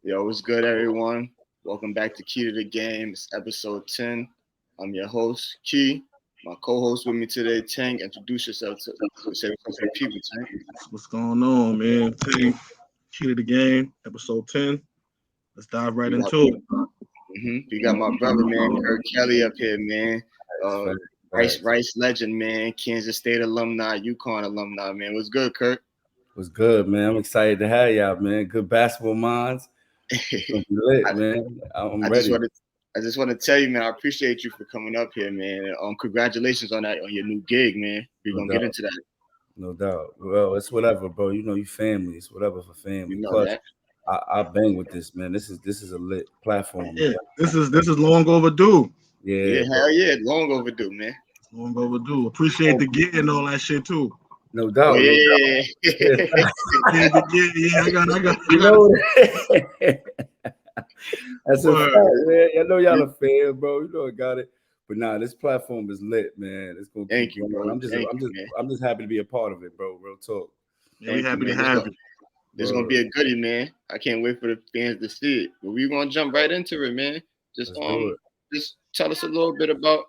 Yo, what's good, everyone? Welcome back to Key to the Game. It's episode 10. I'm your host, Key. My co-host with me today, Tank. Introduce yourself to the people, Tank. What's going on, man? Team Key to the Game, episode 10. Let's dive right We got, into it. we got my brother, man, Curt Kelly up here, man. Facts, Uh, facts, Rice, facts. Rice legend, man. Kansas State alumni, UConn alumni, man. What's good, Curt? What's good, man? I'm excited to have y'all, man. Good basketball minds. Gonna be lit, I, man. I'm I just ready. want to. I just want to tell you, man, I appreciate you for coming up here, man. Congratulations on that, on your new gig, man. We're No gonna get doubt. into that. No doubt. Well, it's whatever, bro. You know, you family. It's whatever for You family. know Plus, that. I bang with this, man. This is a lit platform, man. Yeah, this is long overdue. Yeah, Yeah, bro. hell yeah, long overdue, man. Long overdue. Appreciate the get and all that shit too. No Oh doubt. No doubt. yeah, Yeah. Yeah, the get, yeah, I You got know that's a fact, word. man. I know y'all a fan, bro. You know I got it. But nah, this platform is lit, man. It's gonna keep thank you, going. bro. I'm just Thank I'm you, just man. I'm just happy to be a part of it, bro. Real talk. Yeah, we Thank you, happy to man. have you. This gonna Word. be a goodie, man. I can't wait for the fans to see it. But we gonna jump right into it, man. Just Let's do it. just tell us a little bit about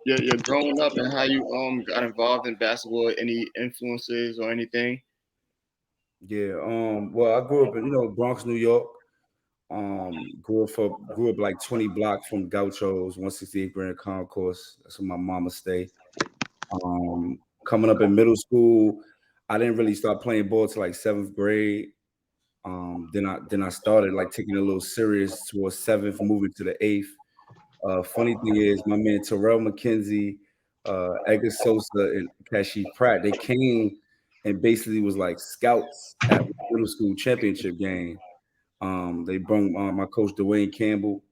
your growing up and how you got involved in basketball. Any influences or anything? Yeah. Well, I grew up in Bronx, New York. Grew up like 20 blocks from Gauchos, 168 Grand Concourse. That's where my mama stay. Coming up in middle school, I didn't really start playing ball till like seventh grade. Then I started like taking it a little serious towards seventh, moving to the eighth. Funny thing is, my man Terrell McKenzie, Edgar Sosa, and Kashi Pratt, they came and basically was like scouts at my middle school championship game. They brought my coach Dwayne Campbell.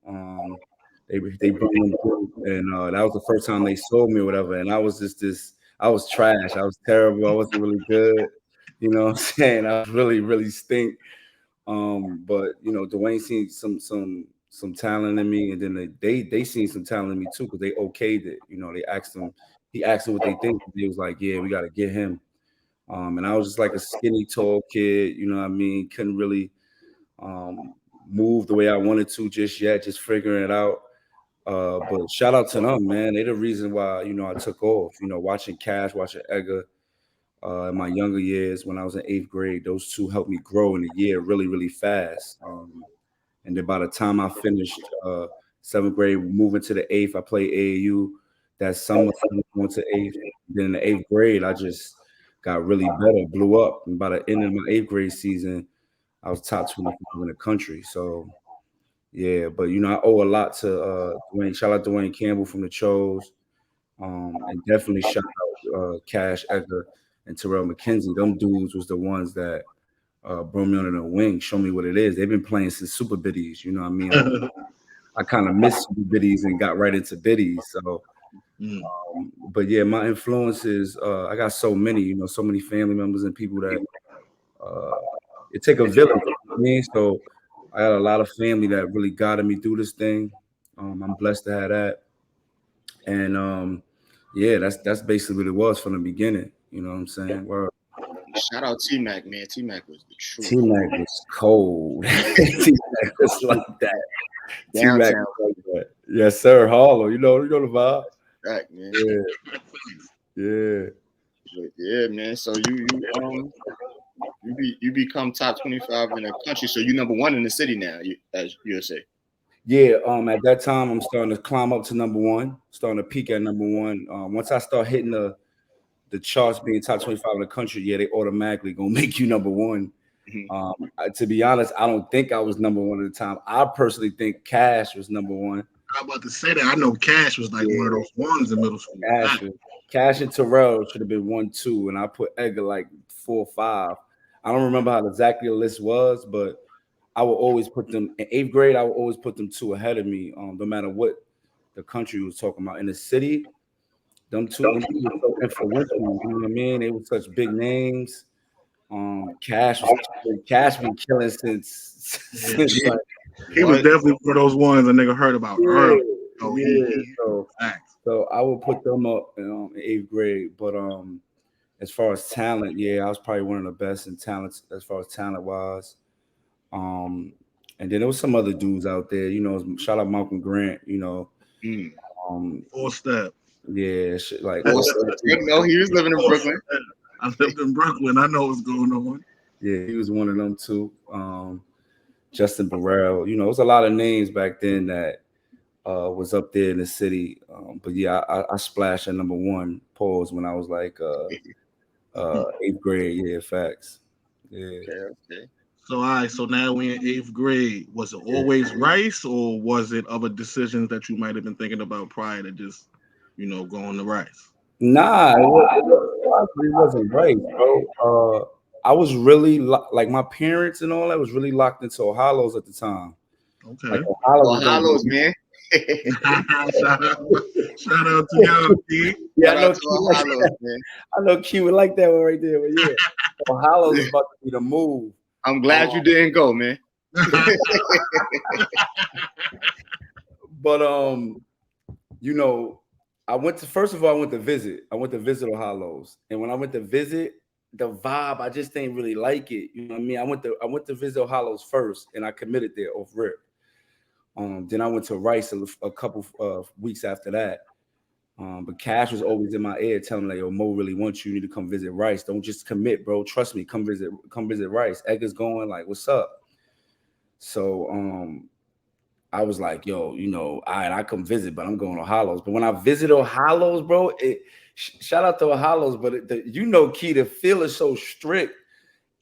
They brought him through, and that was the first time they saw me or whatever. And I was just this. I was trash. I was terrible. I wasn't really good. You know what I'm saying? I was really stink. But Dwayne seen some talent in me, and then they seen some talent in me too because they okayed it. They asked him. He asked them what they think. He was like, "Yeah, we got to get him." And I was just like a skinny, tall kid. You know what I mean? Couldn't really um, move the way I wanted to just yet, just figuring it out. But shout out to them, man. They the reason why I took off. Watching Cash, watching Edgar in my younger years when I was in eighth grade. Those two helped me grow in a year really fast. And then by the time I finished seventh grade, moving to the eighth, I played AAU. That summer, going to eighth. Then in the eighth grade, I just got really better, blew up. And by the end of my eighth grade season, I was top 25 in the country. So yeah, but I owe a lot to Dwayne. Shout out Dwayne Campbell from the Chos. And definitely shout out Cash Edgar and Terrell McKenzie. Them dudes was the ones that brought me under the wing, show me what it is. They've been playing since super biddies, you know what I mean? I kind of missed super biddies and got right into biddies. So Mm. but yeah, my influences, I got so many, so many family members and people that uh it take a village, you know what I mean? So I got a lot of family that really guided me through this thing. I'm blessed to have that. And yeah, that's basically what it was from the beginning. You know what I'm saying? Word. Shout out T Mac, man. T Mac was the T truth. Mac was cold. T Mac was like that. T Mac Downtown, was like that. Yes, sir. Harlow. You know the vibe. right, man. Yeah, yeah. But yeah, man. So you become top 25 in the country. So you number one in the city now, as USA. Yeah, at that time I'm starting to climb up to number one, starting to peak at number one. Once I start hitting the charts being top 25 in the country, yeah, they automatically gonna make you number one. Mhm. To be honest, I don't think I was number one at the time. I personally think Cash was number one. I'm about to say that. I know Cash was like one of Yeah, those ones in middle school. Cash, Cash and Terrell should have been 1, 2, and I put Edgar like 4, 5. I don't remember how exactly the list was, but I would always put them in eighth grade. I would always put them two ahead of me, no matter what the country was talking about. In the city, them two were so influential. You know what I mean? They were such big names. Cash been killing since Yeah, since like he was One, definitely one of those ones a nigga heard about yeah, early. Oh, yeah. he So facts. so I would put them up in eighth grade. But as far as talent, yeah, I was probably one of the best in talent as far as talent wise. Um, And then there was some other dudes out there, you know, shout out Malcolm Grant, you know. Four step. Yeah, shit, like no, he was living in Brooklyn. I lived in Brooklyn. I know what's going on. Yeah, he was one of them too. Justin Burrell, you know, it was a lot of names back then that was up there in the city. But yeah, I splashed at number one pause when I was like 8th grade. Yeah, facts. Yeah. Okay. So now we're in 8th grade. Was it always Rice, or was it other decisions that you might have been thinking about prior to just, you know, going to Rice? Nah, it wasn't Rice, bro. I was really like my parents and all that was really locked into All Hallows at the time. Okay. Like All Hallows, man. Shout out to y'all, P. Yeah, Shout out to All Hallows, man. I know Q would like that one right there, but yeah, All Hallows is about to be the move. I'm glad you didn't go, man. But you know, I went to visit. I went to visit All Hallows, and when I went to visit, the vibe I just didn't really like it. You know what I mean? I went to visit All Hallows first, and I committed there off rip. Then I went to Rice a couple weeks after that. But Cash was always in my ear telling me, like, yo, Mo really wants you. You need to come visit Rice. Don't just commit, bro. Trust me. Come visit Rice. Edgar's going, like, what's up? So I was like, yo, you know, all right, I come visit, but I'm going to Hallows. But when I visit All Hallows, bro, shout out to All Hallows, but you know, Key, the feel is so strict.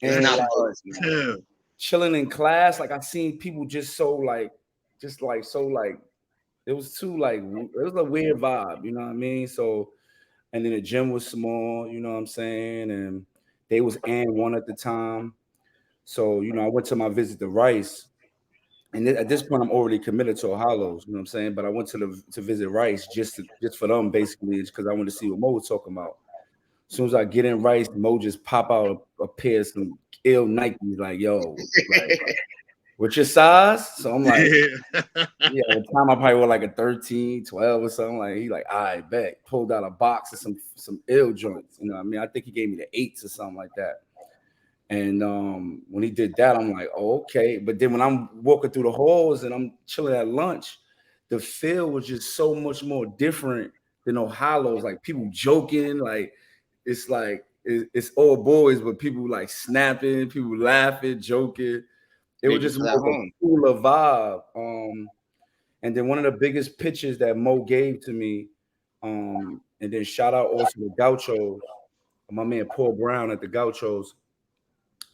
It's And not like, buzz, chilling in class, like I seen people just so like, it was too like, it was a weird vibe, you know what I mean? So, and then the gym was small, you know what I'm saying? And they was &1 at the time. So, you know, I went to my visit to Rice. And at this point, I'm already committed to All Hallows, you know what I'm saying? But I went to visit Rice just for them, basically, because I wanted to see what Mo was talking about. As soon as I get in Rice, Mo just pop out a pair of some ill Nikes, like, yo, like, what's your size? So I'm like, yeah, at the time I probably wore like a 13, 12 or something. Like, he like, all right, bet. Pulled out a box of some ill joints. You know what I mean? I think he gave me the 8s or something like that. And when he did that, I'm like, oh, okay. But then when I'm walking through the halls and I'm chilling at lunch, the feel was just so much more different than All Hallows. Like people joking, like it's all boys, but people like snapping, people laughing, joking. It was just more of a cooler vibe. And then one of the biggest pitches that Mo gave to me, and then shout out also to Gauchos, my man Paul Brown at the Gauchos.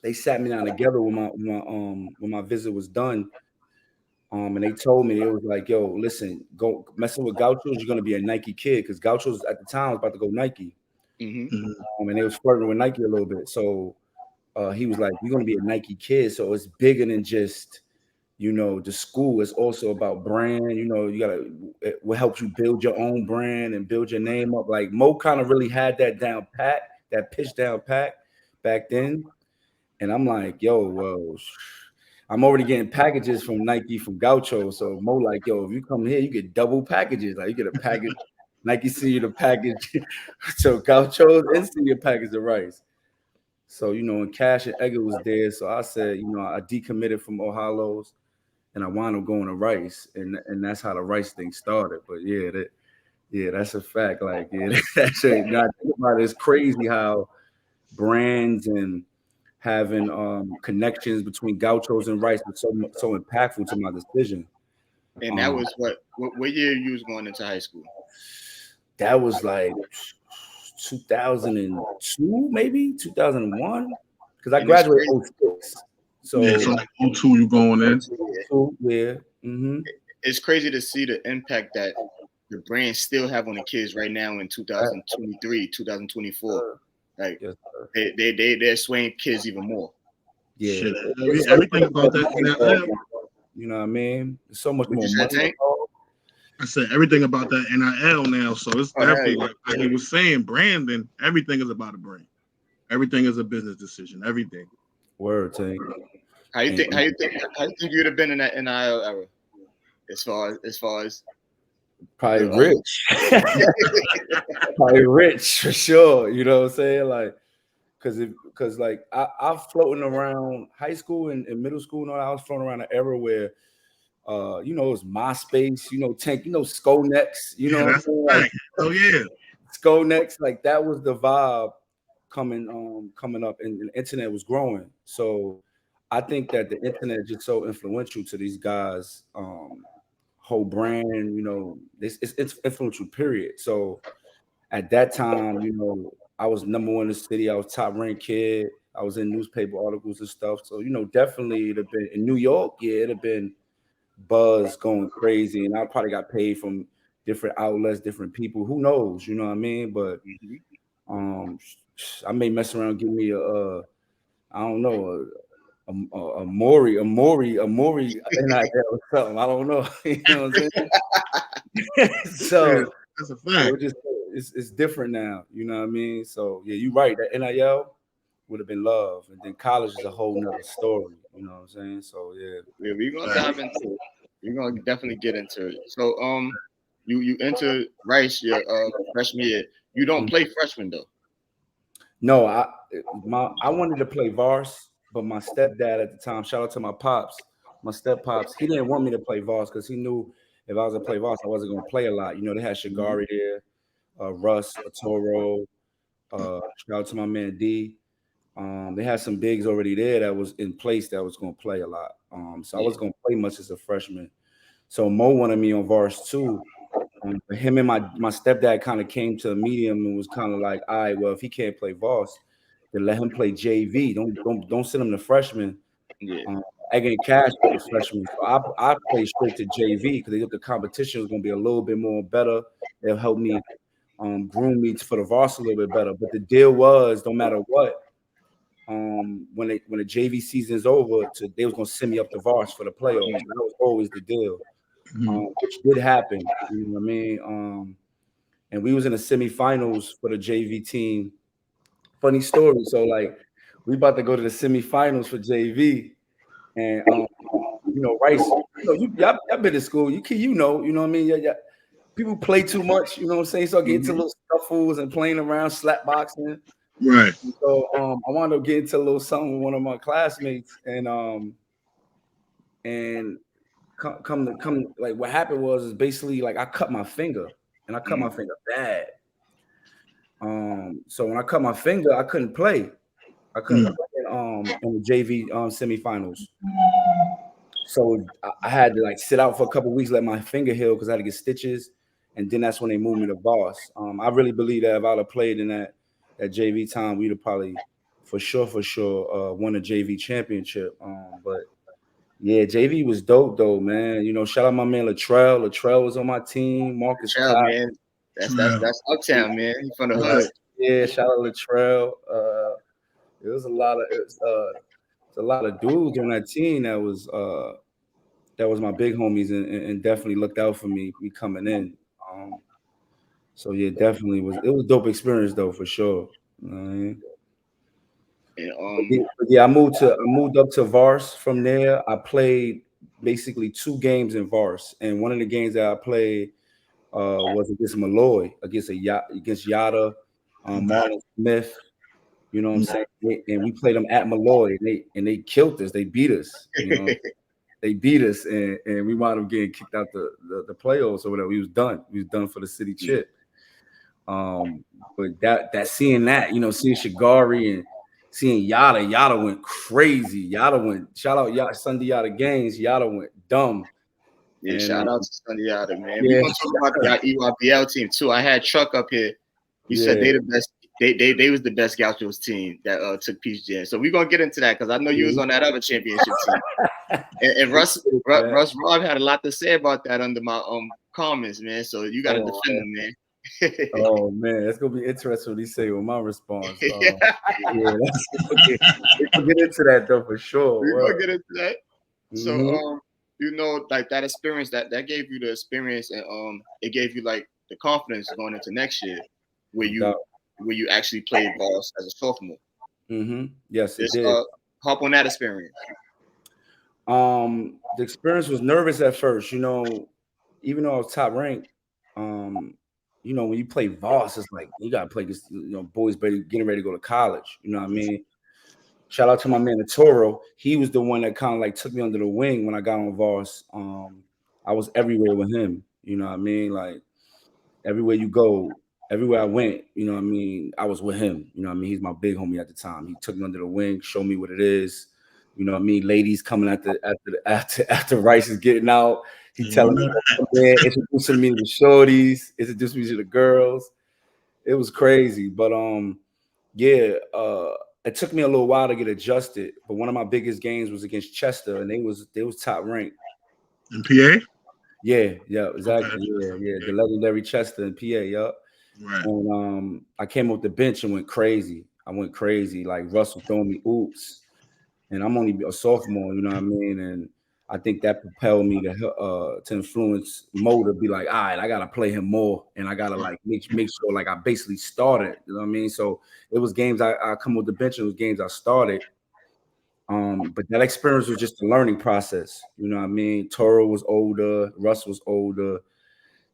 They sat me down together when my visit was done. And they told me, it was like, yo, listen, go messing with Gauchos, you're gonna be a Nike kid, because Gauchos at the time was about to go Nike. And they was flirting with Nike a little bit. So he was like, you're gonna be a Nike kid. So it's bigger than just, you know, the school. It's also about brand. You know, it will help you build your own brand and build your name up. Like Mo kind of really had that down pat, that pitch down pat back then. And I'm like, yo, well, I'm already getting packages from Nike, from Gaucho. So Mo like, yo, if you come here, you get double packages. Like you get a package, Nike send you the package to Gauchos and send you a package of Rice. So, you know, and Cash and Edgar was there. So I said, you know, I decommitted from All Hallows and I wound up going to Rice. And that's how the Rice thing started. But yeah, that's a fact. Like, yeah, that's not about it. It's crazy how brands and having connections between Gauchos and Rice was so impactful to my decision. And that was what year you was going into high school? That was like 2002, maybe 2001, because I graduated 06. So yeah, so like 02 you going in. Yeah. Mm-hmm. It's crazy to see the impact that the brands still have on the kids right now in 2023, 2024. Like they're swaying kids even more. Yeah, shit, everything about that. You know what I mean? There's so much more money. I said everything about that NIL now, so it's definitely like he was saying, branding. Everything is about a brand. Everything is a business decision. Everything. Word, Tank. How you think you'd have been in that NIL era? As far as probably rich. Probably rich for sure. You know what I'm saying? Like, because like I'm floating around high school and middle school and all that. I was floating around an era where you know, it was MySpace, you know, Tank, you know, Skonex, you know, that's like, oh yeah, Skonex, like that was the vibe coming up, and the internet was growing. So I think that the internet is just so influential to these guys, whole brand, you know, it's influential, period. So at that time, you know, I was number one in the city. I was top ranked kid. I was in newspaper articles and stuff. So, you know, definitely it'd have been in New York. Yeah, it'd have been buzz going crazy. And I probably got paid from different outlets, different people. Who knows? You know what I mean? But I may mess around, give me I don't know, a Maury NIL or something. I don't know. You know what I'm saying? So that's a fact. It's different now. You know what I mean? So yeah, you're right. That NIL would have been love, and then college is a whole nother story. You know what I'm saying? So yeah, we're gonna dive into it. We're gonna definitely get into it. So you enter Rice your freshman year. You don't play freshman though. No, I wanted to play Vars, but my stepdad at the time, shout out to my pops, my step pops, he didn't want me to play Vars because he knew if I was gonna play Vars, I wasn't gonna play a lot. You know, they had Shigari there, Russ, Auturo, shout out to my man D. They had some bigs already there that was in place that was gonna play a lot. So I was gonna play much as a freshman. So Mo wanted me on Vars too. Him and my stepdad kind of came to a medium and was kind of like, all right, well, if he can't play Voss, then let him play JV. Don't send him to freshman. Edgar and Cash was freshman. So I played straight to JV because they thought the competition was gonna be a little bit more better. They'll help me groom me for the Voss a little bit better. But the deal was, no matter what, when the JV season's over, they was gonna send me up to Voss for the playoffs. That was always the deal. Which did happen, you know what I mean? And we was in the semifinals for the JV team. Funny story. So like, we about to go to the semifinals for JV, and you know, Rice. You know, y'all been to school. You know what I mean. Yeah. People play too much. You know what I'm saying. So I get into little scuffles and playing around, slap boxing. Right. So I wound up getting into a little something with one of my classmates, and come like what happened was basically like I cut my finger, and I cut my finger bad. So when I cut my finger, I couldn't play. I couldn't play in the JV semifinals. So I had to like sit out for a couple of weeks, let my finger heal because I had to get stitches, and then that's when they moved me to Voss. I really believe that if I'd have played in that JV time, we'd have probably for sure won a JV championship. But yeah, JV was dope though, man. You know, shout out my man Latrell. Latrell was on my team. Marcus, man, that's Uptown, man. He from the hood. Yeah, shout out Latrell. It was a lot of dudes on that team that was my big homies and definitely looked out for me coming in. So yeah, definitely it was a dope experience though for sure. You know what I mean? Yeah, I moved up to Vars from there. I played basically 2 games in Vars, and one of the games that I played was against Malloy, against Yada, Marlon Smith. You know what I'm saying? And we played them at Malloy, and they killed us. They beat us. You know, they beat us, and we wound up getting kicked out the playoffs or whatever. We was done. We was done for the city chip. But that seeing that, you know, seeing Shigari and seeing Yada went crazy. Yada went, shout out Sunday Yada Games. Yada went dumb. Yeah, and, shout out to Sunday Yada, man. Yeah. We're gonna talk about the EYBL team too. I had Truck up here. He said they the best. They was the best Gauchos team that took Peach Jam. So we're gonna get into that because I know you was on that other championship team. and Russ Rob had a lot to say about that under my comments, man. So you gotta defend him, man. Oh man, that's gonna be interesting what he say with my response. We'll get into that though for sure. We're gonna get into that. So you know, like that experience that gave you the experience, and it gave you like the confidence going into next year where you actually played ball as a sophomore. Yes, it did. Hop on that experience. The experience was nervous at first, you know, even though I was top ranked. you know, when you play Voss, it's like you gotta play this, you know, boys getting ready to go to college. You know what I mean? Shout out to my man Auturo. He was the one that kind of like took me under the wing when I got on Voss. I was everywhere with him. You know what I mean? Like everywhere you go, everywhere I went, you know what I mean? I was with him. You know what I mean? He's my big homie at the time. He took me under the wing, showed me what it is. You know what I mean? Ladies coming after Rice is getting out. He telling me, man, introducing me to the shorties, introducing me to the girls. It was crazy. But it took me a little while to get adjusted. But one of my biggest games was against Chester, and they was top ranked. In PA? Yeah, exactly. Okay. Yeah. The legendary Chester in PA, yup. Right. And I came off the bench and went crazy. I went crazy. Like Russ was throwing me oops. And I'm only a sophomore, you know what I mean? And I think that propelled me to influence Mo to be like, all right, I gotta play him more, and I gotta like make sure like I basically started. You know what I mean? So it was games I come with the bench, it was games I started. But that experience was just a learning process. You know what I mean? Toro was older, Russ was older.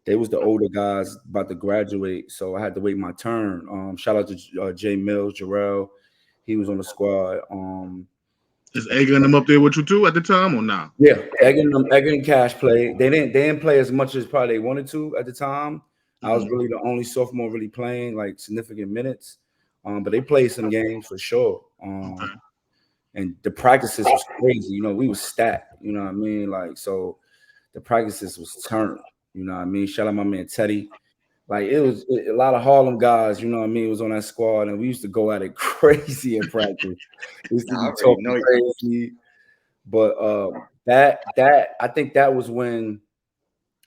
They was the older guys about to graduate, so I had to wait my turn. Shout out to Jay Mills, Jarrell. He was on the squad. Is Edgar and them up there with you too at the time or not? Yeah, Edgar and Cash played. They didn't play as much as probably they wanted to at the time. Mm-hmm. I was really the only sophomore really playing like significant minutes. But they played some games for sure. Okay. And the practices was crazy. You know, we was stacked. You know what I mean? Like, so the practices was turned. You know what I mean? Shout out my man Teddy. Like it was a lot of Harlem guys, you know what I mean, was on that squad, and we used to go at it crazy in practice. We used to be talking crazy. But I think that was when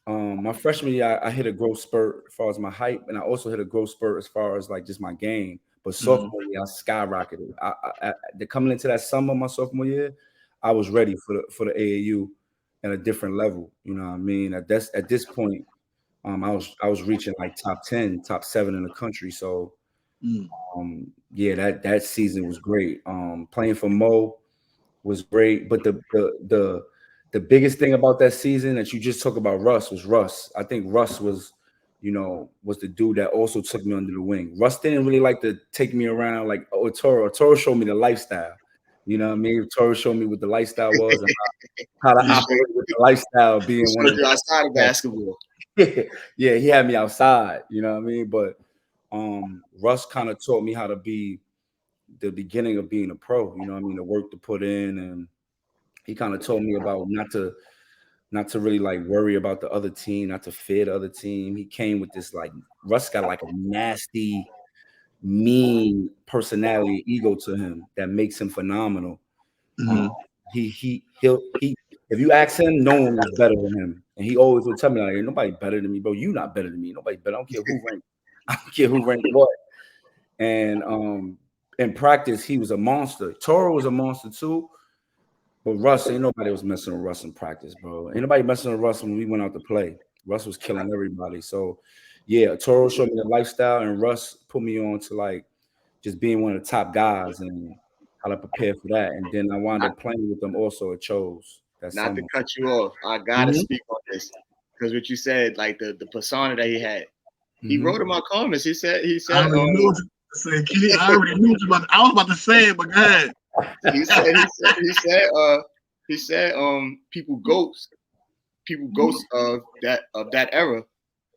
my freshman year I hit a growth spurt as far as my height, and I also hit a growth spurt as far as like just my game. But sophomore year, I skyrocketed. Coming into that summer, my sophomore year, I was ready for the AAU at a different level. You know what I mean? At this point. I was reaching like top 10, top 7 in the country. So, that season was great. Playing for Mo was great. But the biggest thing about that season that you just talked about Russ was Russ. I think Russ was the dude that also took me under the wing. Russ didn't really like to take me around like Auturo. Auturo showed me the lifestyle. You know what I mean? Auturo showed me what the lifestyle was and how to operate with the lifestyle being one of the outside of basketball. Yeah, he had me outside, you know what I mean? But Russ kind of taught me how to be the beginning of being a pro, you know what I mean? The work to put in, and he kind of told me about not to really like worry about the other team, not to fear the other team. He came with this like Russ got like a nasty, mean personality, ego to him that makes him phenomenal. Mm-hmm. He'll if you ask him, no one was better than him. And he always would tell me, like, nobody better than me, bro. You not better than me. Nobody better. I don't care who ranked what. And in practice, he was a monster. Toro was a monster too. But Russ, ain't nobody was messing with Russ in practice, bro. Ain't nobody messing with Russ when we went out to play. Russ was killing everybody. So yeah, Toro showed me the lifestyle, and Russ put me on to like just being one of the top guys and how to prepare for that. And then I wound up playing with them also at Chose. Not to cut you off, I gotta speak on this because what you said, like the persona that he had, he wrote in my comments. He said, I already knew what I was about to say it, but go ahead. He said, people ghosts of that era.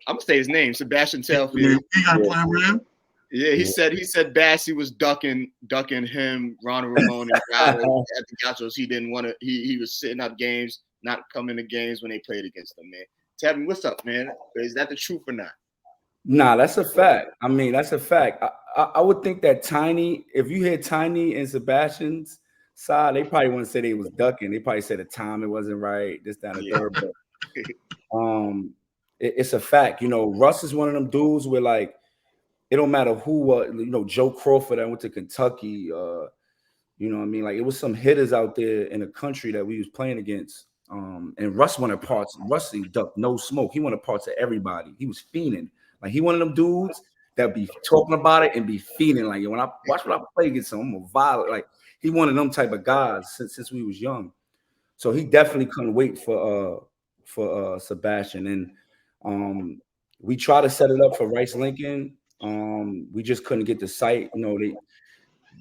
I'm gonna say his name, Sebastian Telfield. He got to play with him. Yeah, he said Bassey was ducking him, Ronald Ramon, and at the Gauchos. He didn't want to. He was sitting up games, not coming to games when they played against them. Man, tell me what's up, man. Is that the truth or not? Nah, that's a fact. I mean, that's a fact. I would think that Tiny, if you hear Tiny and Sebastian's side, they probably wouldn't say they was ducking. They probably said the timing wasn't right, this, that, and the third. But it's a fact. You know, Russ is one of them dudes where like. It don't matter who, Joe Crawford, I went to Kentucky, you know what I mean? Like, it was some hitters out there in the country that we was playing against. And Russ wanted parts. Russ, he ducked no smoke. He wanted parts of everybody. He was fiending. Like, he one of them dudes that be talking about it and be fiending. Like, when I play against him, I'm a violent. Like, he one of them type of guys since we was young. So he definitely couldn't wait for Sebastian. And We tried to set it up for Rice Lincoln. We just couldn't get the site.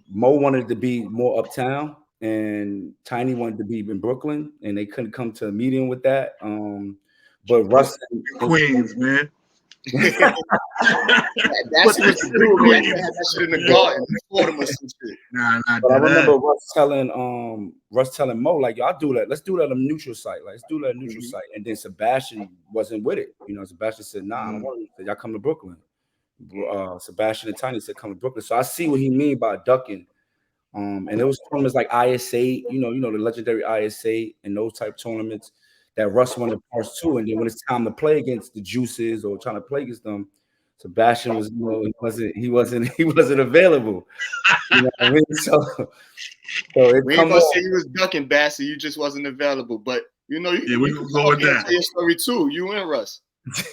Mo wanted to be more uptown, and Tiny wanted to be in Brooklyn, and they couldn't come to a meeting with that. But Russ, Queens, man. That's what to do, man. Had that shit in the garden, Florida or some shit. Nah, but I remember Russ telling Mo, like, y'all do that. Let's do that on a neutral site. Like, let's do that on a neutral site. And then Sebastian wasn't with it. Sebastian said, nah, I don't want it. Y'all come to Brooklyn. Sebastian and Tiny said, come to Brooklyn. So I see what he mean by ducking. And it was tournaments like ISA, the legendary ISA and those type tournaments that Russ wanted parts too. And then when it's time to play against the Juices or trying to play against them, Sebastian was, he wasn't available. You know what I mean? So we ain't gonna say you was ducking, Bassy. You just wasn't available. But you can go with that. Tell your story too. You and Russ.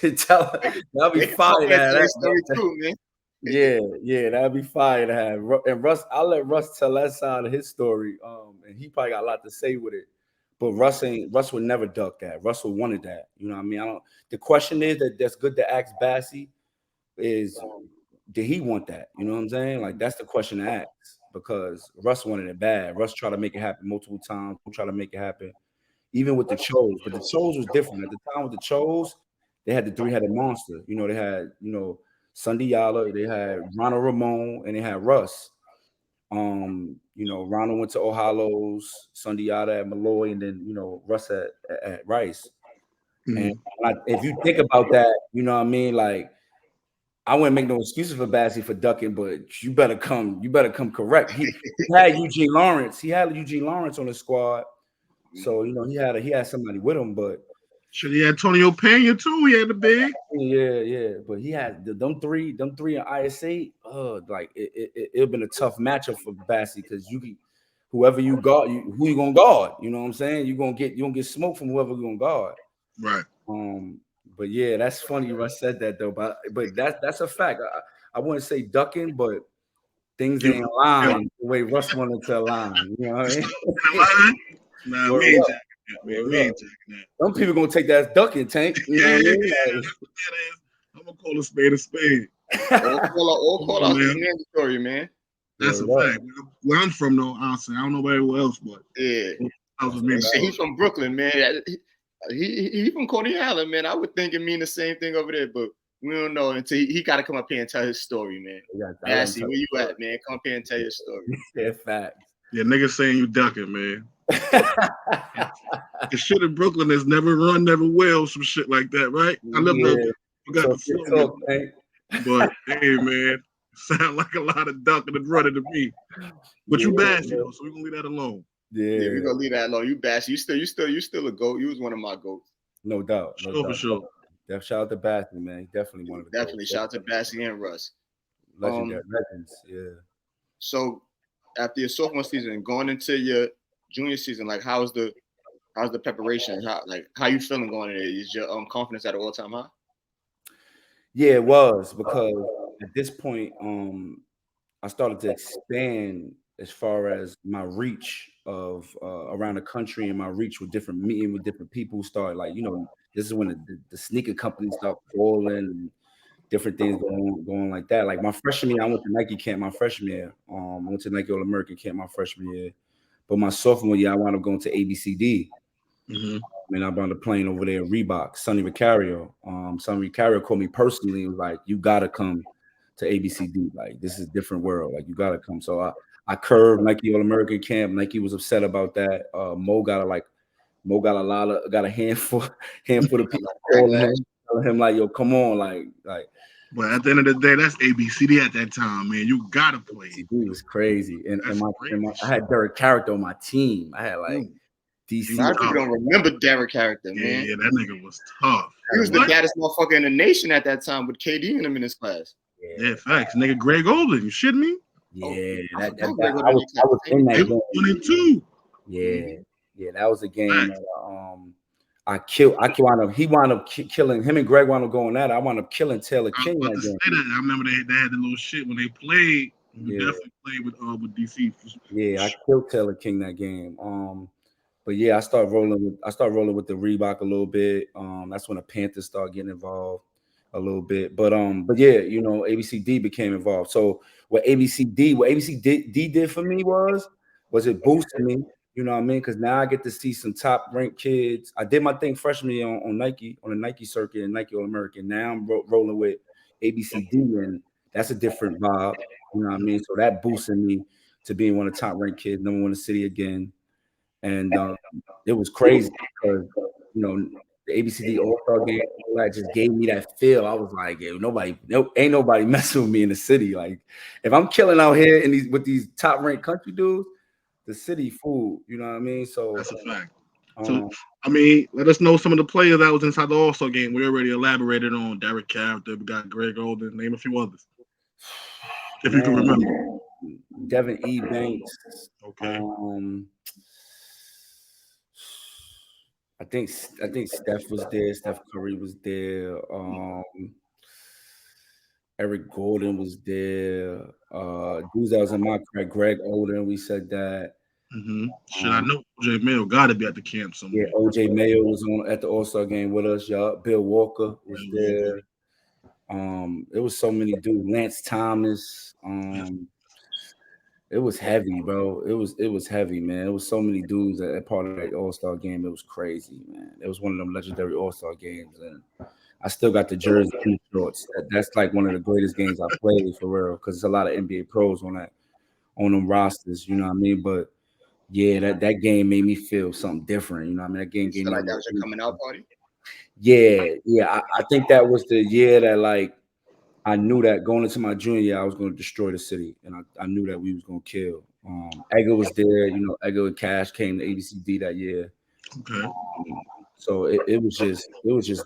That'll be fire. That story too, man. Yeah, that'd be fire to have. And Russ, I'll let Russ tell that side of his story. And he probably got a lot to say with it. But Russ would never duck that. Russ would wanted that. You know what I mean? The question is that's good to ask Bassy is, did he want that? You know what I'm saying? Like, that's the question to ask, because Russ wanted it bad. Russ tried to make it happen multiple times. Who tried to make it happen? Even with the Chos. But the Chos was different. At the time with the Chos, they had the three-headed monster. They had, Sunday Yala, they had Ronald Ramon, and they had Russ. Ronald went to All Hallows, Sunday Yala at Malloy, and then Russ at Rice. And if you think about that, you know what I mean? Like, I wouldn't make no excuses for Bassy for ducking, but you better come correct. He had Eugene Lawrence. He had Eugene Lawrence on the squad. So, he had somebody with him, but should he had Antonio Pena too? He had the big. Yeah. But he had them three in ISA. Like it'd been a tough matchup for Bassy, because whoever you guard, who you gonna guard? You know what I'm saying? You gonna get smoke from whoever you gonna guard. Right. But yeah, that's funny Russ said that though. But that's a fact. I wouldn't say ducking, but things ain't aligned the way Russ wanted to align. You know what I mean? Nah, we ain't taking that. Some people gonna take that as ducking, Tank. You know what I mean? Like, I'm gonna call a spade a spade. All call out the story, man. That's a fact. Where I'm from, though, honestly, I don't know where else, but he's from Brooklyn, man. He from Coney Island, man. I would think it mean the same thing over there, but we don't know until he got to come up here and tell his story, man. Bassy, where you at, man? Come up here and tell your story. Yeah, fact. Yeah, niggas saying you ducking, man. The shit in Brooklyn is never run, never will, some shit like that, right? I love that. But hey, man, sound like a lot of ducking and running to me. But you Bassy, so we're gonna leave that alone. Yeah, we're gonna leave that alone. You Bassy, you still a GOAT. You was one of my GOATs. No doubt. For sure. Shout out to Bassy, man. He definitely one of the definitely. Shout out to Bassy and Russ. Legendary legends, yeah. So after your sophomore season, going into your junior season, like how's the preparation? How you feeling going in there? Is your confidence at an all-time high? Yeah, it was, because at this point, I started to expand as far as my reach of around the country, and my reach with different people started, like, this is when the sneaker companies start falling and different things going like that. Like my freshman year, I went to Nike camp my freshman year. I went to Nike All American camp my freshman year. But my sophomore year, I wound up going to ABCD. And I brought the plane over there at Reebok, Sonny Vicario. Sonny Vicario called me personally and was like, you gotta come to ABCD. Like, this is a different world. Like, you gotta come. So I curved Nike All American camp. Nike was upset about that. Mo got a handful of people telling him like, yo, come on, like. But at the end of the day, that's ABCD at that time, man. You gotta play. ABCD was crazy, and I had Derek Character on my team. I had like DC. A lot of people don't remember Derek Character, man. Yeah, that nigga was tough. He was the baddest motherfucker in the nation at that time with KD and him in his class. Yeah, facts. Nigga, Greg Olden, you shitting me? Yeah, I was in that game. 1 and 2. Yeah, that was a game that he wound up killing him, and Greg wound up going at it. I wound up killing Taylor King that game. I remember they had the little shit when they played. We definitely played with DC. Yeah, I killed Taylor King that game. But yeah, I started rolling with the Reebok a little bit. That's when the Panthers started getting involved. a little bit. But yeah, you know, ABCD became involved. So what ABCD did for me was it boosted me, you know what I mean? Because now I get to see some top ranked kids. I did my thing freshman year on Nike, on the Nike circuit and Nike All American. Now I'm rolling with ABCD, and that's a different vibe, you know what I mean? So that boosted me to being one of the top ranked kids, number one in the city again. And it was crazy because, you know, the ABCD All-Star game, that just gave me that feel. I was like, yeah, ain't nobody messing with me in the city. Like, if I'm killing out here with these top ranked country dudes, the city fool, you know what I mean? So that's a fact. So I mean, let us know some of the players that was inside the All-Star game. We already elaborated on Derek Character. We got Greg Olden. Name a few others, if you can remember. Devin E. Banks. Okay. I think Steph was there. Steph Curry was there. Eric Gordon was there. Dudes that was in my crack, Greg Olden. We said that. Should I know OJ Mayo got to be at the camp somewhere? Yeah, OJ Mayo was at the All-Star game with us. Y'all, Bill Walker was there. It was so many dudes. Lance Thomas. It was heavy, bro. It was heavy, man. It was so many dudes at part of that All-Star game. It was crazy, man. It was one of them legendary All-Star games, and I still got the jersey and the shorts. That's like one of the greatest games I played for real, because there's a lot of NBA pros on them rosters. You know what I mean? But yeah, that game made me feel something different. You know what I mean? That game gave me like that was your coming out party. Yeah. I think that was the year that, like, I knew that going into my junior year, I was going to destroy the city, and I knew that we was going to kill. Edgar was there, you know. Edgar and Cash came to ABCD that year. Okay. So it was just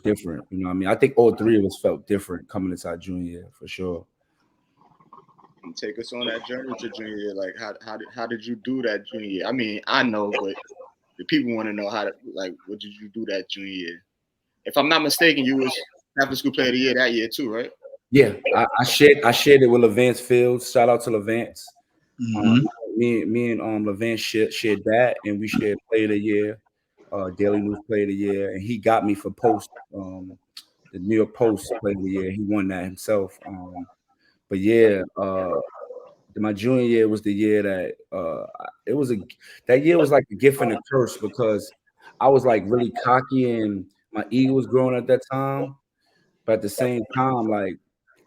different, you know what I mean? I think all three of us felt different coming into our junior year, for sure. Take us on that journey to junior year. Like, how did you do that junior year? I mean, I know, but the people want to know what did you do that junior year? If I'm not mistaken, you was after school player of the year that year too, right? Yeah, I shared it with Levance Fields. Shout out to Levance. Me and Levance shared that, and we shared player of the year, Daily News player of the year, and he got me for Post, the New York Post player of the year. He won that himself. But yeah, my junior year was the year that that year was like a gift and a curse, because I was like really cocky and my ego was growing at that time. But at the same time, like,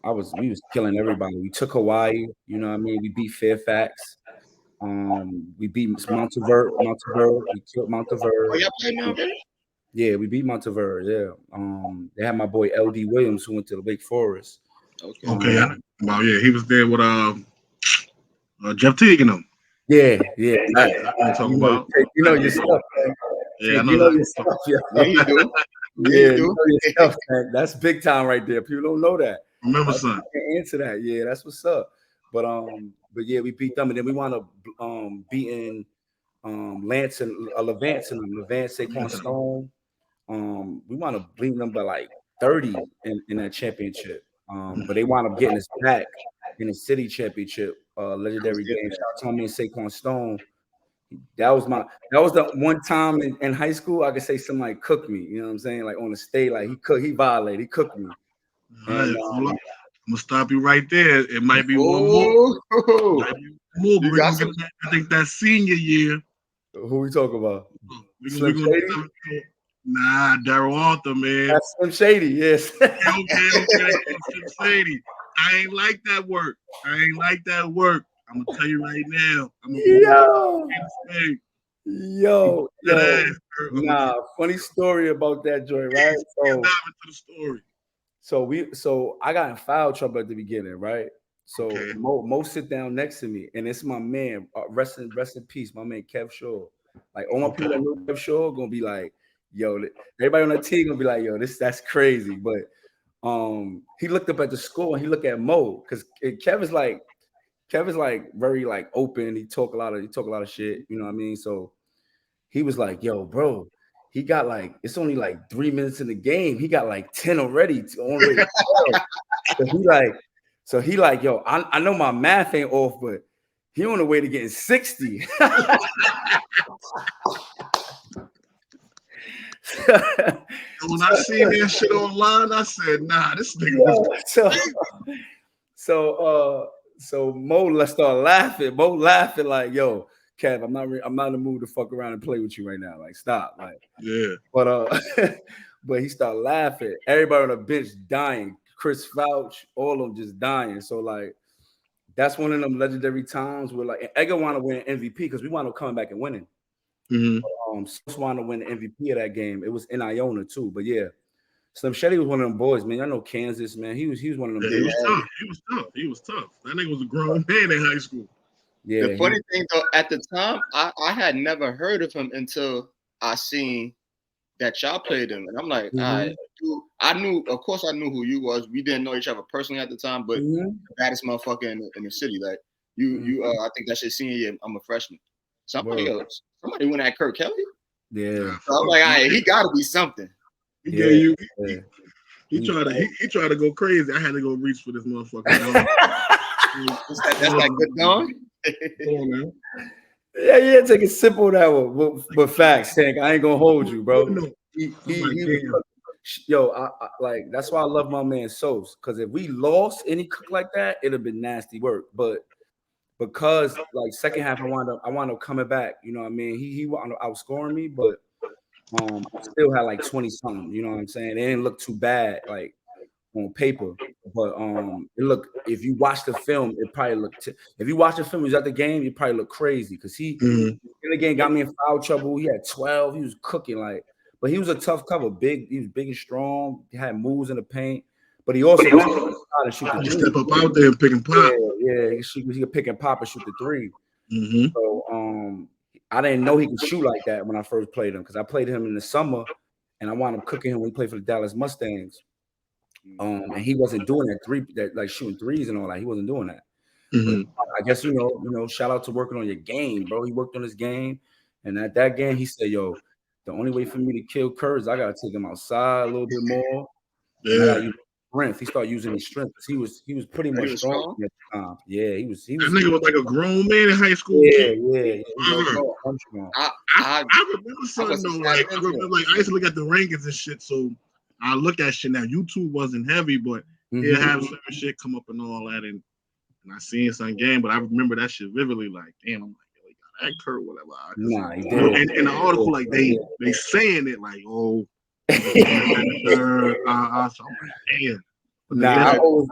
we was killing everybody. We took Hawaii, you know what I mean? We beat Fairfax. We beat Monteverde. We killed Monteverde. Oh, y'all played Monteverde? Yeah, we beat Monteverde. Yeah. They had my boy LD Williams, who went to the Wake Forest. Okay. Well, yeah, he was there with Jeff Teague and them. Yeah. I'm talking about. You know your stuff, man. Yeah, I know your stuff. Yeah, you do. Yeah, you know your stuff, man. That's big time right there. People don't know that. Remember, son. I can't answer that. Yeah, that's what's up. But yeah, we beat them, and then we wound up beating Lance and Levance and Levance, Saquon Stone. We wound up beating them by like 30 in that championship. But they wound up getting us back in the city championship, legendary game. Shout out to me and Saquon Stone. That was the one time in high school I could say somebody cooked me. You know what I'm saying? Like on the stage, like he violated, he cooked me. And, I'm gonna stop you right there. It might be one more. I think that senior year. Who we talking about? Slim Shady? Nah, Darrell Arthur, man. That's Slim Shady, yes. Okay. Slim Shady. I ain't like that work. I'm gonna tell you right now. Yo. Nah, funny story about that joint, right? Dive into the story. So I got in foul trouble at the beginning, right? So Mo sit down next to me, and it's my man, rest in peace, my man Kev Shaw. Like all my people that know Kev Shaw gonna be like, yo, everybody on the team gonna be like, yo, that's crazy. But he looked up at the score and he looked at Mo, because Kev is like very like open. He talk a lot of shit, you know what I mean? So he was like, yo, bro, he got like, it's only like 3 minutes in the game. He got like 10 already. So he like, yo, I know my math ain't off, but he on the way to getting 60. When I seen that shit online, I said, "Nah, this nigga." So Mo, let's start laughing. Mo laughing like, "Yo, Kev, I'm not in the mood to fuck around and play with you right now. Like, stop." Like, yeah. But but he started laughing. Everybody on the bench dying. Chris Fouch, all of them just dying. So like, that's one of them legendary times where like Edgar wanted to win MVP because we wound up coming back and winning. Sos wanted to win the MVP of that game. It was in Iona too. But yeah, Slim Shady was one of them boys, man. I know Kansas, man. He was one of them. Yeah, he was tough. That nigga was a grown man in high school. Yeah. The funny thing though, at the time, I had never heard of him until I seen that y'all played him, and I'm like, all right, dude, I knew who you was. We didn't know each other personally at the time, but the baddest motherfucker in the city. Like you, I think that shit senior year. I'm a freshman. Somebody went at Curt Kelly. Yeah. So I'm like, all right, he got to be something. He tried to go crazy. I had to go reach for this motherfucker. That's like good dog. Come on, man. Yeah, take a sip on that one. But facts, Tank, I ain't gonna hold you, bro. I like that's why I love my man Sos. Because if we lost any cook like that, it'd have been nasty work. But because like second half, I wound up coming back. You know what I mean? He wound up outscoring me, but I still had like 20 something. You know what I'm saying? It didn't look too bad, like on paper, but it looked. If you watch the film, it probably looked. If you watch the film, he was at the game, it probably looked crazy because he in the game got me in foul trouble. He had 12. He was cooking like, but he was a tough cover. He was big and strong. He had moves in the paint, but he also step up out there and pick and pop. Yeah, he could pick and pop and shoot the three. So I didn't know he could shoot like that when I first played him because I played him in the summer, and I wound up cooking him when he played for the Dallas Mustangs. And he wasn't doing that like shooting threes and all that. He wasn't doing that. I guess you know, shout out to working on your game, bro. He worked on his game, and at that game, he said, "Yo, the only way for me to kill Curt is I gotta take him outside a little bit more." Yeah, strength. He started using his strength. He was pretty much strong at the time. Yeah, he was. That nigga was like a grown man in high school. Yeah. I remember something though. Like I used to look at the rankings and shit. So I look at shit now. YouTube wasn't heavy, but it had certain shit come up and all that, and I seen some game, but I remember that shit vividly. Like, damn, I'm like, yo, he got that Curt, whatever. Nah, he did. In the article, like they saying it like, oh, so I'm like, damn. Nah, I always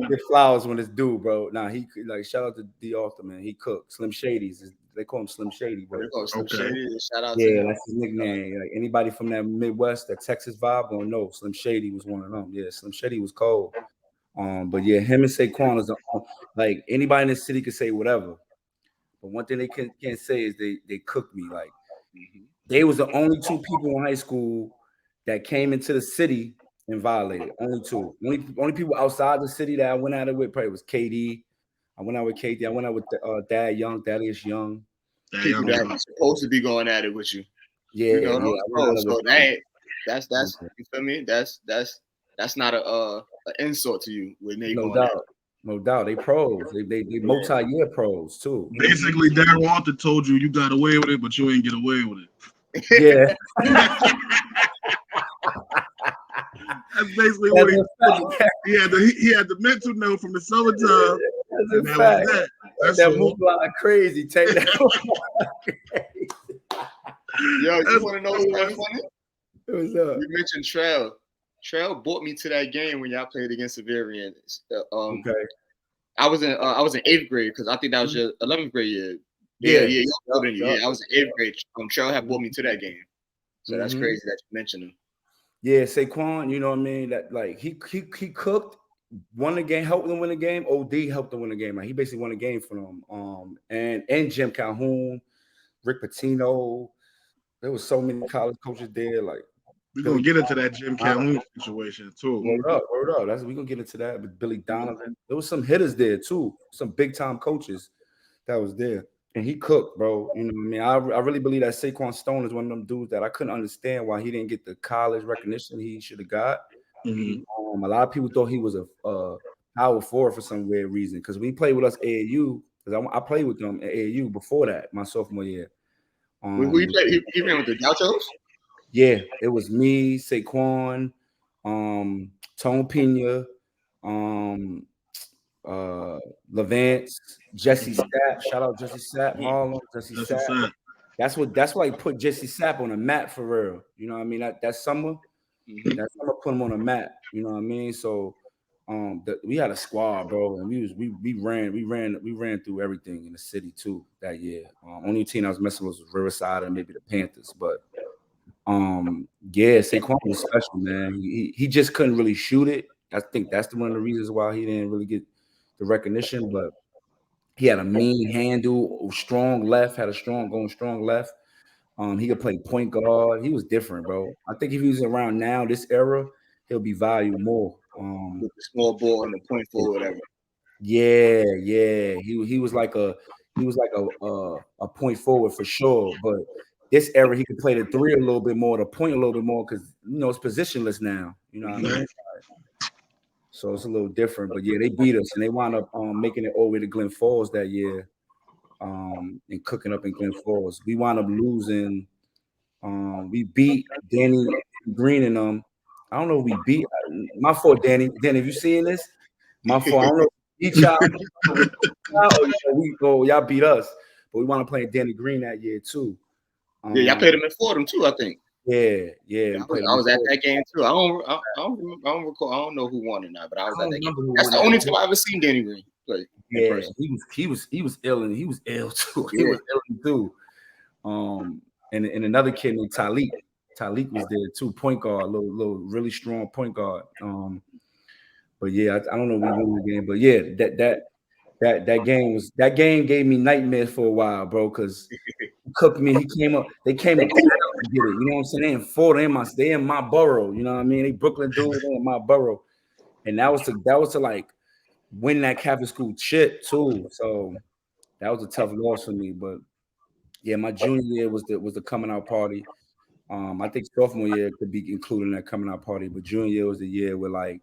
get flowers when it's due, bro. Nah, he like shout out to D. Arthur, man. He cooked Slim Shady's. They call him Slim Shady, bro. Shady. Shout out to that's his nickname. Like anybody from that Midwest, that Texas vibe, gonna know Slim Shady was one of them. Yeah, Slim Shady was cold. But yeah, him and Saquon is like anybody in the city can say whatever. But one thing they can't say is they cooked me. Like they was the only two people in high school that came into the city and violated. Only two. Only people outside the city that I went at it with probably was KD. I went out with KD. I went out with Thaddeus Young. People that are supposed to be going at it with you. Yeah. So that's you feel me? That's not an insult to you when they no doubt. They pros. They multi-year pros too. Basically, Darrell Arthur told you got away with it, but you ain't get away with it. Yeah. That's basically what he had. He had the mental note from the summertime. That's a fact. That move like crazy. Take that. Yo, you want to know what's funny? What's up? You mentioned Trell. Trell brought me to that game when y'all played against Xaverian. Okay. I was in 8th grade because I think that was your 11th grade year. Yeah. I was in 8th grade. Trell had brought me to that game, so that's crazy that you mentioned him. Yeah, Saquon, you know what I mean? That like he cooked, won the game, helped them win the game. OD helped them win the game. Like he basically won the game for them. And Jim Calhoun, Rick Pitino. There was so many college coaches there. Like we're gonna get into that Jim Calhoun situation too. Word up. We're gonna get into that with Billy Donovan. There was some hitters there too, some big time coaches that was there. And he cooked, bro. You know what I mean? I really believe that Saquon Stone is one of them dudes that I couldn't understand why he didn't get the college recognition he should have got. A lot of people thought he was a power forward for some weird reason. Because when he played with us AAU, because I played with them at AAU before that, my sophomore year. Who he played? He ran with the Gauchos? Yeah, it was me, Saquon, Tone Pena, Levance, Jesse Sapp. Shout out Jesse Sapp, Harlem, Jesse Sapp. That's why he put Jesse Sapp on the map for real. You know what I mean? That summer, that summer put him on the map. You know what I mean? So we had a squad, bro, and we ran through everything in the city too that year. Only team I was messing with was Riverside and maybe the Panthers, but yeah, Saquon was special, man. He just couldn't really shoot it. I think that's one of the reasons why he didn't really get the recognition, but he had a mean handle, strong left, had a strong left. He could play point guard. He was different, bro. I think if he was around now, this era, he'll be valued more. With the small ball and the point forward, whatever. Yeah. He was like a point forward for sure. But this era, he could play the three a little bit more, the point a little bit more, because it's positionless now. You know what I mean? So it's a little different. But yeah, they beat us and they wound up making it all the way to Glen Falls that year. And cooking up in Glen Falls. We wound up losing. We beat Danny Green and I don't know if we beat. My fault, Danny. Danny, if you seeing this, my fault. I don't know if y'all beat us, but we wound up playing Danny Green that year too. Yeah, y'all played him in Fordham too, I think. Yeah. I was at that game too. I don't recall. I don't know who won or not, but I was at that game. That's the only time I ever seen Danny Green play. Yeah, he was ill, and he was ill too. He was ill too. And another kid named Talik. Talik was there too, point guard, little really strong point guard. But yeah, I don't know if we won the game, but yeah, that game gave me nightmares for a while, bro, because cooked me. They came up to get it. You know what I'm saying? They in Florida, they in my borough. You know what I mean? They Brooklyn dudes, they in my borough, and that was to like win that Catholic school chip too. So that was a tough loss for me. But yeah, my junior year was the coming out party. I think sophomore year could be included in that coming out party, but junior year was the year where like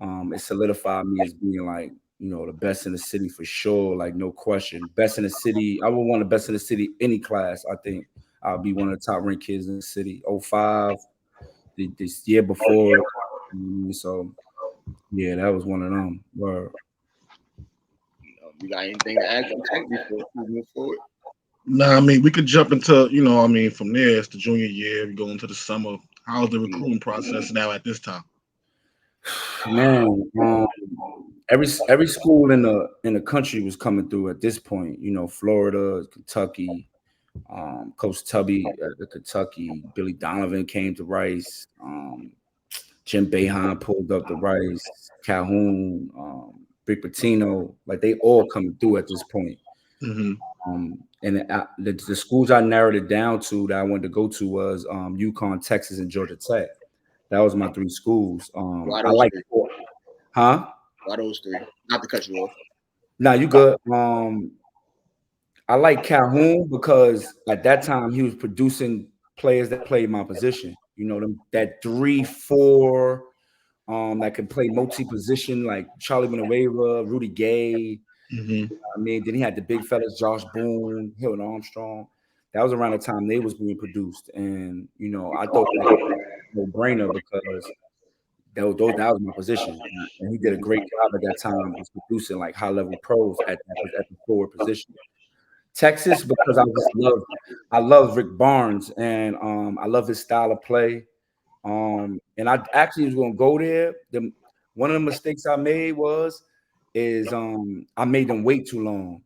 it solidified me as being like, the best in the city for sure, like no question. Best in the city. I would want the best in the city any class. I think I'll be one of the top ranked kids in the city. 05, this year before. So yeah, that was one of them. Word. You got anything to add before we move forward? Nah, I mean, we could jump into, from there, it's the junior year, we go into the summer. How's the recruiting process now at this time? Man, every school in the country was coming through at this point. Florida, Kentucky, Coach Tubby at Kentucky, Billy Donovan came to Rice, Jim Calhoun pulled up to Rice, Calhoun, Big Patino, like they all coming through at this point. Mm-hmm. And the schools I narrowed it down to that I wanted to go to was UConn, Texas, and Georgia Tech. That was my three schools. I like, huh? Why those three? Not to cut you off. Nah, you good. I like Calhoun because at that time he was producing players that played my position. That 3-4 that could play multi-position like Charlie Villanueva, Rudy Gay. Mm-hmm. I mean, then he had the big fellas, Josh Boone, Hilton Armstrong. That was around the time they was being produced, and I thought that was a no-brainer because that was my position, and he did a great job at that time was producing like high-level pros at the forward position. Texas, because I love Rick Barnes, and I love his style of play. And I actually was going to go there. One of the mistakes I made is I made them wait too long.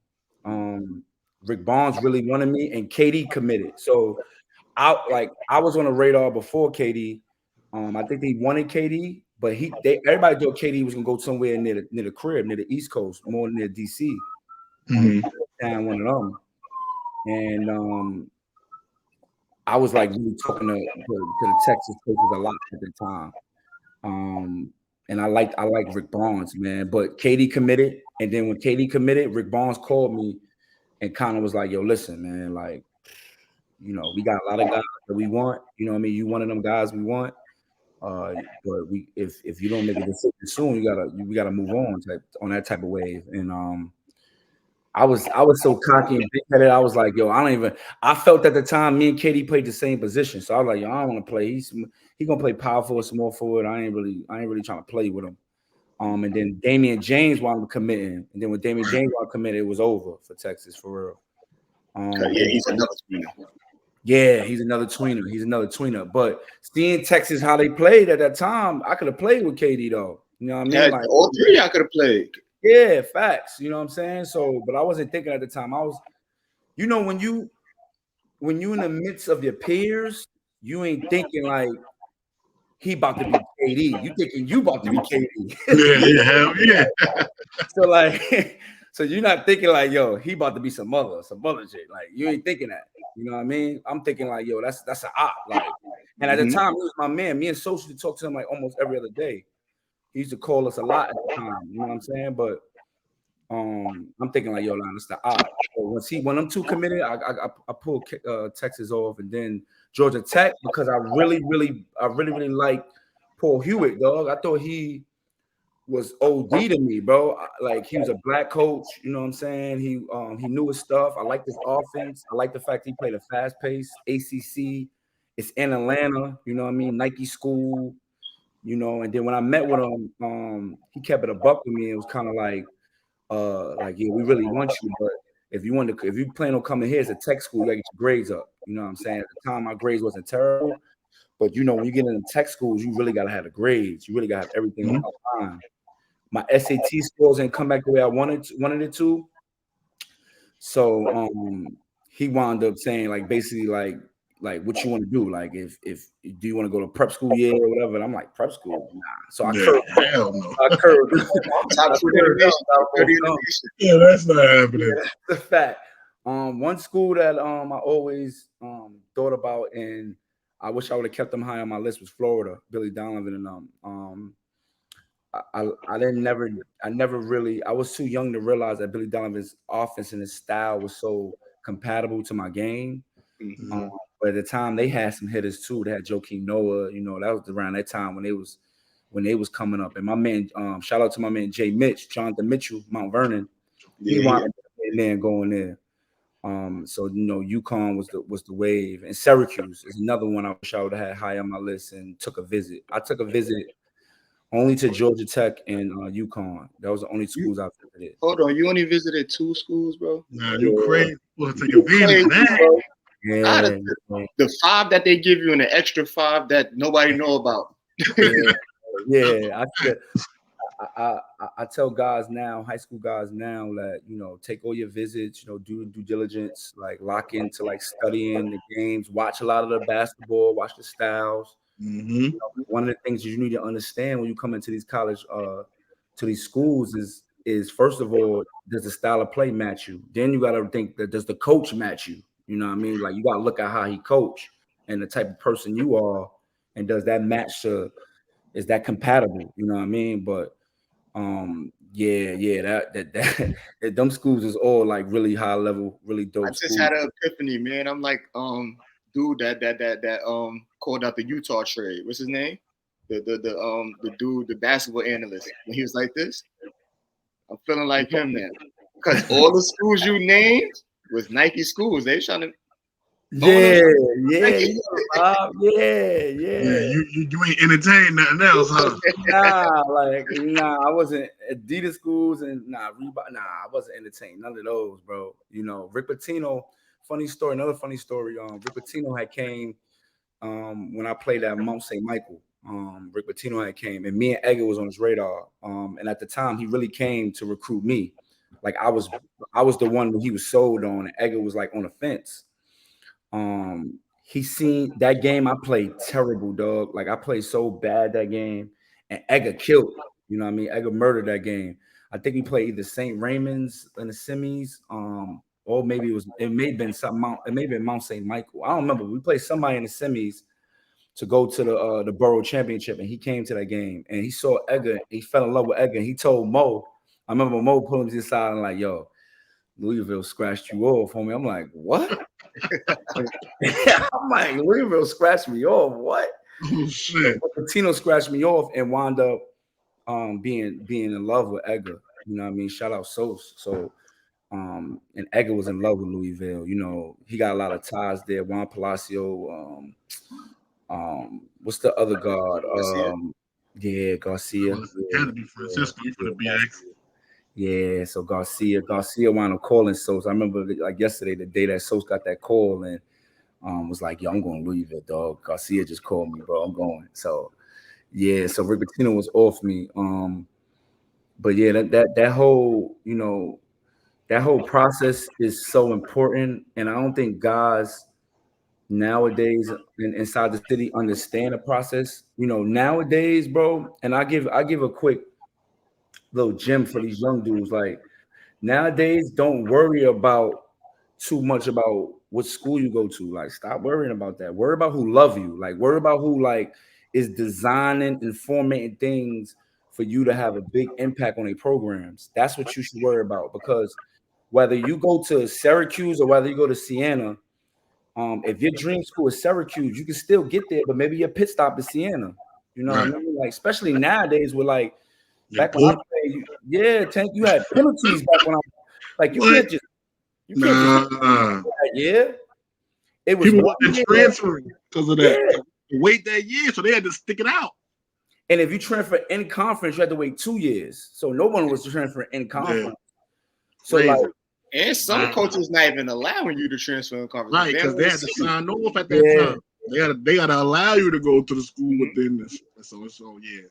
Rick Barnes really wanted me, and KD committed. So I was on the radar before KD. I think they wanted KD, but everybody thought KD was gonna go somewhere near the crib, near the East Coast, more near DC. And one of them. And I was like really talking to the Texas coaches a lot at the time. And I like Rick Barnes, man. But KD committed, and then when KD committed, Rick Barnes called me and kind of was like, "Yo, listen, man, like, we got a lot of guys that we want. You know what I mean? You one of them guys we want. But if you don't make a decision soon, we gotta move on that type of wave." And I was so cocky and big headed. I was like, yo, I felt at the time me and KD played the same position. So I was like, yo, I don't want to play. He's gonna play power forward, small forward. I ain't really trying to play with him. And then Damian James wound up committing. And then when Damian James wound up committing, it was over for Texas for real. He's another tweener. Yeah, he's another tweener. But seeing Texas how they played at that time, I could have played with KD though. You know what I mean? Like all three I could have played. Yeah, facts. You know what I'm saying? So, but I wasn't thinking at the time. I was, you know, when you in the midst of your peers, you ain't thinking like he about to be KD. You thinking you about to be KD. Hell yeah. So like, so you're not thinking like, yo, he about to be some other shit. Like you ain't thinking that. You know what I mean? I'm thinking like, yo, that's an op. Like, and at the time, he was my man. Me and Social used to talk to him like almost every other day. He used to call us a lot at the time, you know what I'm saying? But I'm thinking like, yo, that's the odd. So when them two committed, I pulled Texas off, and then Georgia Tech because I really like Paul Hewitt, dog. I thought he was OD to me, bro. Like he was a black coach, you know what I'm saying? He knew his stuff. I like his offense. I like the fact he played a fast pace ACC. It's in Atlanta, you know what I mean? Nike school. You know, and then when I met with him, he kept it a buck with me. It was kind of like, yeah, we really want you, but if you plan on coming here as a tech school, you gotta get your grades up. You know what I'm saying? At the time, my grades wasn't terrible, but you know, when you get into tech schools, you really gotta have the grades. You really gotta have everything on time. My SAT scores didn't come back the way I wanted it to. So he wound up saying like basically like what you want to do, like if do you want to go to prep school or whatever, and I'm like prep school, nah. So I curved. Yeah, that's not happening. Yeah, that's a fact. One school that I always thought about, and I wish I would have kept them high on my list, was Florida. Billy Donovan and I never really, I was too young to realize that Billy Donovan's offense and his style was so compatible to my game. But at the time they had some hitters too. They had Joakim Noah, you know, that was around that time when they was coming up. And my man, shout out to my man Jonathan Mitchell, Mount Vernon. He wanted man going there. So you know, UConn was the wave, and Syracuse is another one I wish I would have had high on my list and took a visit. I took a visit only to Georgia Tech and UConn. That was the only schools I visited. Hold on, you only visited 2 schools, bro? Nah, you crazy. We'll take advantage of that. Yeah, the 5 that they give you and the extra 5 that nobody know about. Yeah. I tell guys now, high school guys now, that you know, take all your visits, you know, do due diligence, like lock into like studying the games, watch a lot of the basketball, watch the styles. You know, one of the things you need to understand when you come into these college, to these schools is first of all, does the style of play match you? Then you got to think that does the coach match you? You know what I mean? Like you got to look at how he coach and the type of person you are, and does that match is that compatible? You know what I mean? But that them schools is all like really high level, really dope. I just had an epiphany, man. I'm like, dude that called out the Utah trade. What's his name? The dude, the basketball analyst. When he was like this, I'm feeling like him now. Because all the schools you named was Nike schools. They trying to Yeah. You ain't entertained nothing else, huh? Nah, I wasn't Adidas schools and Reebok. Nah, I wasn't entertained. None of those, bro. You know, Rick Pitino. Another funny story. Rick Pitino had came when I played at Mount St. Michael. Rick Pitino had came, and me and Edgar was on his radar. And at the time, he really came to recruit me. Like I was the one that he was sold on, and Edgar was like on the fence. He seen that game I played terrible, dog. Like I played so bad that game, and Edgar killed. You know what I mean? Edgar murdered that game. I think he played either St. Raymond's in the semis, or maybe it may have been something. It may have been Mount St. Michael. I don't remember. We played somebody in the semis to go to the borough championship, and he came to that game and he saw Edgar. He fell in love with Edgar. And he told Mo. I remember Mo pulling him to the side and like, "Yo, Louisville scratched you off, homie." I'm like, "What?" I'm like, "Louisville scratched me off. What?" Oh shit! Pitino scratched me off and wound up being in love with Edgar. You know what I mean? Shout out Sos. So And Edgar was in love with Louisville. You know, he got a lot of ties there. Juan Palacio, what's the other guard? Garcia. Had to be Francisco for the BX. Yeah, so Garcia wound up calling Sos. I remember like yesterday, the day that Sos got that call and was like, yo, I'm going to Louisville, dog. Garcia just called me, bro. I'm going. So yeah, so Rick Pitino was off me. But yeah, that whole, you know, that whole process is so important. And I don't think guys nowadays inside the city understand the process. You know, nowadays, bro, and I give a quick little gem for these young dudes. Like nowadays, don't worry about too much about what school you go to. Like, stop worrying about that. Worry about who love you. Like, worry about who like is designing and formatting things for you to have a big impact on their programs. That's what you should worry about, because whether you go to Syracuse or whether you go to Siena, if your dream school is Syracuse, you can still get there, but maybe your pit stop is Siena. You know what I mean? Like, especially nowadays with like back when I played, Tank, you had penalties back when I like you can't just it was people transferring because of that. Wait that year, so they had to stick it out. And if you transfer in conference, you had to wait 2 years. So no one was transferring in conference. So like, and some coaches not even allowing you to transfer in conference, right? Because they had to sign off at that time. They got to allow you to go to the school within this. So yeah.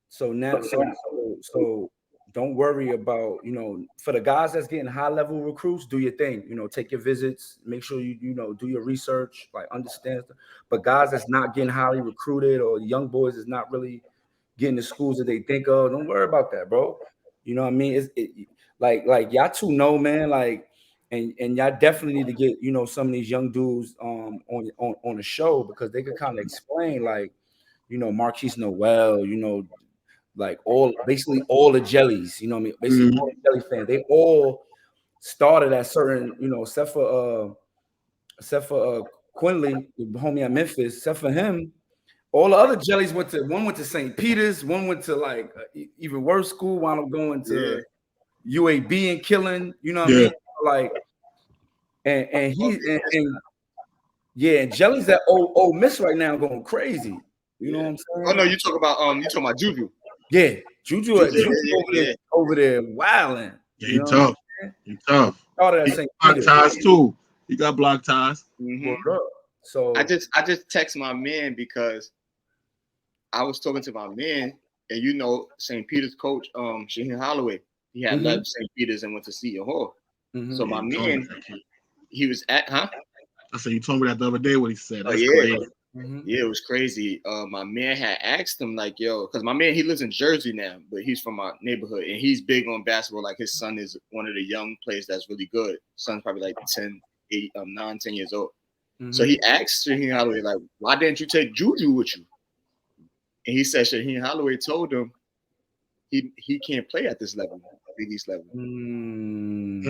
So now, so don't worry about, you know, for the guys that's getting high level recruits, do your thing. You know, take your visits, make sure you know, do your research, like understand. But guys that's not getting highly recruited or young boys is not really getting the schools that they think of, don't worry about that, bro. You know what I mean? Like y'all two know, man. Like, and y'all definitely need to get, you know, some of these young dudes on the show, because they could kind of explain, like, you know, Marquise Noel, you know, like basically all the jellies, you know what I mean? Basically all the jelly fans, they all started at certain, you know, except for Quinley, the homie at Memphis, except for him. All the other jellies went to St. Peter's, one went to like even worse school, wound up going to UAB and killing, you know what I mean? Like, and Jelly's at Ole Miss right now going crazy. You know what I'm saying? Oh no, you talking about Juju. Yeah, Juju over there wilding. Yeah, he tough. He tough. Started at St. Peter's ties too. He got block ties. So I just text my man because I was talking to my man, and you know St. Peter's coach, Shaheen Holloway, he had left St. Peter's and went to Seton Hall. So my man, he was at I said you told me that the other day what he said. That's crazy. Yeah, it was crazy. My man had asked him like, yo, because my man, he lives in Jersey now, but he's from my neighborhood and he's big on basketball. Like his son is one of the young players that's really good. Son's probably like 10 years old. So he asked Shaheen Holloway, like, why didn't you take Juju with you? And he said Shaheen Holloway told him he can't play at this level, Big East level.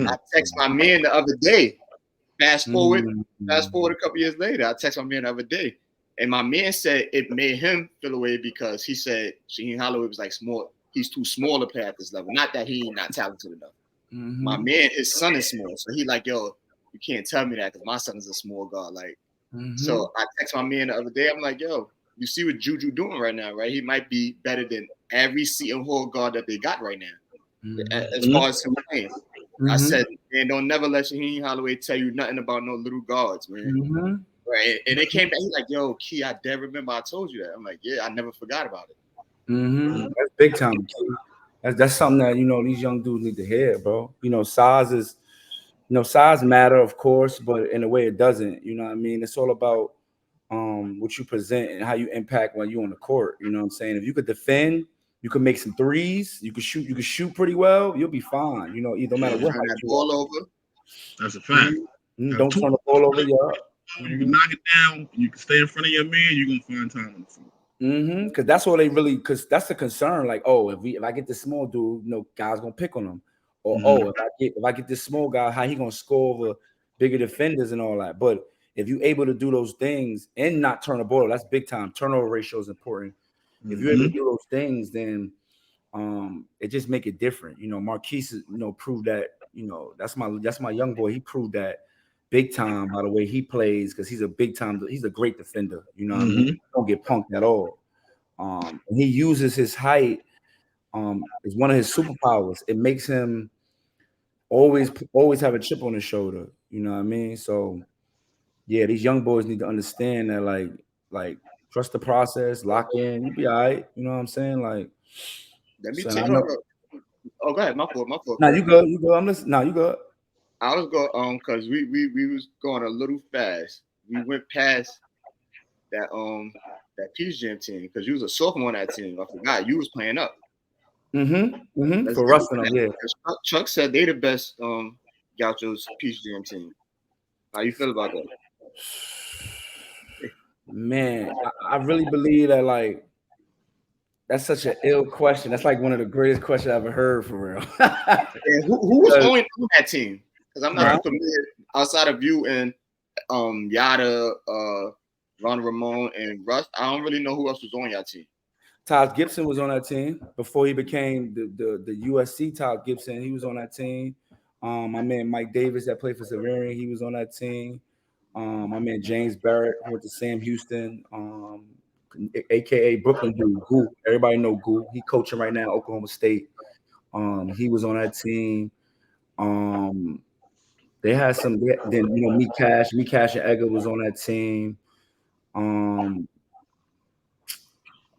I text my man the other day. Fast forward a couple years later, I text my man the other day. And my man said it made him feel away because he said Shaheen Holloway was like small. He's too small to play at this level. Not that he not talented enough. My man, his son is small. So he like, yo, you can't tell me that because my son is a small guard. Like, so I text my man the other day. I'm like, yo, you see what Juju doing right now, right? He might be better than every Seton Hall guard that they got right now. As far as him playing. I said, man, don't never let Shaheen Holloway tell you nothing about no little guards, man. Right. And they came back, he's like, yo, Key, I dare remember I told you that. I'm like, yeah, I never forgot about it. That's big time, Key. That's something that, you know, these young dudes need to hear, bro. You know, size matter, of course, but in a way it doesn't. You know what I mean? It's all about what you present and how you impact when you're on the court. You know what I'm saying? If you could defend, you can make some threes, you can shoot pretty well, you'll be fine. You know, no matter what. Turn that ball over. That's a fact. Don't turn the ball over, You can knock it down, you can stay in front of your man, you're gonna find time on the floor. Because that's what because that's the concern. Like, oh, if I get this small dude, you know, guys gonna pick on him. Or if I get this small guy, how he gonna score over bigger defenders and all that. But if you're able to do those things and not turn the ball, that's big time. Turnover ratio is important. If you're able to do those things, then it just make it different. You know, Marquise, you know, proved that you know, that's my young boy. He proved that big time by the way he plays, because he's a great defender. You know what I mean? He don't get punked at all. And he uses his height as one of his superpowers. It makes him always have a chip on his shoulder. You know what I mean? So yeah, these young boys need to understand that like trust the process, lock in, you'll be all right. You know what I'm saying? Like, let me take oh, go ahead. My fault. Nah, you good. I'm listening. Nah, you good. I was going because we was going a little fast. We went past that Peach Jam team because you was a sophomore on that team. I forgot you was playing up. For Rustin, yeah. Chuck said they the best Gauchos Peach Jam team. How you feel about that? Man, I really believe that, like, that's such an ill question. That's like one of the greatest questions I've ever heard, for real. And who was on that team? Because I'm not familiar outside of you and Yada, Ron Ramon, and Russ. I don't really know who else was on your team. Todd Gibson was on that team before he became the USC Todd Gibson. He was on that team. My man Mike Davis that played for Xaverian, he was on that team. My man James Barrett went to Sam Houston, aka Brooklyn dude, Goo. Everybody know Goo. He coaching right now at Oklahoma State. He was on that team. They had some. Then Me Cash and Edgar was on that team. I'm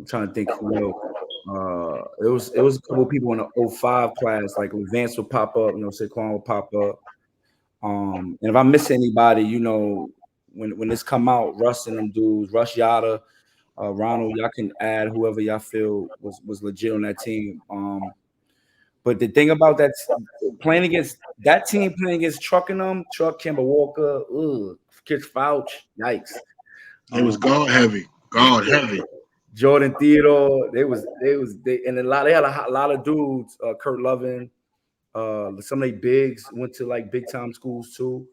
trying to think who else. It was a couple of people in the 05 class, like Levance would pop up, Saquon would pop up. And if I miss anybody, when this come out, Russ and them dudes, Rush Yada, Ronald, y'all can add whoever y'all feel was legit on that team. But the thing about that playing against Truck and them, Truck, Kemba Walker, Kid Fouch, yikes. It was guard heavy. Jordan Theodore, they had a lot of dudes, Curt Lovin, some of they bigs went to like big time schools too.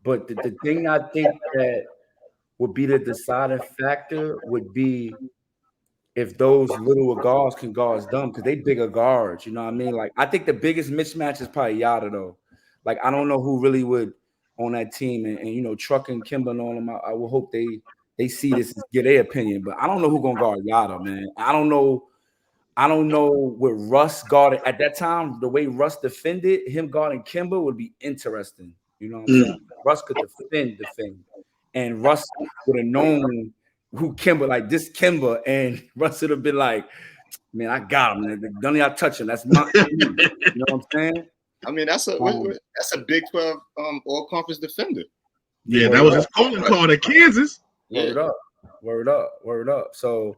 But the thing I think that would be the deciding factor would be if those little guards can guard them, because they bigger guards, you know what I mean? Like, I think the biggest mismatch is probably Yada though. Like, I don't know who really would on that team, and Truck and Kemba and all them. I will hope they see this and get their opinion, but I don't know who gonna guard Yada, man. I don't know what Russ guarded at that time. The way Russ defended, him guarding Kemba would be interesting. You know what I'm saying? Russ could defend, and Russ would have known who Kemba, like this Kemba, and Russ would have been like, man, I got him. None of y'all touch him. That's my you know what I'm saying? I mean, that's a Big 12 all conference defender. Yeah, that was his calling card at Kansas. Word up. So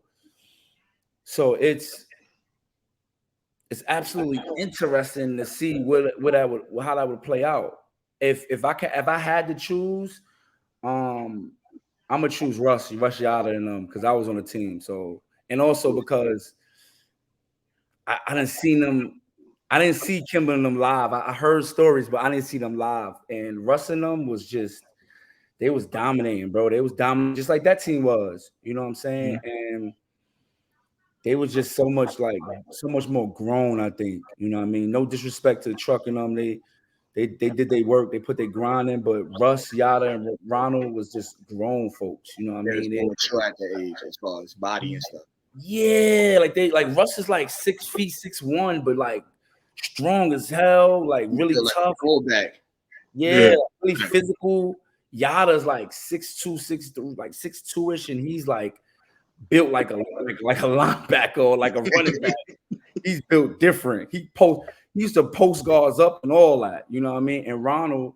it's absolutely interesting to see how that would play out. If I had to choose, I'm gonna choose Rush Yada and them because I was on the team. So, and also because I didn't see them. I didn't see Kemba and them live. I heard stories, but I didn't see them live. And Russ and them they was dominating, bro. They was dominating just like that team was. You know what I'm saying? And they was just so much more grown, I think. You know what I mean? No disrespect to Truck and them. They did their work. They put their grind in. But Russ, Yada, and Ronald was just grown folks. You know what I mean? They were mature at their age as far as body and stuff. Yeah, like Russ is like 6 feet 6'1", but like strong as hell, like really tough. Fullback. Yeah, really physical. Yada's like 6'2", 6'3", like 6'2"-ish, and he's like built like a linebacker or like a running back. He's built different. He used to post guards up and all that. You know what I mean? And Ronald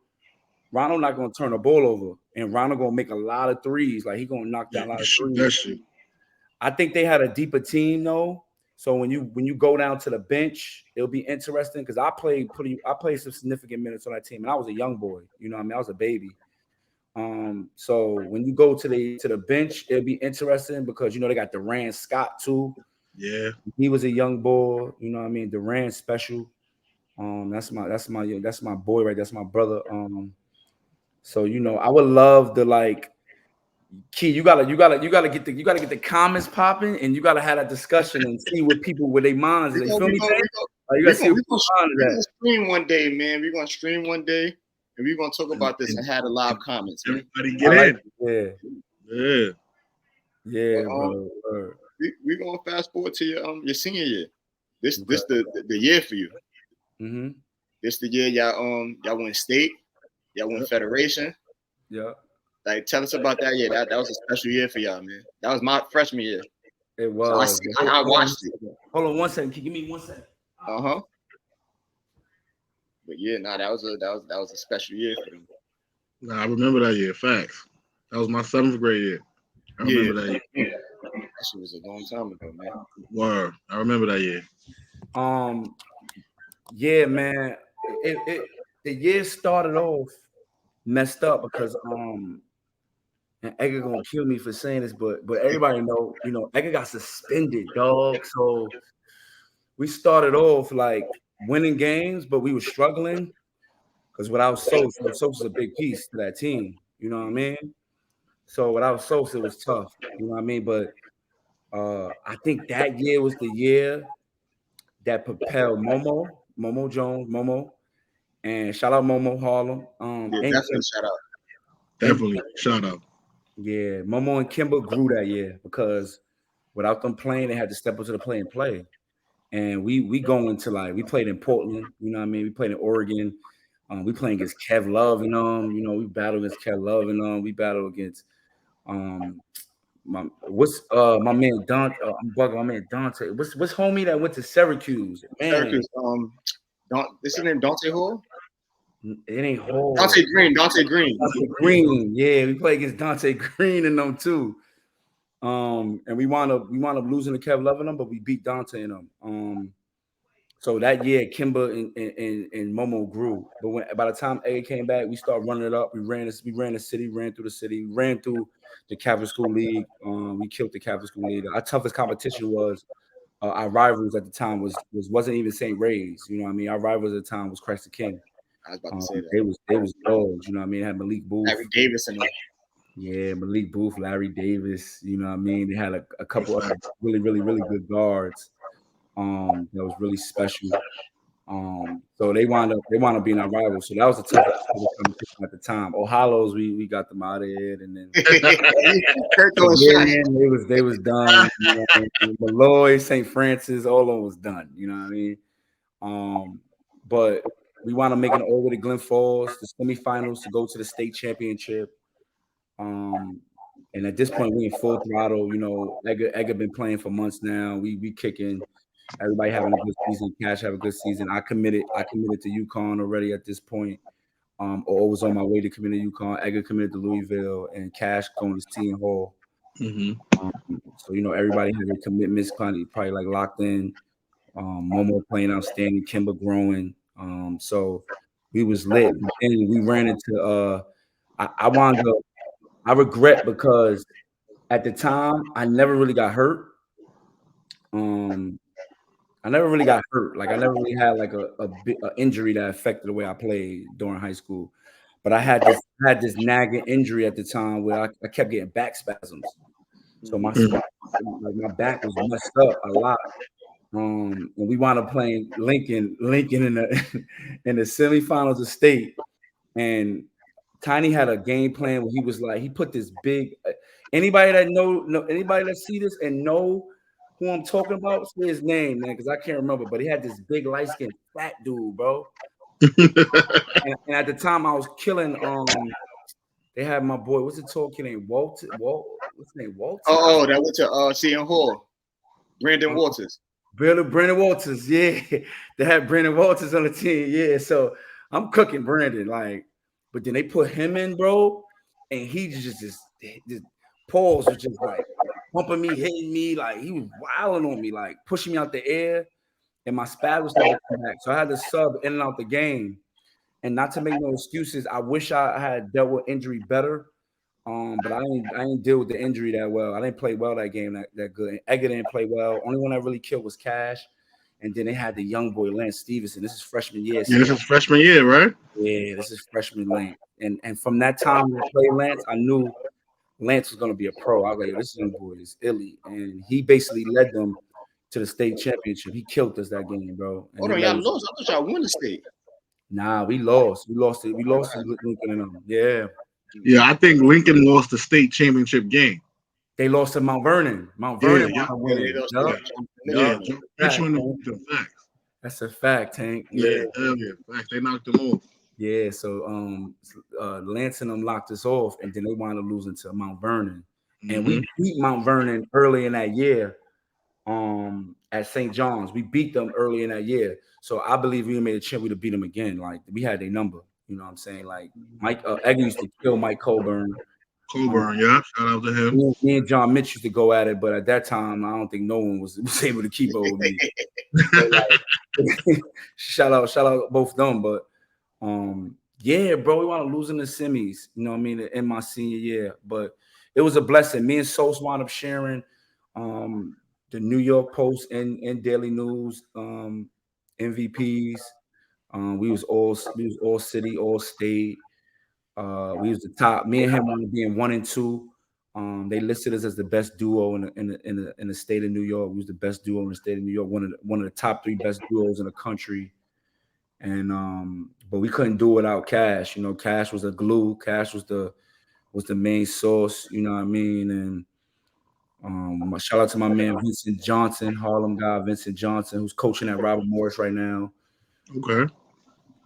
not gonna turn the ball over, and Ronald gonna make a lot of threes. Like he gonna knock down a lot of threes. I think they had a deeper team though. So when you go down to the bench, it'll be interesting because I played some significant minutes on that team, and I was a young boy. You know what I mean? I was a baby. So when you go to the bench, it'll be interesting because they got Durant Scott too. Yeah, he was a young boy. You know what I mean? Durant special. That's my boy, right? That's my brother. So I would love to like. Key, you gotta get the comments popping, and you gotta have that discussion and see what people with their minds. You feel me? We're gonna stream one day, man. We're gonna stream one day, and we're gonna talk about this and have the live comments. Everybody get in. Yeah, bro. We're gonna fast forward to your senior year. This the year for you. Mm-hmm. This the year y'all win state, y'all win federation. Yeah. Like, tell us about that year. That was a special year for y'all, man. That was my freshman year. It was. So I watched it. Hold on 1 second. Can you give me 1 second? But yeah, that was a special year for them. Nah, I remember that year. Facts. That was my 7th grade year. I remember that year. That shit was a long time ago, man. Word. I remember that year. Yeah, man. The year started off messed up because and Edgar gonna kill me for saying this, but everybody know, Edgar got suspended, dog. So we started off like winning games, but we were struggling because without Sosa's a big piece to that team. You know what I mean? So without Sosa, it was tough. You know what I mean? But I think that year was the year that propelled Momo Jones, and shout out Momo Harlem. Definitely shout out. Definitely shout out. Yeah, Momo and Kemba grew that year because without them playing, they had to step up to the play and play. And we go into we played in Portland, you know what I mean? We played in Oregon. We playing against Kev Love and we battled against Kev Love and we battled against my man Dante. I'm bugging my man Dante. What's homie that went to Syracuse? Man. Syracuse. This is named Dante Hall. It ain't Hall. Dante Green. Yeah, we played against Dante Green and them too. And we wound up losing to Kev Love and them, but we beat Dante and them. So that year, Kemba and Momo grew. But by the time A came back, we started running it up. We ran the city, ran through the city, ran through the Catholic School League. We killed the Catholic School League. Our toughest competition was our rivals at the time wasn't even St. Ray's. You know what I mean? Our rivals at the time was Christ the King. I was about to say that. They was dogs. You know what I mean? They had Malik Booth. Larry Davis and them. Yeah, Malik Booth, Larry Davis. You know what I mean? They had a couple of really, really, really good guards. That was really special. So they wound up being our rivals. So that was the toughest competition at the time. All Hallows, we got them out of it, and then they was done. You know, Malloy, St. Francis, all of them was done. You know what I mean? But we wound up making it all the way to Glen Falls, the semifinals to go to the state championship. And at this point, we in full throttle. You know, Edgar been playing for months now. We kicking. Everybody having a good season. Cash have a good season. I committed to UCONN already at this point. Or was on my way to commit to UCONN. Edgar committed to Louisville, and Cash going to Seton Hall. Mm-hmm. So everybody had their commitments probably like locked in. Momo playing outstanding, Kemba growing. So we was lit. And we ran into I regret because at the time I never really got hurt. I never really got hurt. Like I never really had like a injury that affected the way I played during high school. But I had this nagging injury at the time where I kept getting back spasms. So my back was messed up a lot. And we wound up playing Lincoln in the semifinals of state. And Tiny had a game plan where he was like, he put this big anybody that see this and know who I'm talking about, say his name, man, because I can't remember. But he had this big light-skinned fat dude, bro. and at the time I was killing they had my boy, what's the tall kid named What's his name? Walter? Oh, that went to Seton Hall. Brandon Walters. Brandon Walters, yeah. They had Brandon Walters on the team, yeah. So I'm cooking Brandon, but then they put him in, bro, and he just Pauls was just like pumping me, hitting me, like he was wilding on me, like pushing me out the air, and my spaz was starting to come back. So I had to sub in and out the game. And not to make no excuses, I wish I had dealt with injury better. But I didn't deal with the injury that well. I didn't play well that game that good. And Edgar didn't play well. Only one that really killed was Cash. And then they had the young boy Lance Stevenson. This is freshman year. Yeah, this is freshman year, right? Yeah, this is freshman Lance. And from that time when I played Lance, I knew Lance was going to be a pro. I was like, this young boy is illy. And he basically led them to the state championship. He killed us that game, bro. And hold on, y'all lost. I thought y'all won the state. Nah, we lost. We lost it. We lost to Lincoln and them. Yeah. Yeah, I think Lincoln lost the state championship game. They lost to Mount Vernon. Mount Vernon winning. That's a fact, Tank. Yeah, fact. They knocked them off. Yeah, so Lance and them locked us off, and then they wound up losing to Mount Vernon. And we beat Mount Vernon early in that year at St. John's. We beat them early in that year. So I believe we made a chance to beat them again. Like, we had their number. You know what I'm saying? Like, Mike Edgar used to kill Mike Coburn. Yeah. Shout out to him. Me and John Mitch used to go at it, but at that time, I don't think no one was able to keep up with me. Shout out both them. But yeah, bro, we want to lose in the semis. You know what I mean? In my senior year, but it was a blessing. Me and Sos wound up sharing the New York Post and Daily News MVPs. We was all city, all state. We was the top. Me and him wanted to be in 1 and 2. They listed us as the best duo in the state of New York. We was the best duo in the state of New York. One of the top 3 best duos in the country. And but we couldn't do it without Cash. You know, Cash was the glue. Cash was the main source. You know what I mean? And shout out to my man Vincent Johnson, Harlem guy Vincent Johnson, who's coaching at Robert Morris right now. Okay.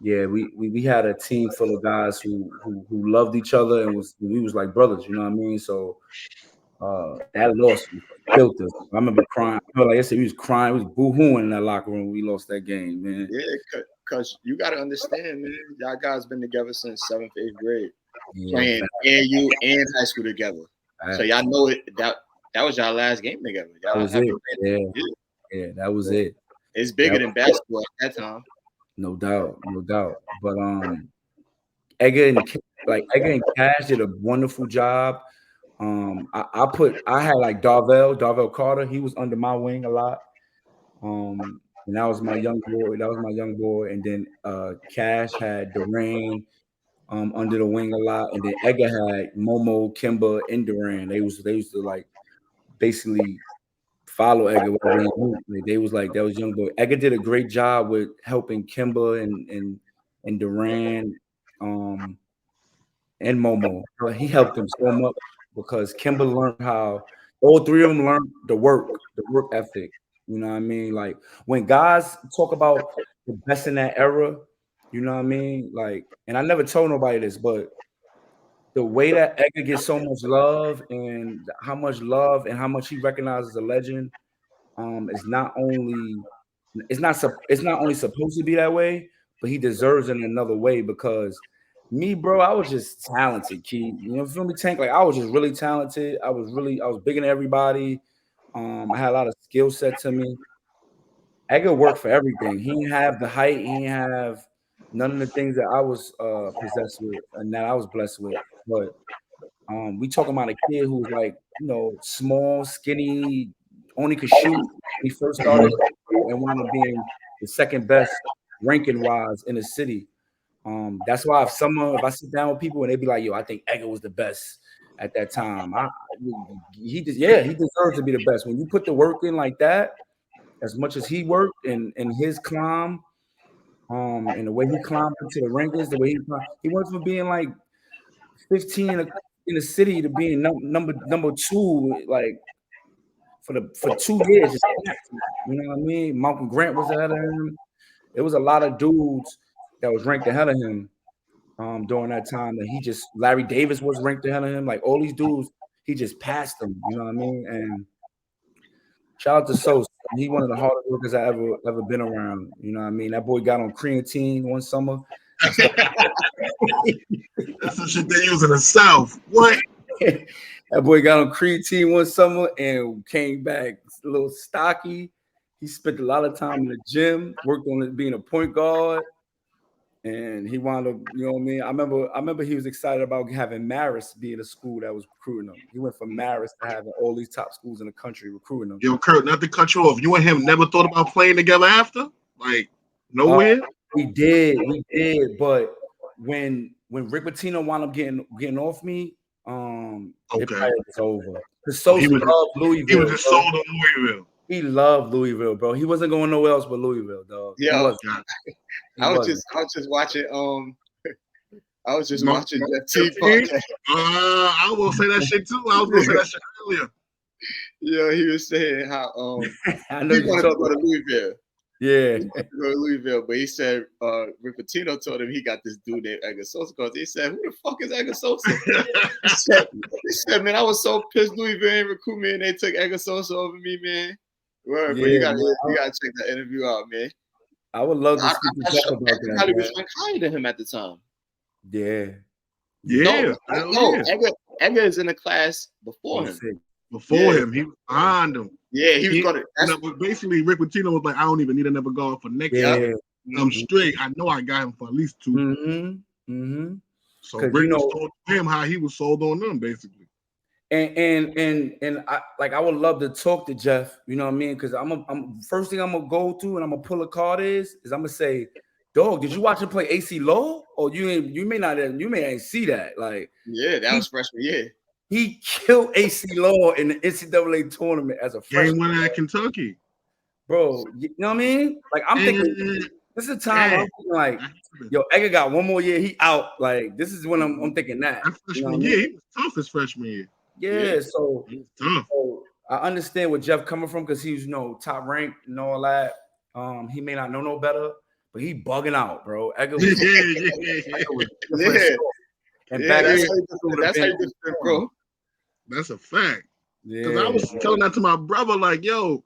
Yeah, we had a team full of guys who loved each other and we was like brothers, you know what I mean? So that loss killed us. I remember crying. Like I said, we was crying, we was boo-hooing in that locker room when we lost that game, man. Yeah, because you got to understand, man, y'all guys been together since 7th, 8th grade, playing AAU and high school together. So y'all know it. That was y'all last game together. That was it. Yeah, that was it. It's bigger than basketball at that time. No doubt. But Edgar and Cash did a wonderful job. I had like Darrell Carter. He was under my wing a lot. And that was my young boy. And then Cash had Duran under the wing a lot. And then Edgar had Momo, Kemba, and Duran. They used to like basically follow Edgar. They was like, that was young boy. Edgar did a great job with helping Kemba and Duran and Momo. He helped them so much because Kemba learned how all 3 of them learned the work ethic. You know what I mean? Like when guys talk about the best in that era, you know what I mean? Like, and I never told nobody this, but the way that Edgar gets so much love and how much love and how much he recognizes as a legend is not only supposed to be that way, but he deserves it in another way because me, bro, I was just talented, kid. You know, feel me, Tank? Like I was just really talented. I was bigger than everybody. I had a lot of skill set to me. Edgar worked for everything. He didn't have the height. He didn't have none of the things that I was possessed with and that I was blessed with. But we talking about a kid who was like, you know, small, skinny, only could shoot when he first started and wound up being the second best ranking wise in the city. That's why if I sit down with people and they be like, yo, I think Edgar was the best at that time. He deserves to be the best. When you put the work in like that, as much as he worked and his climb, and the way he climbed into the rankings, the way he went from being like 15 in the city to being number 2, like for 2 years. Just, you know what I mean? Malcolm Grant was ahead of him. It was a lot of dudes that was ranked ahead of him during that time. That Larry Davis was ranked ahead of him. Like all these dudes, he just passed them. You know what I mean? And shout out to Sos. He one of the hardest workers I ever been around. You know what I mean? That boy got on creatine one summer. That's some shit they use in the South. What? That boy got on creatine one summer and came back a little stocky. He spent a lot of time in the gym, worked on it being a point guard, and he wound up, you know what I mean? I remember he was excited about having Marist be in a school that was recruiting him. He went from Marist to having all these top schools in the country recruiting him. Yo, Curt, not to cut you off. You and him never thought about playing together after? Like, nowhere? We did, but when Rick Pitino wound up getting off me, it was over. He was just sold to Louisville. He loved Louisville, bro. He wasn't going nowhere else but Louisville, dog. Yeah, I was just watching. I was just watching Jeff T podcast. I will say that shit too. I was gonna say that shit earlier. Yeah, he was saying how I know he wanted to go to Louisville. Yeah, he wanted to go to Louisville, but he said Rick Pitino told him he got this dude named Edgar Sosa. He said, "Who the fuck is Edgar Sosa?" he said, "Man, I was so pissed Louisville ain't recruit me, and they took Edgar Sosa over me, man." Word, but you gotta check that interview out, man. I would love to speak to Jeff about that. Probably was higher than him at the time. Yeah. No, Edgar is in the class before him. Before him, he was behind him. Yeah, he was going to. Basically, Rick Pitino was like, I don't even need another guard for next year. I'm straight. I know I got him for at least 2. So Rick was told him how he was sold on them, basically. And I would love to talk to Jeff. You know what I mean? Because I'm first thing I'm gonna go to and I'm gonna pull a card is I'm gonna say, dog, did you watch him play AC Law? Or you may not see that. Like, yeah, that was freshman year. He killed AC Law in the NCAA tournament as a freshman. Game winner at Kentucky. Bro, you know what I mean? Like, I'm thinking this is a time I'm thinking like, yo, Edgar got one more year, he out. Like, this is when I'm thinking that. Freshman year, he was tough his freshman year. Yeah, so, he was tough. So I understand where Jeff coming from because he's top ranked and all that. He may not know no better, but he bugging out, bro. Edgar was, And back that's how you do, bro. That's a fact. Because I was telling that to my brother, like, yo,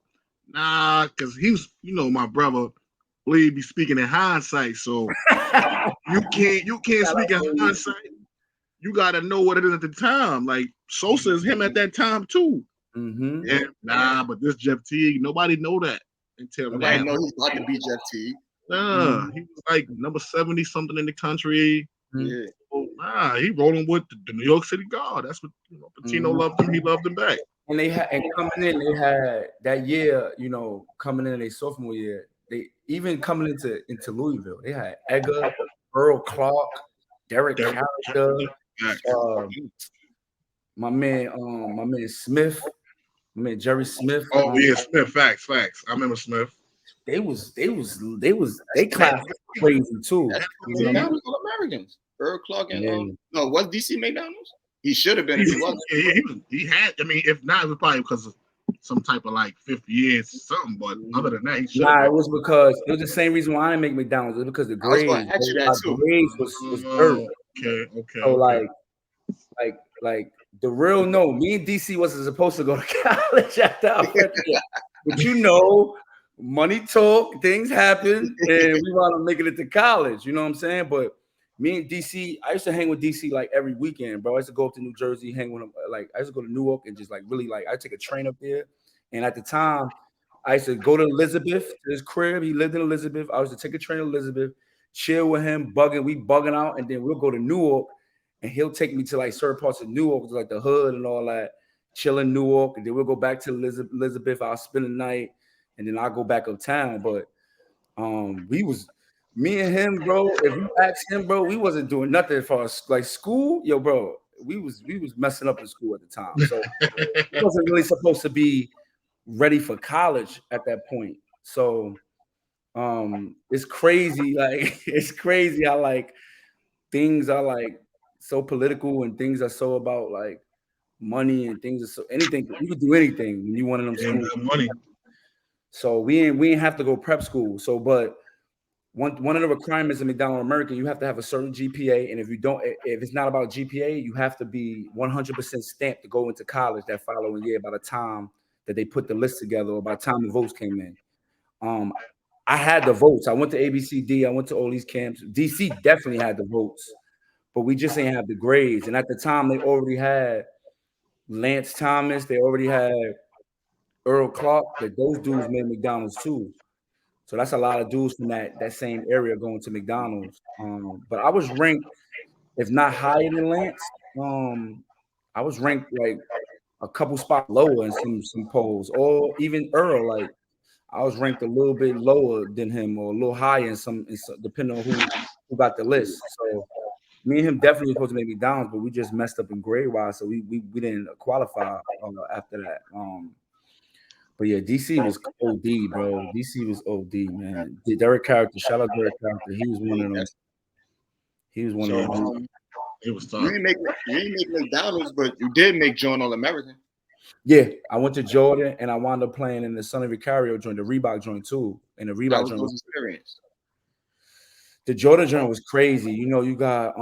nah, because he was, my brother, believe be speaking in hindsight. So you can't speak in hindsight. You gotta know what it is at the time. Like Sosa is him at that time too. Mm-hmm. And but this Jeff Teague, nobody know that until nobody know he's about to be Jeff Teague. Nah, he was like number 70 something in the country. Yeah. So, he rolling with the New York City Guard. That's what Pitino loved him. He loved him back. And coming in, they had that year, coming in their sophomore year. They even coming into Louisville, they had Edgar, Earl Clark, Derek Carricker, my man Smith, my man Jerry Smith. Oh yeah, Smith. Facts. I remember Smith. They class crazy too. All-Americans. Earl Clark and was DC McDonald's? He should have been. He had. I mean, if not, it was probably because of some type of like 50 years something. But other than that, he should. It was because it was the same reason why I didn't make McDonald's. It was because the grades. Grades was dirt. Okay. So like the real me and DC wasn't supposed to go to college after our freshman year. But money talk, things happen, and we want to make it into college. You know what I'm saying? But me and DC, I used to hang with DC like every weekend, bro. I used to go up to New Jersey, hang with him. Like I used to go to Newark and just like really like I take a train up there. And at the time, I used to go to Elizabeth, to his crib. He lived in Elizabeth. I used to take a train to Elizabeth, chill with him, bugging out, and then we'll go to Newark, and he'll take me to like certain parts of Newark, like the hood and all that, chill in Newark, and then we'll go back to Elizabeth. I'll spend the night, and then I'll go back uptown. But me and him, bro, if you ask him, bro, we wasn't doing nothing for us. Like school, bro, we was messing up in school at the time. So we wasn't really supposed to be ready for college at that point. So it's crazy. Like it's crazy how like things are like so political and things are so about like money and things are so anything. You could do anything when you one of them schools. Money. So we ain't have to go prep school. So but one of the requirements in McDonald American, you have to have a certain GPA, and if it's not about GPA, you have to be 100% stamped to go into college that following year by the time that they put the list together or by the time the votes came in. I had the votes. I went to ABCD. I went to all these camps. DC definitely had the votes, but we just ain't have the grades. And at the time, they already had Lance Thomas. They already had Earl Clark. That those dudes made McDonald's too. So that's a lot of dudes from that same area going to McDonald's. But I was ranked, if not higher than Lance, I was ranked like a couple spots lower in some polls, or even Earl. Like I was ranked a little bit lower than him, or a little higher in some depending on who got the list. So me and him definitely supposed to make McDonald's, but we just messed up in grade wise, so we didn't qualify after that. But yeah, DC was OD, bro. DC was OD, man. The Derek character, shout out Derek character. He was one of them. He was one of them. It was tough. You didn't make McDonald's, but you did make Joint All-American. Yeah, I went to Jordan and I wound up playing in the Sonny Vicario joint, the Reebok joint too. And the Reebok joint was experience. The Jordan joint was crazy. You know, you got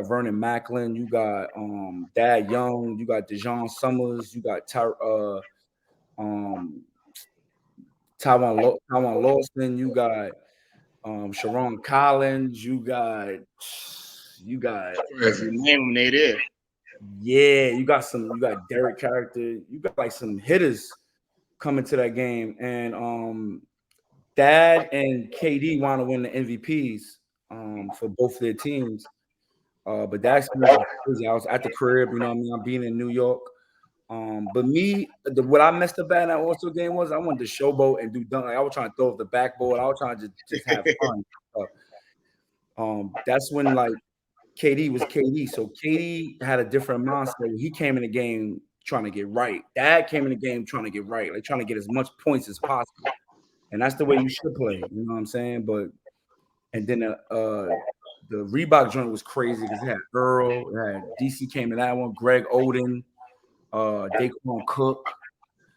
Vernon Macklin, you got Dad Young, you got DeJohn Summers, you got Tywon Lawson, you got Sharon Collins, you got you name them, they there. Yeah, you got Derek character, you got like some hitters coming to that game, and Dad and KD want to win the MVPs for both their teams. But that experience was crazy. I was at the crib, you know what I mean? I'm being in New York. But what I messed up at in that All-Star game was I wanted to showboat and do dunk. Like I was trying to throw off the backboard. I was trying to just have fun. That's when like KD was KD. So KD had a different mindset. He came in the game trying to get right. Dad came in the game trying to get right, like trying to get as much points as possible. And that's the way you should play. You know what I'm saying? And then the Reebok joint was crazy because it had Earl, it had DC came in that one, Greg Oden, Daquan Cook.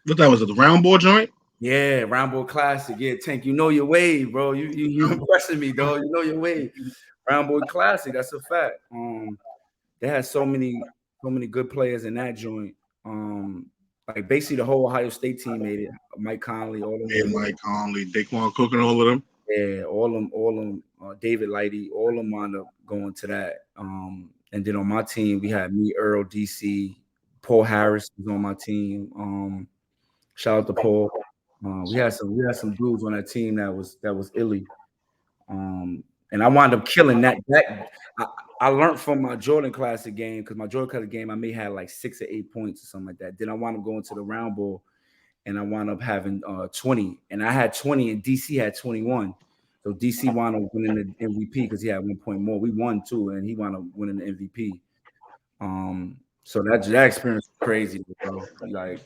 What that was, the round ball joint? Yeah, round ball classic. Yeah, Tank, you know your way, bro. You impressing me, dog. You know your way. Round ball classic. That's a fact. They had so many good players in that joint. Like basically the whole Ohio State team made it. Mike Conley, all of them. Yeah, Mike Conley, Daquan Cook, and all of them. Yeah, all of them. David Lighty, all of them wound up going to that. And then on my team, we had me, Earl, DC, Paul Harris was on my team. Shout out to Paul. We had some dudes on that team that was illy. And I wound up killing that. I learned from my Jordan Classic game because my Jordan Classic game I may have like 6 or 8 points or something like that. Then I wound up going to the round ball, and I wound up having 20, and I had 20, and DC had 21. So DC wound up winning the MVP because he had 1 point more. We won too, and he wound up winning the MVP. So that experience was crazy, bro. Like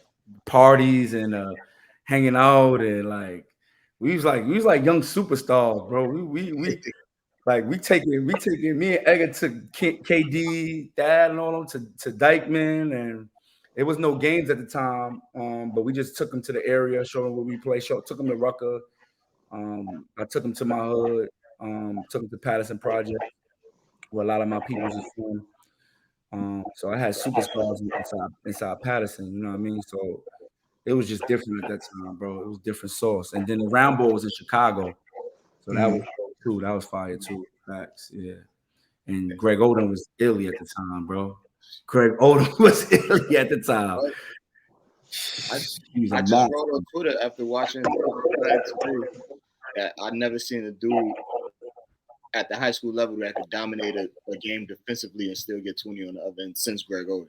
parties and hanging out, and like we was like young superstars, bro. We taking me and Edgar to KD, Dad, and all them to Dykeman, and it was no games at the time. But we just took them to the area, showed them where we play. Took them to Rucker. I took them to my hood. Took them to Patterson Project, where a lot of my people was from. So I had superstars inside Patterson. You know what I mean? So it was just different at that time, bro. It was different sauce. And then the round ball was in Chicago, so that was. Too. That was fire too. Facts, yeah. And Greg Oden was illy at the time, bro. Greg Oden was illy at the time. I just wrote on Twitter after watching that I'd never seen a dude at the high school level that could dominate a game defensively and still get 20 on the other end since Greg Oden.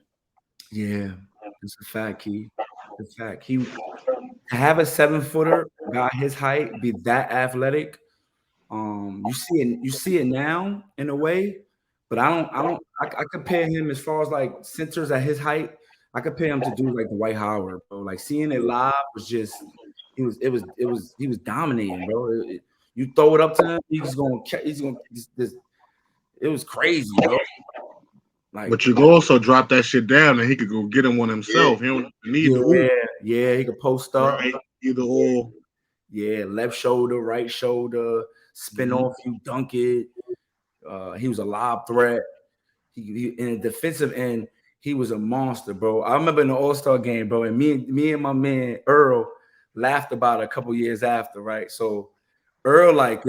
Yeah, it's a fact, Key. It's a fact. He to have a 7-footer, got his height, be that athletic. You see it now in a way, but I compare him as far as like centers at his height. I compare him to dudes like Dwight Howard, bro. Like seeing it live was just he was dominating, bro. You throw it up to him, he's gonna it was crazy, bro. Like, but you could also drop that shit down and he could go get him one himself. Yeah. He don't need he could post up. Right. Either or. Yeah, left shoulder, right shoulder. Spin off, you dunk it. He was a lob threat. He in a defensive end, he was a monster, bro. I remember in the All-Star game, bro, and me and my man Earl laughed about it a couple years after, right? So Earl, like,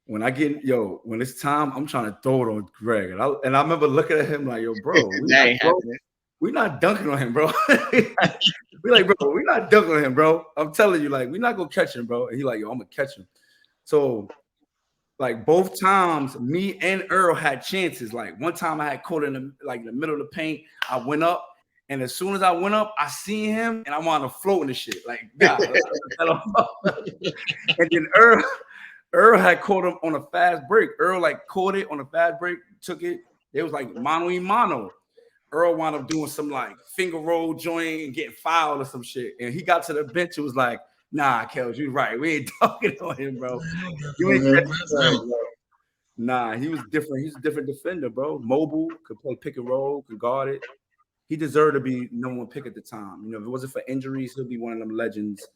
when it's time, I'm trying to throw it on Greg. And I remember looking at him like, bro, we're not dunking on him, bro. We're like, bro, we're not dunking on him, bro. I'm telling you, like, we're not gonna catch him, bro. And he like, I'm gonna catch him. So, like, both times, me and Earl had chances. Like, one time I had caught in the middle of the paint. I went up, and as soon as I went up, I seen him, and I wanted to float in the shit. Like, God. And then Earl had caught him on a fast break. Earl, like, caught it on a fast break, took it. It was like mano y mano. Earl wound up doing some like finger roll joint and getting fouled or some shit. And he got to the bench. It was like, nah, Kels, you right. We ain't talking on him, bro. You ain't bro. Nah, he was different. He's a different defender, bro. Mobile, could play pick and roll, could guard it. He deserved to be number one pick at the time. You know, if it wasn't for injuries, he'll be one of them legends.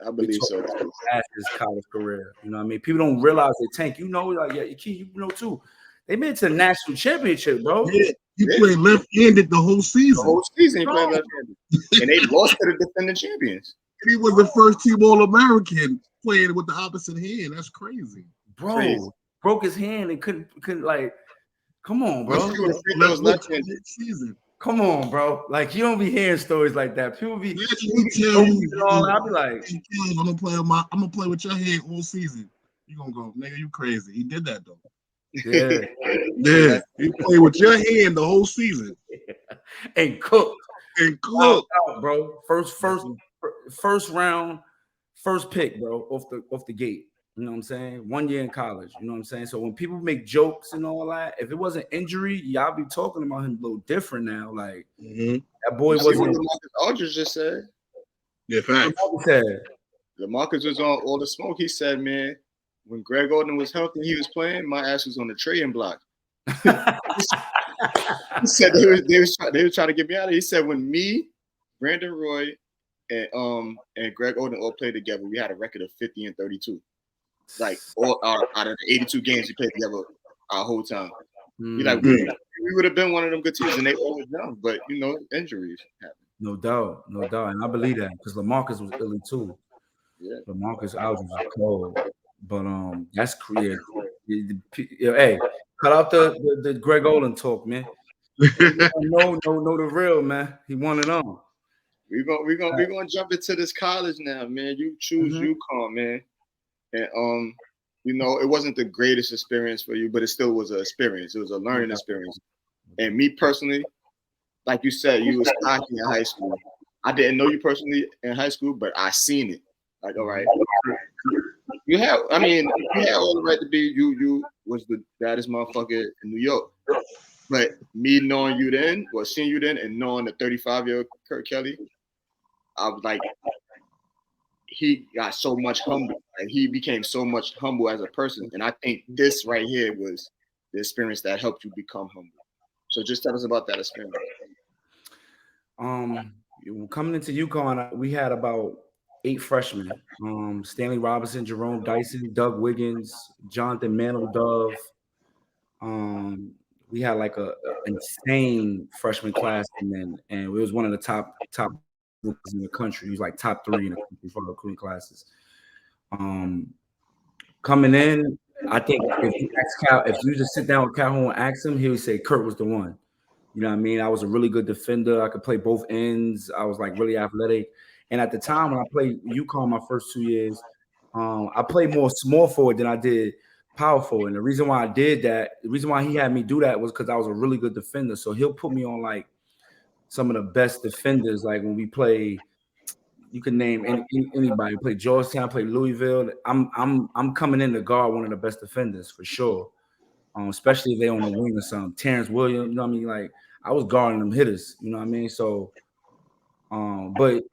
I believe so. At his college career. You know what I mean? People don't realize they tank. You know, like, yeah, you know, too. They made it to the national championship, bro. Yeah. He played left-handed the whole season. The whole season he played left-handed. And they lost to the defending champions. And he was the first team All-American playing with the opposite hand. That's crazy. Bro, crazy. Broke his hand and couldn't like, come on, bro. Season. Come on, bro. Like, you don't be hearing stories like that. People be I'll be like, I'm gonna play with your hand all season. You gonna go, nigga, you crazy. He did that though. Yeah. Yeah. He played with your hand the whole season. And cooked. Out, bro. First round, first pick, bro, off the gate. You know what I'm saying? 1 year in college. You know what I'm saying? So when people make jokes and all that, if it wasn't injury, y'all be talking about him a little different now. Like that boy wasn't. Aldridge just said. Yeah, facts. LaMarcus was on All the Smoke. He said, man, when Greg Oden was healthy, he was playing. My ass was on the trading block. He said they was trying to get me out of it. He said when me, Brandon Roy, and Greg Oden all played together, we had a record of 50 and 32. Like all out of the 82 games we played together our whole time. We would have been one of them good teams, and they always down. But you know, injuries happen. No doubt, and I believe that because LaMarcus was ill too. Yeah, LaMarcus Aldridge was cold, but that's creative. Hey, cut out the Greg Oden talk, man. No, the real man. He won it on. We're gonna jump into this college now, man. You choose UCONN, man. And you know, it wasn't the greatest experience for you, but it still was an experience. It was a learning experience. And me personally, like you said, you was cocky in high school. I didn't know you personally in high school, but I seen it. Like, all right, you had all the right to be you was the baddest motherfucker in New York. But me knowing you then, or seeing you then, and knowing the 35-year-old Curt Kelly, I was like, he got so much humble, and he became so much humble as a person. And I think this right here was the experience that helped you become humble. So just tell us about that experience. Coming into UCONN, we had about 8 freshmen. Stanley Robinson, Jerome Dyson, Doug Wiggins, Jonathan Mantle-Dove. We had like a insane freshman class, and it was one of the top in the country. He was like top 3 in the country for recruiting classes. Coming in, I think if you just sit down with Calhoun and ask him, he would say Curt was the one. You know what I mean? I was a really good defender. I could play both ends. I was like really athletic. And at the time when I played UConn my first 2 years, I played more small forward than I did power forward. And the reason why I did that, the reason why he had me do that was because I was a really good defender. So he'll put me on like some of the best defenders. Like when we play, you can name anybody. Play Georgetown, play Louisville. I'm coming in to guard one of the best defenders for sure. Especially if they on the wing or something. Terrence Williams, you know what I mean? Like I was guarding them hitters, you know what I mean? So, but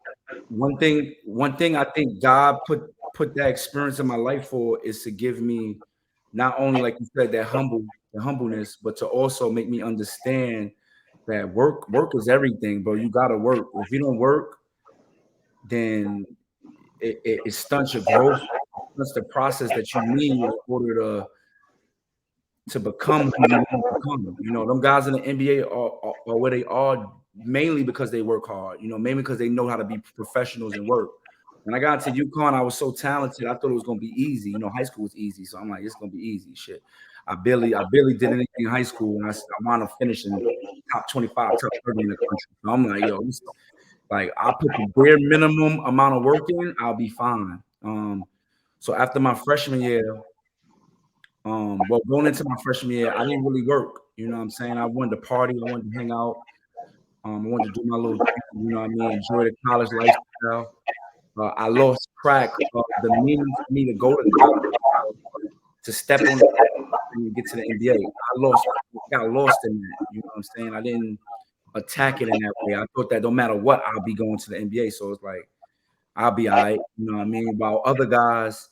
one thing I think God put that experience in my life for is to give me not only, like you said, the humbleness, but to also make me understand that work is everything, bro. You gotta work. If you don't work, then it stunts your growth. That's the process that you need in order to become who you want to become. You know, them guys in the NBA are where they are mainly because they work hard, you know, mainly because they know how to be professionals and work. When I got to UConn, I was so talented. I thought it was going to be easy. You know, high school was easy. So I'm like, it's going to be easy. Shit. I barely did anything in high school. And I wound up finishing top 25, top 30 in the country. So I'm like, yo, like I'll put the bare minimum amount of work in, I'll be fine. So after my freshman year, going into my freshman year, I didn't really work. You know what I'm saying? I wanted to party. I wanted to hang out. I wanted to do my little, you know what I mean, enjoy the college lifestyle. I lost track of the meaning for me to go to college, to step on the and get to the NBA. I got lost in that. You know what I'm saying? I didn't attack it in that way. I thought that no matter what, I'll be going to the NBA. So it's like I'll be all right, you know what I mean? While other guys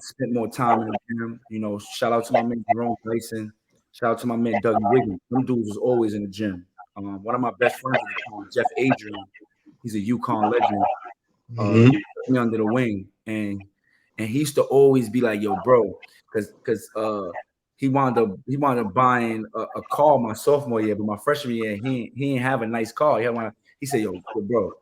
spent more time in the gym, you know, shout out to my man Jerome Grayson, shout out to my man Dougie Wiggins. Them dudes was always in the gym. One of my best friends at the time, Jeff Adrian, he's a UConn legend. Me under the wing, and he used to always be like, "Yo, bro," because he wound up buying a car my sophomore year, but my freshman year he ain't have a nice car. He said, "Yo, bro,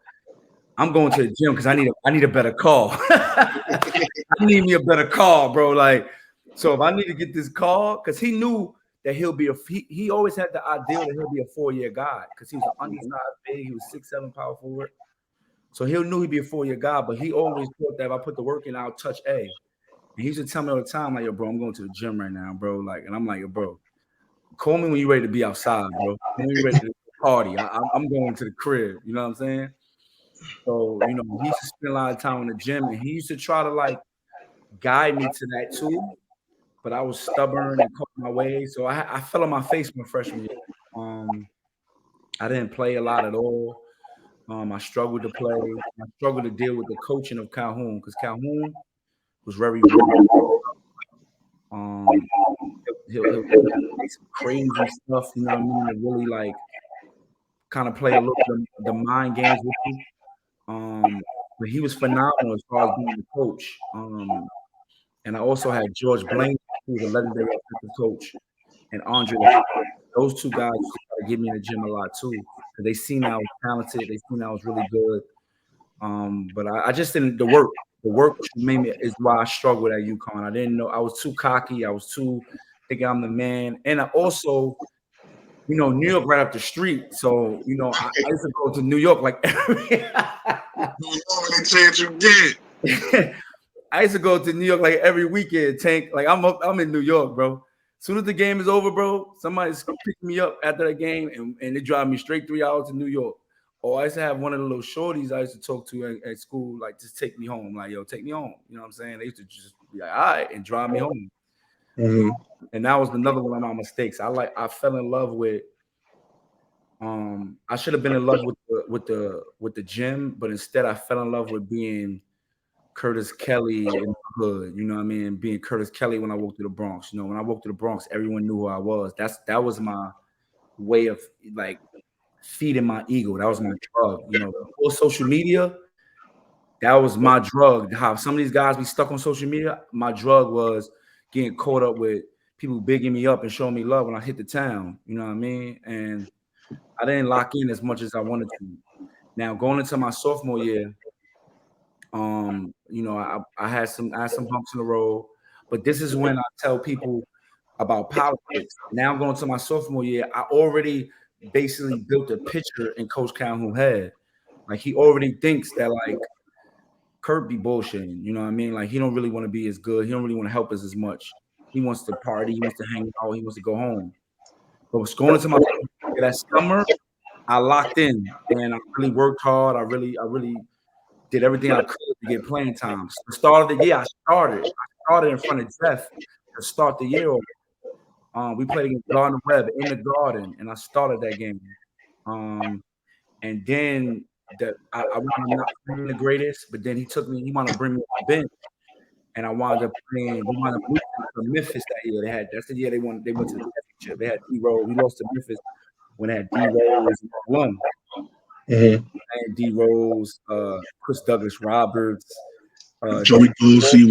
I'm going to the gym because I need a better car. I need me a better car, bro. Like, so if I need to get this car, because he knew that he'll be he always had the ideal that he'll be a 4-year guy because he was an undersized big, he was 6'7" power forward. So he knew he'd be a 4-year guy, but he always thought that if I put the work in, I'll touch A. And he used to tell me all the time, like, yo, bro, I'm going to the gym right now, bro. Like, and I'm like, yo, bro, call me when you're ready to be outside, bro. When you're ready to party. I'm going to the crib. You know what I'm saying? So, you know, he used to spend a lot of time in the gym, and he used to try to, like, guide me to that too. But I was stubborn and caught my way. So I fell on my face my freshman year. I didn't play a lot at all. I struggled to play. I struggled to deal with the coaching of Calhoun because Calhoun was very he'll say some crazy stuff, you know what I mean, to really like kind of play a little bit the mind games with you. But he was phenomenal as far as being a coach. And I also had George Blaine, who was a legendary offensive coach, and Andre. Those two guys used to try to get me in the gym a lot too, because they seen I was talented. They seen I was really good. But I just didn't. The work made me is why I struggled at UConn. I didn't know. I was too cocky. I was too thinking I'm the man. And I also, you know, New York right up the street. So, you know, I used to go to New York like every chance you get. I used to go to New York like every weekend. Tank, like I'm in New York, bro. As soon as the game is over, bro, somebody's picking me up after that game and they drive me straight 3 hours to New York. Or I used to have one of the little shorties I used to talk to at school, like, just take me home. Like, yo, take me home. You know what I'm saying? They used to just be like, all right, and drive me home. And that was another one of my mistakes. I fell in love with I should have been in love with the gym, but instead I fell in love with being Curtis Kelly in the hood, you know what I mean? Being Curtis Kelly when I walked to the Bronx. You know, when I walked to the Bronx, everyone knew who I was. That was my way of like feeding my ego. That was my drug. You know, before social media, that was my drug. How some of these guys be stuck on social media, my drug was getting caught up with people bigging me up and showing me love when I hit the town. You know what I mean? And I didn't lock in as much as I wanted to. Now going into my sophomore year, you know, I had some bumps in the road, but this is when I tell people about politics. Now going to my sophomore year, I already basically built a picture in Coach Calhoun's head. Like, he already thinks that like Curt be bullshitting, you know what I mean? Like, he don't really want to be as good. He don't really want to help us as much. He wants to party. He wants to hang out. He wants to go home. But was going into my that summer, I locked in and I really worked hard. I really did everything I could to get playing time. So the start of the year, I started in front of Jeff to start the year. We played against Gardner Webb in the Garden, and I started that game. And then I wound up not playing the greatest, but then he wanted to bring me on the bench, and I wound up playing. We wound up losing to Memphis that year. That's the year they went to the championship. They had D-Rose. We lost to Memphis when they had D-Rose won. And D-Rose, Chris Douglas Roberts, Joey Dulcie,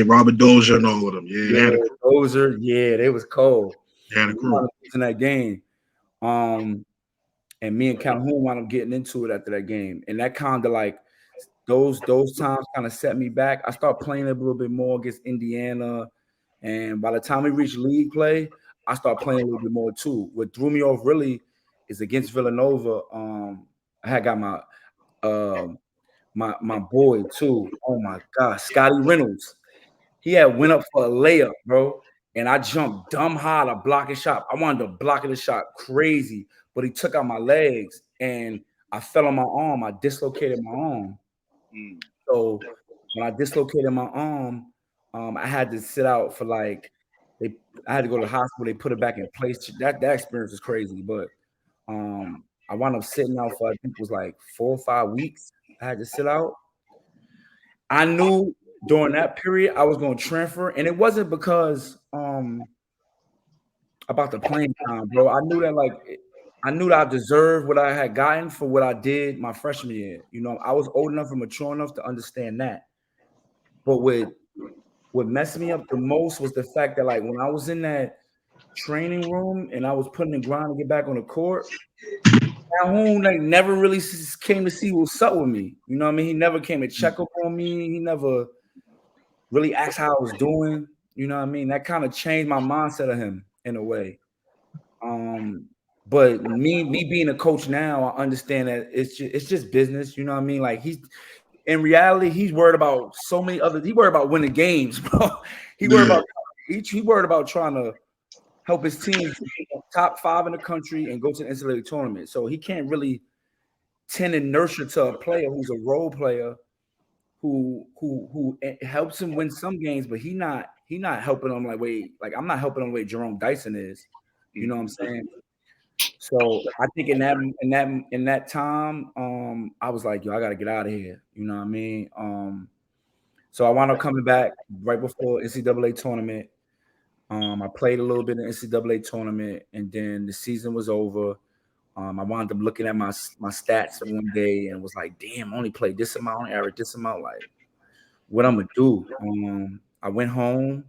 Robert Dozier, and all of them. Yeah, Dozier, they was cold. Yeah, the crew in that game. And me and Calhoun wound up getting into it after that game, and that kind of like those times kind of set me back. I started playing a little bit more against Indiana, and by the time we reached league play, I started playing a little bit more too. What threw me off really is against Villanova. I had got my boy too. Oh my God, Scotty Reynolds. He had went up for a layup, bro, and I jumped dumb high to block his shot. I wanted to block the shot crazy, but he took out my legs and I fell on my arm. I dislocated my arm. So when I dislocated my arm, I had to sit out for like I had to go to the hospital. They put it back in place. That experience was crazy, but I wound up sitting out for I think it was like 4 or 5 weeks. I had to sit out. I knew during that period I was going to transfer, and it wasn't because about the playing time, bro. I knew that I deserved what I had gotten for what I did my freshman year. You know, I was old enough and mature enough to understand that. But what messed me up the most was the fact that, like, when I was in that training room and I was putting the grind to get back on the court, Calhoun like never really came to see what's up with me. You know what I mean? He never came to check up on me. He never really asked how I was doing. You know what I mean? That kind of changed my mindset of him in a way. But me being a coach now, I understand that it's just business. You know what I mean? Like in reality, he's worried about so many other. He worried about winning games, bro. He worried about trying to help his team top 5 in the country and go to the NCAA tournament. So he can't really tend and nurture to a player who's a role player who helps him win some games, but he not helping him like I'm not helping him the way Jerome Dyson is. You know what I'm saying? So I think in that time, I was like, yo, I gotta get out of here. You know what I mean? So I wound up coming back right before NCAA tournament. I played a little bit in the NCAA tournament, and then the season was over. I wound up looking at my stats one day and was like, damn, I only played this amount, I averaged this amount. Like, what I'm gonna do? I went home.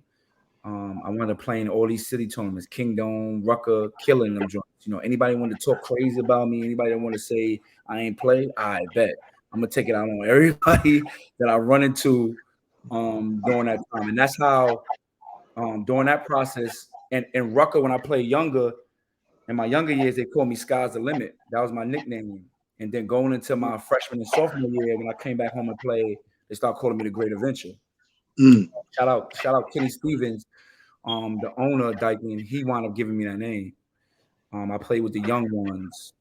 I wound up playing all these city tournaments, Kingdom, Rucker, killing them joints. You know, anybody want to talk crazy about me, anybody that want to say I ain't play, I bet. I'm gonna take it out on everybody that I run into during that time. And that's how during that process, and Rucker, when I played younger, in my younger years, they called me Sky's the Limit. That was my nickname. And then going into my freshman and sophomore year, when I came back home and played, they started calling me the Great Adventure. Shout out Kenny Stevens, the owner of Dyken. He wound up giving me that name. I played with the young ones.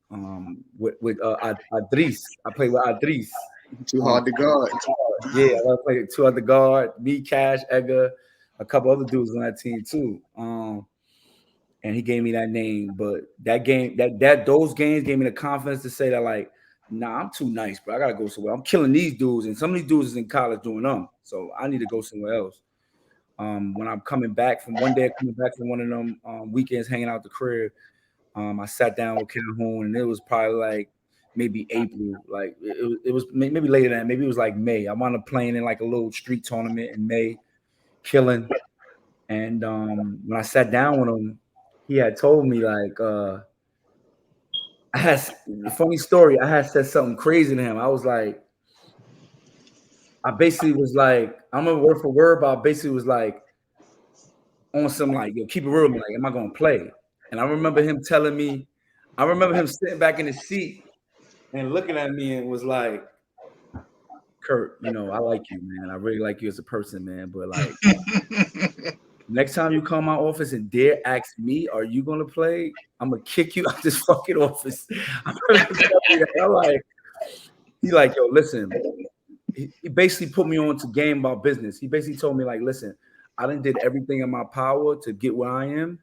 With Adris. I played with Adris. Too hard to guard. Yeah, I played 2 other guard, me, Cash, Edgar, a couple other dudes on that team too. And he gave me that name. But that game, those games gave me the confidence to say that, like, nah, I'm too nice, bro. I gotta go somewhere. I'm killing these dudes, and some of these dudes is in college doing them. So I need to go somewhere else. When I'm coming back from one of them weekends hanging out the crib, I sat down with Calhoun, and it was probably like maybe April. Like it was maybe later than that. Maybe it was like May. I wound up playing in like a little street tournament in May, killing. And when I sat down with him, he had told me like I had a funny story. I had said something crazy to him. I was like, I basically was like, I'm a word for word, but I basically was like on some like, yo, keep it real, like, am I gonna play? And I remember him telling me, I remember him sitting back in his seat and looking at me and was like, Curt, you know, I like you, man. I really like you as a person, man. But like, next time you come to my office and dare ask me, are you gonna play? I'm gonna kick you out this fucking office. I'm like, he like, yo, listen. He basically put me on to game about business. He basically told me, like, listen, I done did everything in my power to get where I am.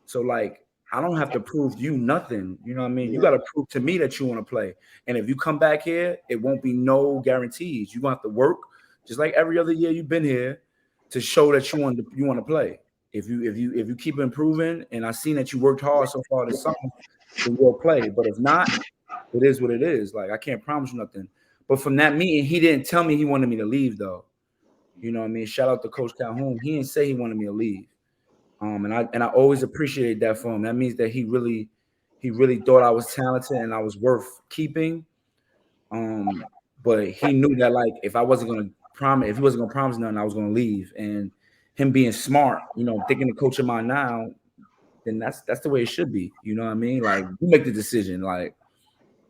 So, like, I don't have to prove you nothing. You know what I mean? You got to prove to me that you want to play. And if you come back here, it won't be no guarantees. You're going to have to work just like every other year you've been here to show that you want to play. If you keep improving, and I seen that you worked hard so far this summer, then you'll play. But if not, it is what it is. Like, I can't promise you nothing. But from that meeting, he didn't tell me he wanted me to leave, though. You know what I mean? Shout out to Coach Calhoun. He didn't say he wanted me to leave. And I always appreciate that for him. That means that he really thought I was talented and I was worth keeping. But he knew that, like, if he wasn't gonna promise nothing, I was gonna leave. And him being smart, you know, thinking the coach of mine now, then that's the way it should be. You know what I mean? Like, you make the decision. Like,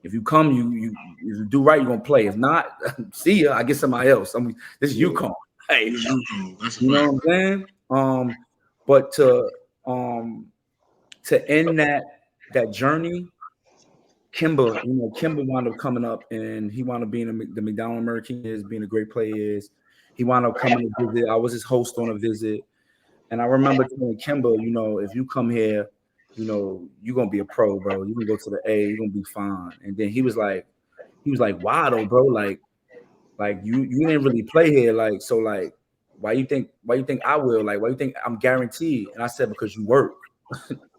if you come, you do right, you're gonna play. If not, see ya. I get somebody else. This is UCONN. Hey, you know what I'm saying? But to end that journey, Kemba wound up coming up, and he wound up being the McDonald American is, being a great player is. He wound up coming to visit. I was his host on a visit, and I remember telling Kemba, you know, if you come here, you know, you're gonna be a pro, bro. You can go to the A, you're gonna be fine. And then he was like, why though, bro? Like you didn't really play here. Like, so like, why you think I will? Like, why you think I'm guaranteed? And I said, because you work.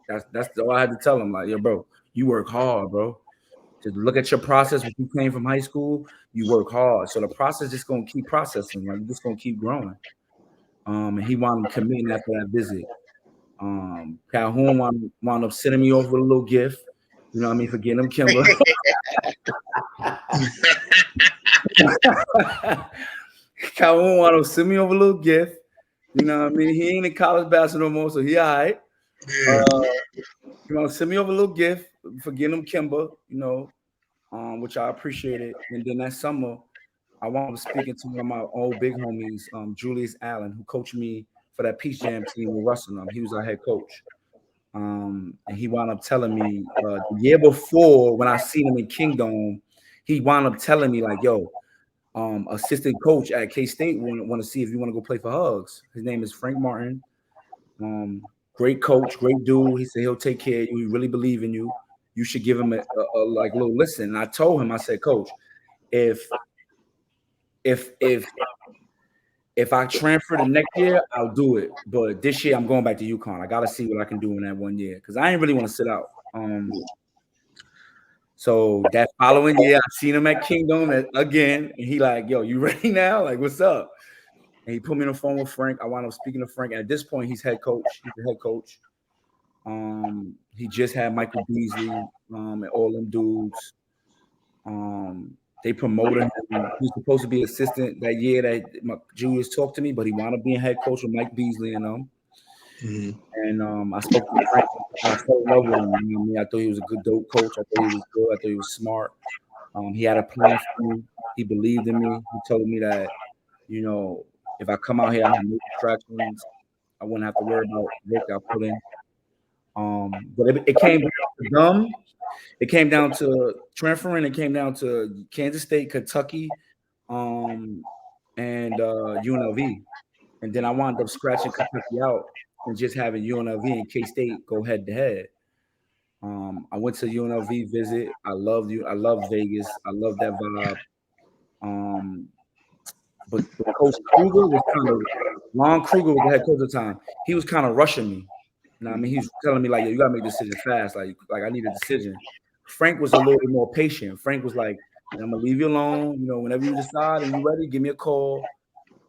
that's all I had to tell him. Like, yo, bro, you work hard, bro. Just look at your process when you came from high school, you work hard. So the process just gonna keep processing, like you're just gonna keep growing. And he wound up committing after that visit. Calhoun wound up sending me off with a little gift. You know what I mean, for getting him Kemba. Calhoun wound up sending me over a little gift. You know what I mean? He ain't in college basketball no more, so he all right. You know, send me over a little gift for getting him Kemba, you know, which I appreciated. And then that summer, I wound up speaking to one of my old big homies, Julius Allen, who coached me for that Peach Jam team with Russell. He was our head coach. And he wound up telling me the year before when I seen him in Kingdom, he wound up telling me like, yo, assistant coach at K-State want to see if you want to go play for Hugs. His name is Frank Martin. Great coach, great dude. He said he'll take care of you. He really believe in you. You should give him a like little listen. And I told him, I said, Coach, if I transfer the next year, I'll do it. But this year, I'm going back to UConn. I got to see what I can do in that 1 year because I ain't really want to sit out. So that following year, I seen him at Kingdom again, and he like, yo, you ready now? Like, what's up? And he put me on the phone with Frank. I wound up speaking to Frank. At this point, he's head coach. He's the head coach. He just had Michael Beasley and all them dudes. They promoted him. He was supposed to be assistant that year that Julius talked to me, but he wound up being head coach with Mike Beasley and them. And I spoke to Frank. I fell in love with him. You know what I mean? I thought he was a good dope coach. I thought he was good. I thought he was smart. He had a plan for me. He believed in me. He told me that, you know, if I come out here, I have no distractions. I wouldn't have to worry about work I put in. But it came down to them. It came down to transferring. It came down to Kansas State, Kentucky, and UNLV. And then I wound up scratching Kentucky out and just having UNLV and K-State go head to head. I went to UNLV visit. I loved Vegas. I loved that vibe. But Coach Kruger was kind of Ron Kruger was the head coach at the time. He was kind of rushing me. You know what I mean? He was telling me like, yo, you gotta make a decision fast. Like I need a decision. Frank was a little bit more patient. Frank was like, I'm gonna leave you alone. You know, whenever you decide and you're ready, give me a call.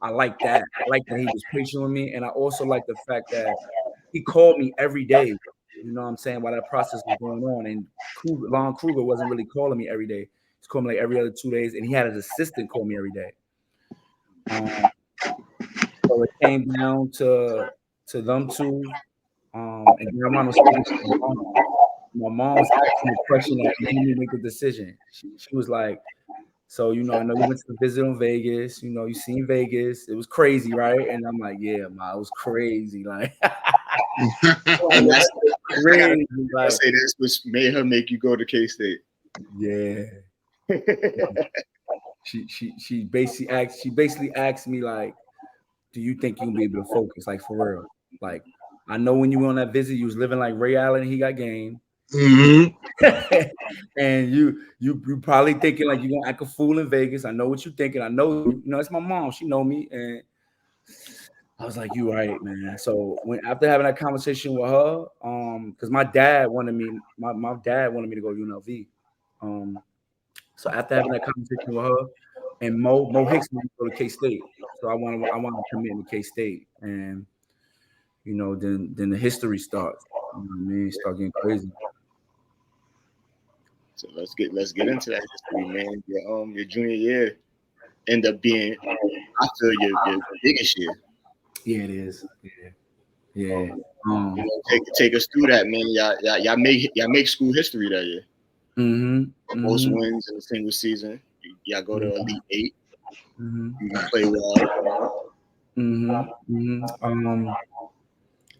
I like that. I like that he was patient with me. And I also like the fact that he called me every day. You know what I'm saying? While that process was going on. And Ron Kruger wasn't really calling me every day. He's calling me like every other 2 days. And he had his assistant call me every day. So it came down to them two. And my mom was speaking to my mom. My mom was asking a question that made me make a decision. She was like, so, you know, I know you went to visit in Vegas. You know, you seen Vegas. It was crazy, right? And I'm like, yeah, ma, it was crazy. Like, that's crazy. I say this, which made her make you go to K-State. Yeah. She basically asked me like, do you think you'll be able to focus? Like, for real. Like, I know when you went on that visit, you was living like Ray Allen. He got game. And you probably thinking like you're gonna act a fool in Vegas. I know what you're thinking. I know, you know, it's my mom. She know me. And I was like, you right, man. So after having that conversation with her, because my dad wanted me to go to UNLV. So after having that conversation with her, and Mo Hicks wanted to go to K-State. So I want to commit to K-State. And you know, then the history starts. You know what I mean? Start getting crazy. So let's get into that history, man. Your junior year end up being, I feel, your biggest year. Yeah, it is. Yeah. You know, take us through that, man. Y'all make school history that year. Most wins in a single season. Y'all go to Elite 8. You play well.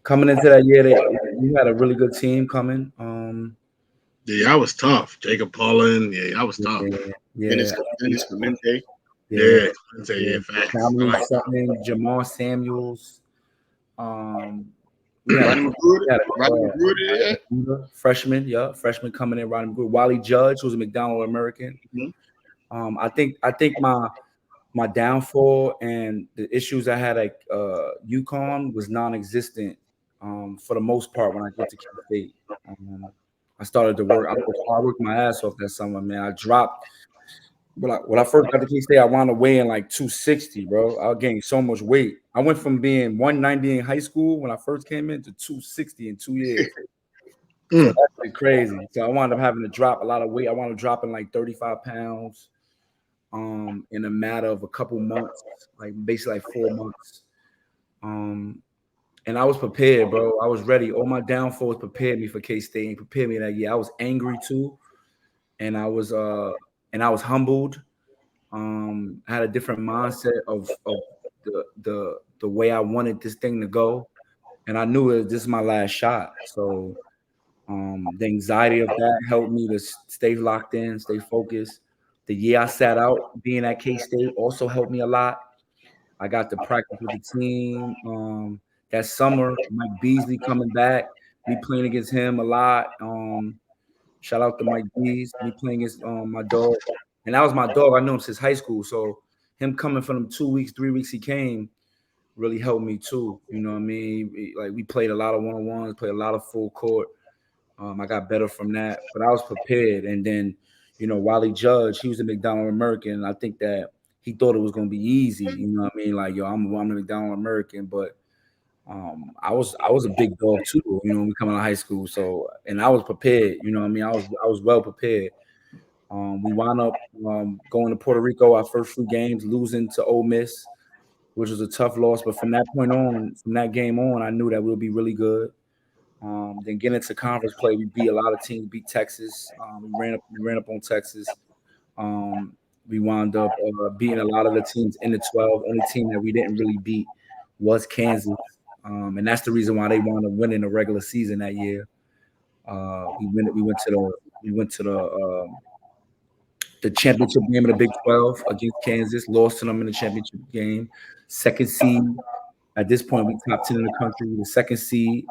Coming into that year, you had a really good team coming. Yeah, I was tough. Jacob Paulin. Yeah, I was tough. Dennis Clemente. Yeah, facts. Jamal Samuels. Freshman coming in. Rodney McGruder, Wally Judge, who's a McDonald American. Mm-hmm. I think my downfall and the issues I had at UCONN was non-existent for the most part when I get to K-State. I started to work. I worked my ass off that summer, man. I dropped. When I first got to K-State, I wound up weighing like 260, bro. I gained so much weight. I went from being 190 in high school when I first came in to 260 in 2 years. So that's crazy. So I wound up having to drop a lot of weight. I wound up dropping like 35 pounds in a matter of a couple months, like basically like 4 months. And I was prepared, bro. I was ready. All my downfalls prepared me for K-State and prepared me that year. I was angry too, and I was humbled. I had a different mindset of the way I wanted this thing to go, and I knew this is my last shot. So the anxiety of that helped me to stay locked in, stay focused. The year I sat out being at K-State also helped me a lot. I got to practice with the team. That summer, Mike Beasley coming back, me playing against him a lot. Shout out to Mike Beasley, me playing against my dog. And that was my dog. I knew him since high school. So him coming from them 2 weeks, 3 weeks he came really helped me too. You know what I mean? Like we played a lot of one-on-ones, played a lot of full court. I got better from that, but I was prepared. And then, Wally Judge, he was a McDonald American. I think that he thought it was going to be easy. You know what I mean? Like, I'm a McDonald American, but I was a big dog too, when we come out of high school. So, and I was prepared. You know what I mean? I was well prepared. We wound up going to Puerto Rico our first few games, losing to Ole Miss, which was a tough loss. But from that point on, from that game on, I knew that we'll be really good. Then getting into conference play, we beat a lot of teams. Beat Texas. We ran up on Texas. We wound up beating a lot of the teams in the 12. Only team that we didn't really beat was Kansas, and that's the reason why they wound up winning the regular season that year. We went to the championship game of the Big 12 against Kansas. Lost to them in the championship game. Second seed. At this point, we top 10 in the country. The second seed.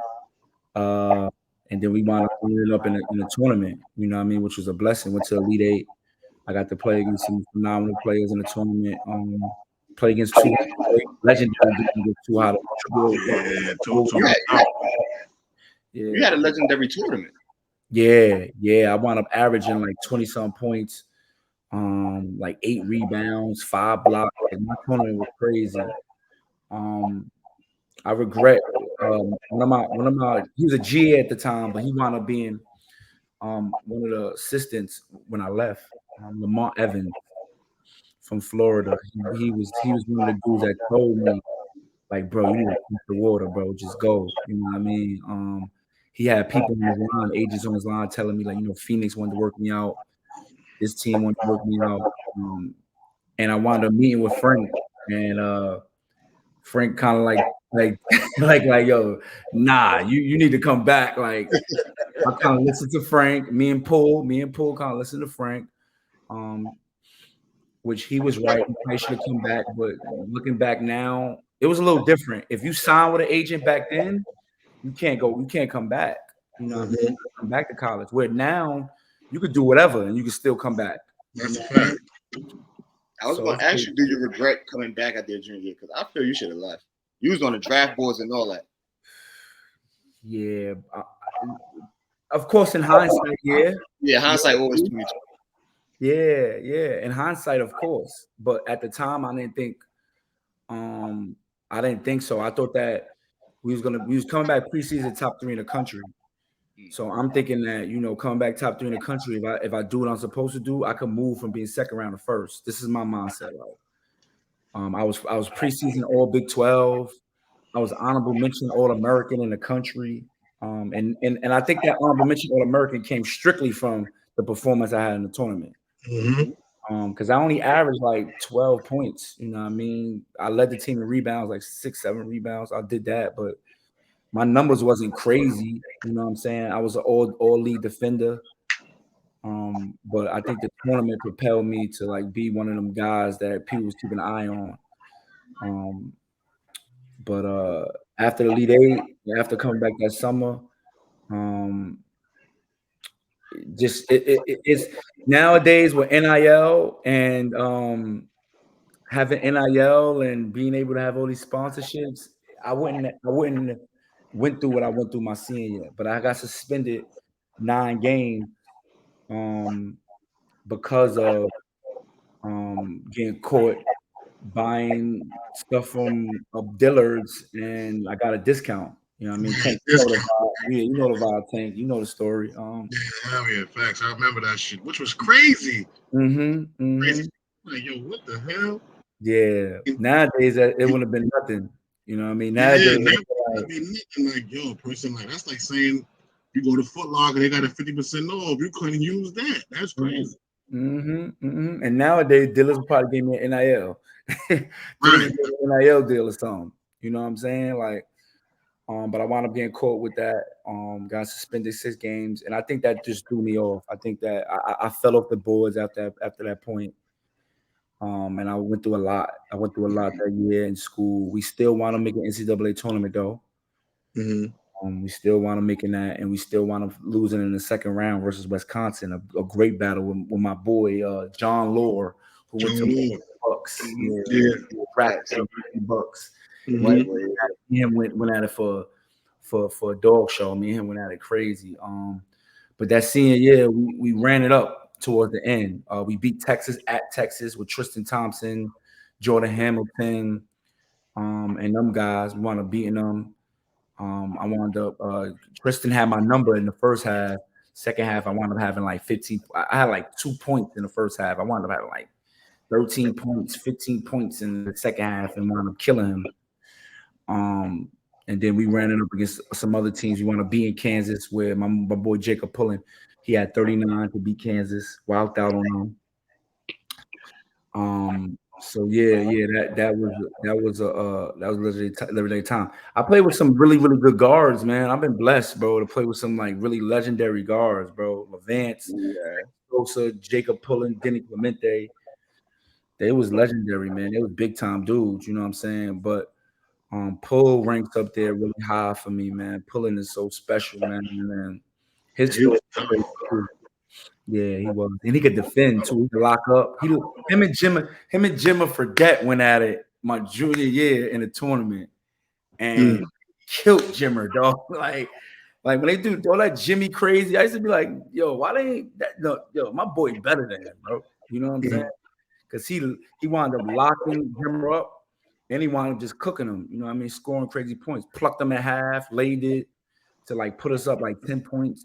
And then we wound up ended up in a tournament, you know what I mean, which was a blessing. Went to Elite Eight. I got to play against some phenomenal players in the tournament. Play against two legendary two out of You had a legendary tournament. Yeah. I wound up averaging like 20-some points, like 8 rebounds, 5 blocks. Like my tournament was crazy. I regret one of my he was a GA at the time, but he wound up being one of the assistants when I left. Lamont Evans from Florida. He was one of the dudes that told me, like, bro, you need to keep the water, bro. Just go. You know what I mean? He had people on his line, agents on his line, telling me, like, Phoenix wanted to work me out. This team wanted to work me out. And I wound up meeting with Frank, and Frank kind of like, yo, nah, you need to come back. Like, I kind of listened to Frank. Me and Paul kind of listened to Frank, which he was right. He should have come back, but looking back now, it was a little different. If you signed with an agent back then, you can't come back. You know what I mean? Come back to college. Where now you could do whatever and you can still come back. That's a fact. I was going to ask you, do you regret coming back at their junior year? Because I feel you should have left. You was on the draft boards and all that. Yeah. Of course, in hindsight, yeah. Yeah, hindsight always 2020. Yeah. In hindsight, of course. But at the time, I didn't think so. I thought that we was coming back preseason top 3 in the country. So I'm thinking that, coming back top 3 in the country, if I do what I'm supposed to do, I can move from being second round to first. This is my mindset. I was preseason All Big 12. I was honorable mention All American in the country. And I think that honorable mention All American came strictly from the performance I had in the tournament. Because I only averaged like 12 points. You know what I mean? I led the team in rebounds, like 6-7 rebounds. I did that, but my numbers wasn't crazy. You know what I'm saying? I was an all league defender. But I think the tournament propelled me to like be one of them guys that people was keeping an eye on. But after the Elite Eight, after coming back that summer, it's nowadays with NIL and having NIL and being able to have all these sponsorships. I wouldn't went through what I went through my senior year, but I got suspended 9 games because of getting caught buying stuff from Dillard's, and I got a discount. You know what I mean? Tank, you know the vibe, Tank. You know the story. Yeah, hell yeah, facts. I remember that shit, which was crazy. Crazy. Like, yo, what the hell? Yeah. Nowadays, it wouldn't have been nothing. You know what I mean? Nowadays, like, yo, person, like, that's like saying you go to Foot Locker, they got a 50% off. You couldn't use that. That's crazy. And nowadays, dealers will probably give me an NIL. Right. NIL deal or something. You know what I'm saying? Like, but I wound up getting caught with that. Got suspended 6 games, and I think that just threw me off. I think that I fell off the boards after that point. And I went through a lot. That year in school. We still want to make an NCAA tournament though. We still want to making that, and we still want to losing in the second round versus Wisconsin. A great battle with my boy John Lore, who went to the Bucks. Bucks. Right? Him went at it for a dog show. Me and him went at it crazy. But that senior year, we ran it up towards the end. We beat Texas at Texas with Tristan Thompson, Jordan Hamilton, and them guys. We wound up beating them. I wound up Tristan had my number in the first half. Second half, I wound up having like 15. I had like 2 points in the first half. I wound up having like 13 points, 15 points in the second half, and wound up killing him. And then we ran it up against some other teams. We want to be in Kansas, where my boy Jacob Pullen, he had 39 to beat Kansas. Wilded out on him. So that was legendary time. I played with some really, really good guards, man. I've been blessed, bro, to play with some like really legendary guards, bro. Levance, Sosa, Jacob Pullen, Denny Clemente. They was legendary, man. They was big time dudes, you know what I'm saying? But Pull ranks up there really high for me, man. Pullen is so special, man. And his story, yeah, he was, and he could defend too. He could lock up. Him and Jimmer Fredette went at it my junior year in the tournament, and killed Jimmer, dog. Like when they do all that Jimmy crazy, I used to be like, yo, why they ain't that? No, yo, my boy better than him, bro. You know what I'm saying? Because he wound up locking Jimmer up. Then he wound up just cooking him, you know what I mean, scoring crazy points. Plucked them at half, laid it to like put us up like 10 points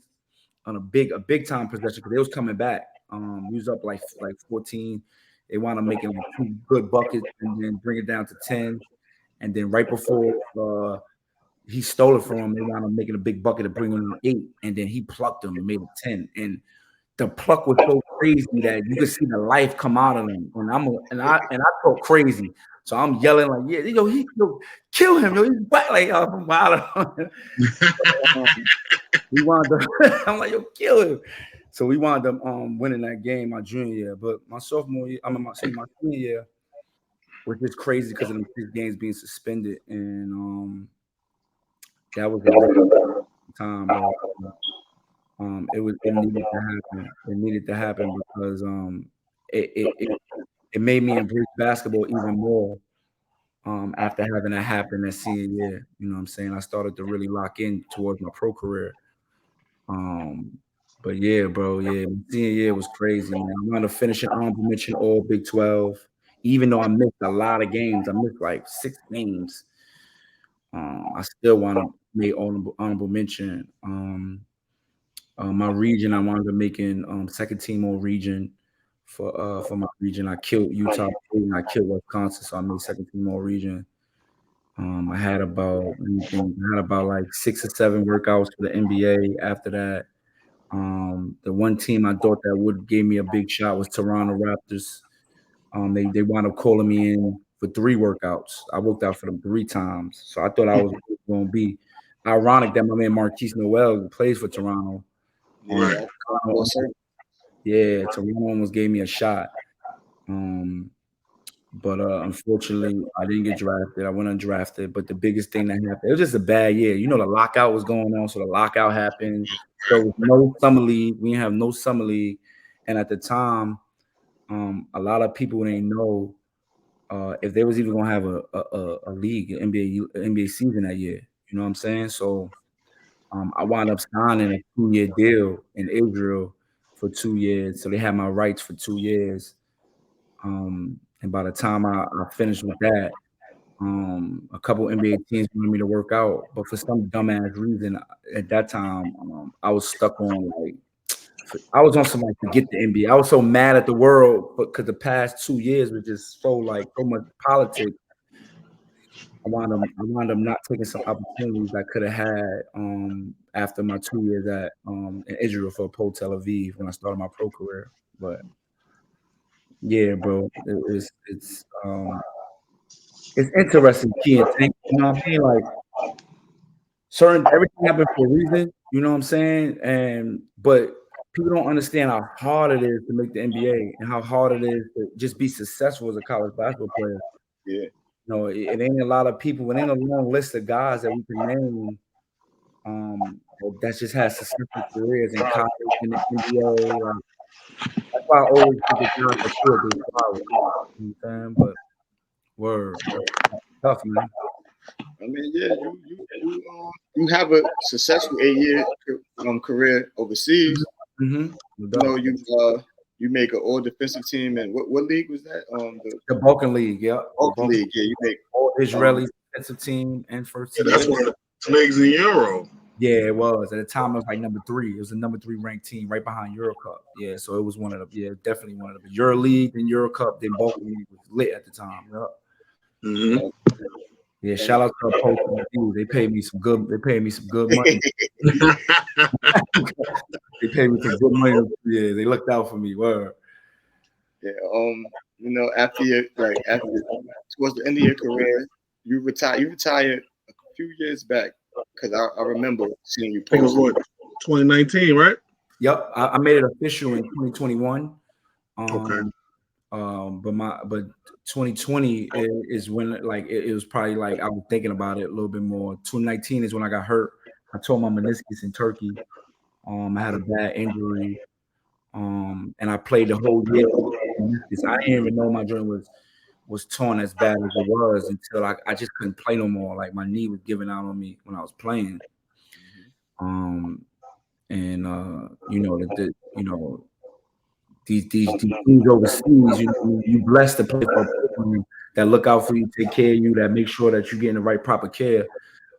on a big time possession because they was coming back. We was up like 14. They wound up making like 2 good buckets and then bring it down to 10. And then right before he stole it from him, they wound up making a big bucket to bring him to 8. And then he plucked them and made it 10. And the pluck was so crazy that you could see the life come out of him. And I talk crazy. So I'm yelling like, yeah, kill him, yo, he's back. Like, I'm wild. We wound up, I'm like, yo, kill him. So we wound up winning that game my junior year. But my sophomore year, my senior year was just crazy because of the 6 games being suspended. And that was a time, bro. It needed to happen. It needed to happen because it made me embrace basketball even more after having that happen that senior year. You know what I'm saying? I started to really lock in towards my pro career. But yeah, bro, my senior year was crazy, man. I wanted to finish an honorable mention all Big 12, even though I missed a lot of games. I missed like 6 games. I still want to make honorable mention. My region, I wanted to make in second team all region for my region. I killed Utah and I killed Wisconsin, so I made second team all region. I had about like 6 or 7 workouts for the NBA after that. The one team I thought that would give me a big shot was Toronto Raptors. They wound up calling me in for 3 workouts. I worked out for them 3 times, so I thought I was going to be ironic that my man Marquise Noel plays for Toronto. Right. Toronto almost gave me a shot. But unfortunately, I didn't get drafted. I went undrafted. But the biggest thing that happened, it was just a bad year. You know, the lockout was going on, so the lockout happened. So no summer league. We didn't have no summer league, and at the time, a lot of people didn't know if they was even gonna have a league, an NBA season that year. You know what I'm saying? So I wound up signing a 2-year deal in Israel for 2 years. So they had my rights for 2 years. And by the time I finished with that, a couple NBA teams wanted me to work out, but for some dumbass reason at that time, I was stuck on I was on some forget the NBA. I was so mad at the world because the past 2 years was just so much politics. I wound up not taking some opportunities I could have had after my 2 years at in Israel for Pro Tel Aviv when I started my pro career. But yeah, bro, it's interesting, key and thing. You know what I mean? Like everything happened for a reason. You know what I'm saying? But people don't understand how hard it is to make the NBA and how hard it is to just be successful as a college basketball player. Yeah. You know, it ain't a lot of people. It ain't a long list of guys that we can name that just has successful careers in college and the NBA. That's why I always think the guys are good. You know what I'm saying? But word, tough, man. I mean, yeah, you have a successful 8-year career overseas. Mm-hmm. You know, you make an all defensive team, and what league was that? The Balkan League, yeah. Balkan League, yeah. You make all Israeli defensive team and first team. Yeah, that's one of the leagues in Euro. Yeah, it was. At the time, it was like number 3. It was the number 3 ranked team right behind Euro Cup. Yeah, so it was one of the definitely one of the Euro League, then Euro Cup, then Balkan League was lit at the time. Yep. Mm-hmm. Yeah, shout out to Auturo. They paid me some good. They paid me some good money. They paid me some good money. Yeah, they looked out for me. Word. Yeah. You know, after towards the end of your career, you retired. You retired a few years back because I remember seeing you post. It was what, 2019, right? Yep, I made it official in 2021. Okay. But 2020 is when it was probably like I was thinking about it a little bit more. 2019 is when I got hurt. I tore my meniscus in Turkey. I had a bad injury. And I played the whole year. I didn't even know my joint was torn as bad as it was until I just couldn't play no more. Like my knee was giving out on me when I was playing. These teams overseas, you blessed to play for a program that look out for you, take care of you, that make sure that you're getting the right proper care.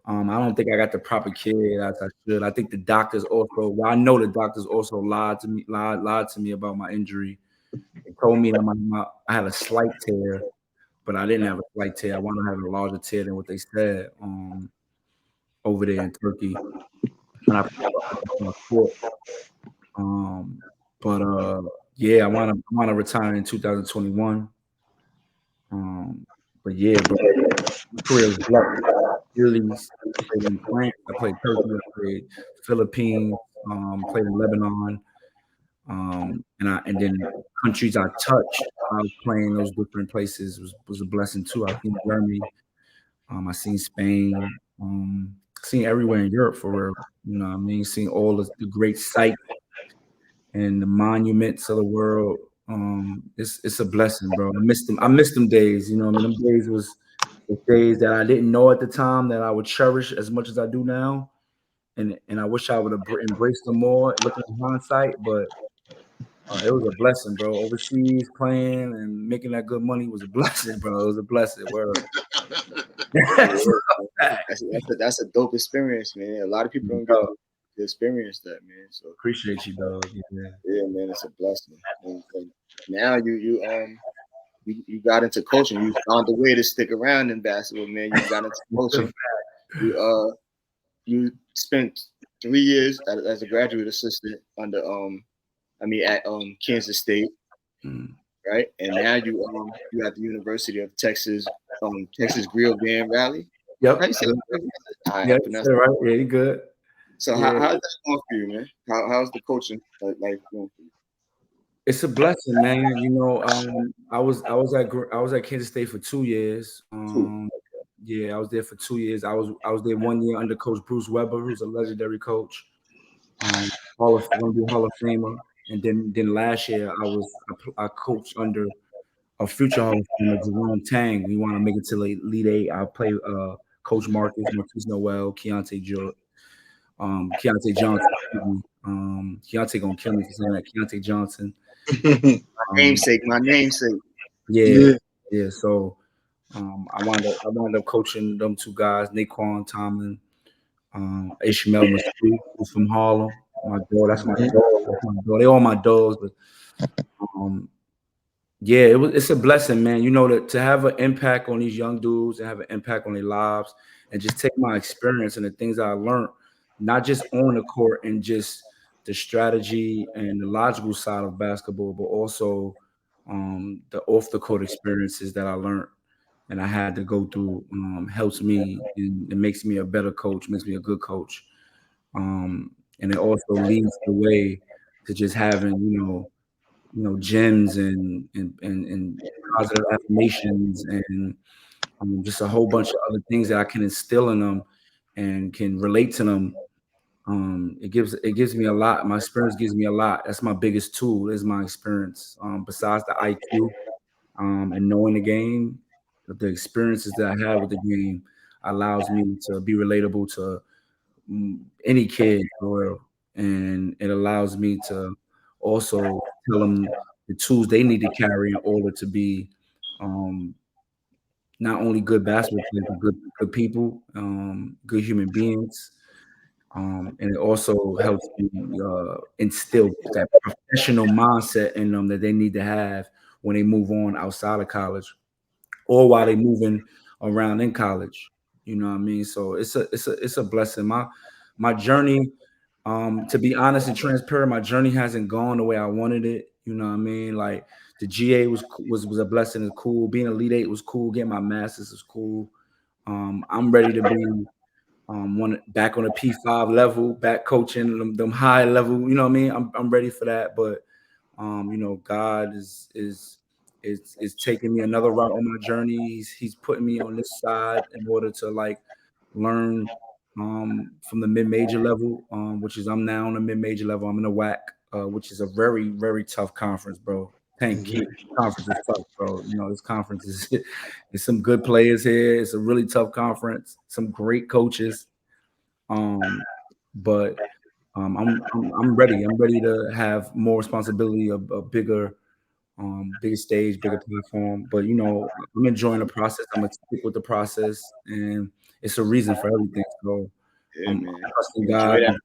I don't think I got the proper care as I should. I think the doctors also. Well, I know the doctors also lied to me about my injury. They told me that I had a slight tear, but I didn't have a slight tear. I wound up having a larger tear than what they said over there in Turkey when I played court. Yeah, I want to retire in 2021. But yeah, bro, my career was blessed. Really played in France. I played Turkey. I played Philippines. Played in Lebanon. And then countries I touched, I was playing those different places was a blessing too. I've seen Germany. I seen Spain. Seen everywhere in Europe for real. You know what I mean? Seen all the great sights and the monuments of the world. It's a blessing, bro. I missed them days. You know what I mean? Them days was the days that I didn't know at the time that I would cherish as much as I do now. And I wish I would have embraced them more looking in hindsight, but it was a blessing, bro. Overseas playing and making that good money was a blessing, bro. It was a blessing. Word. That's a dope experience, man. A lot of people don't get to experience that, man. So appreciate you, dog. Yeah, man, it's a blessing. And now you got into coaching. You found a way to stick around in basketball, man. You got into coaching. You spent 3 years as a graduate assistant under at Kansas State, right? And now you at the University of Texas, Texas Grill Van Raleigh. Yep. How you say right. Yeah, you good. So how's that going for you, man? How's the coaching life going for you? It's a blessing, man. You know, I was at Kansas State for 2 years. Yeah, I was there for 2 years. I was there 1 year under Coach Bruce Weber, who's a legendary coach, Hall of Famer. And then last year I coached under a future Hall of Famer, Jerome Tang. We want to make it to the Elite Eight. I play Coach Marcus Noel, Keontae Johnson. Keontae gonna kill me for saying that. Keontae Johnson. My namesake. Yeah. So I wound up coaching them two guys, Naquan Tomlin, Ishmael Masou, who's from Harlem. My dog, that's my dog. They all my dogs, but yeah, it's a blessing, man. You know, to have an impact on these young dudes and have an impact on their lives, and just take my experience and the things I learned, not just on the court and just the strategy and the logical side of basketball, but also the off the court experiences that I learned and I had to go through helps me, and it makes me a better coach, makes me a good coach. And it also leads the way to just having, you know, gems and positive affirmations and just a whole bunch of other things that I can instill in them and can relate to them. It gives me a lot. My experience gives me a lot. That's my biggest tool is my experience. Besides the IQ and knowing the game, the experiences that I had with the game allows me to be relatable to any kid, and it allows me to also tell them the tools they need to carry in order to be not only good basketball players, but good people, good human beings. And it also helps me instill that professional mindset in them that they need to have when they move on outside of college or while they're moving around in college. You know what I mean? So it's a blessing. My journey, to be honest and transparent, my journey hasn't gone the way I wanted it. You know what I mean? Like the GA was a blessing. It's cool. Being Elite Eight was cool. Getting my master's is cool. I'm ready to be back on a P5 level, back coaching them high level. You know what I mean? I'm ready for that. But you know, God is taking me another route on my journey. He's putting me on this side in order to like learn from the mid-major level, which is I'm now on the mid-major level. I'm in the WAC, which is a very, very tough conference, bro. Conference is tough, bro. You know, this conference is it's some good players here. It's a really tough conference, some great coaches. But I'm ready. I'm ready to have more responsibility, a bigger stage, bigger platform. But you know, I'm enjoying the process. I'm gonna stick with the process, and it's a reason for everything. So I'm trusting God.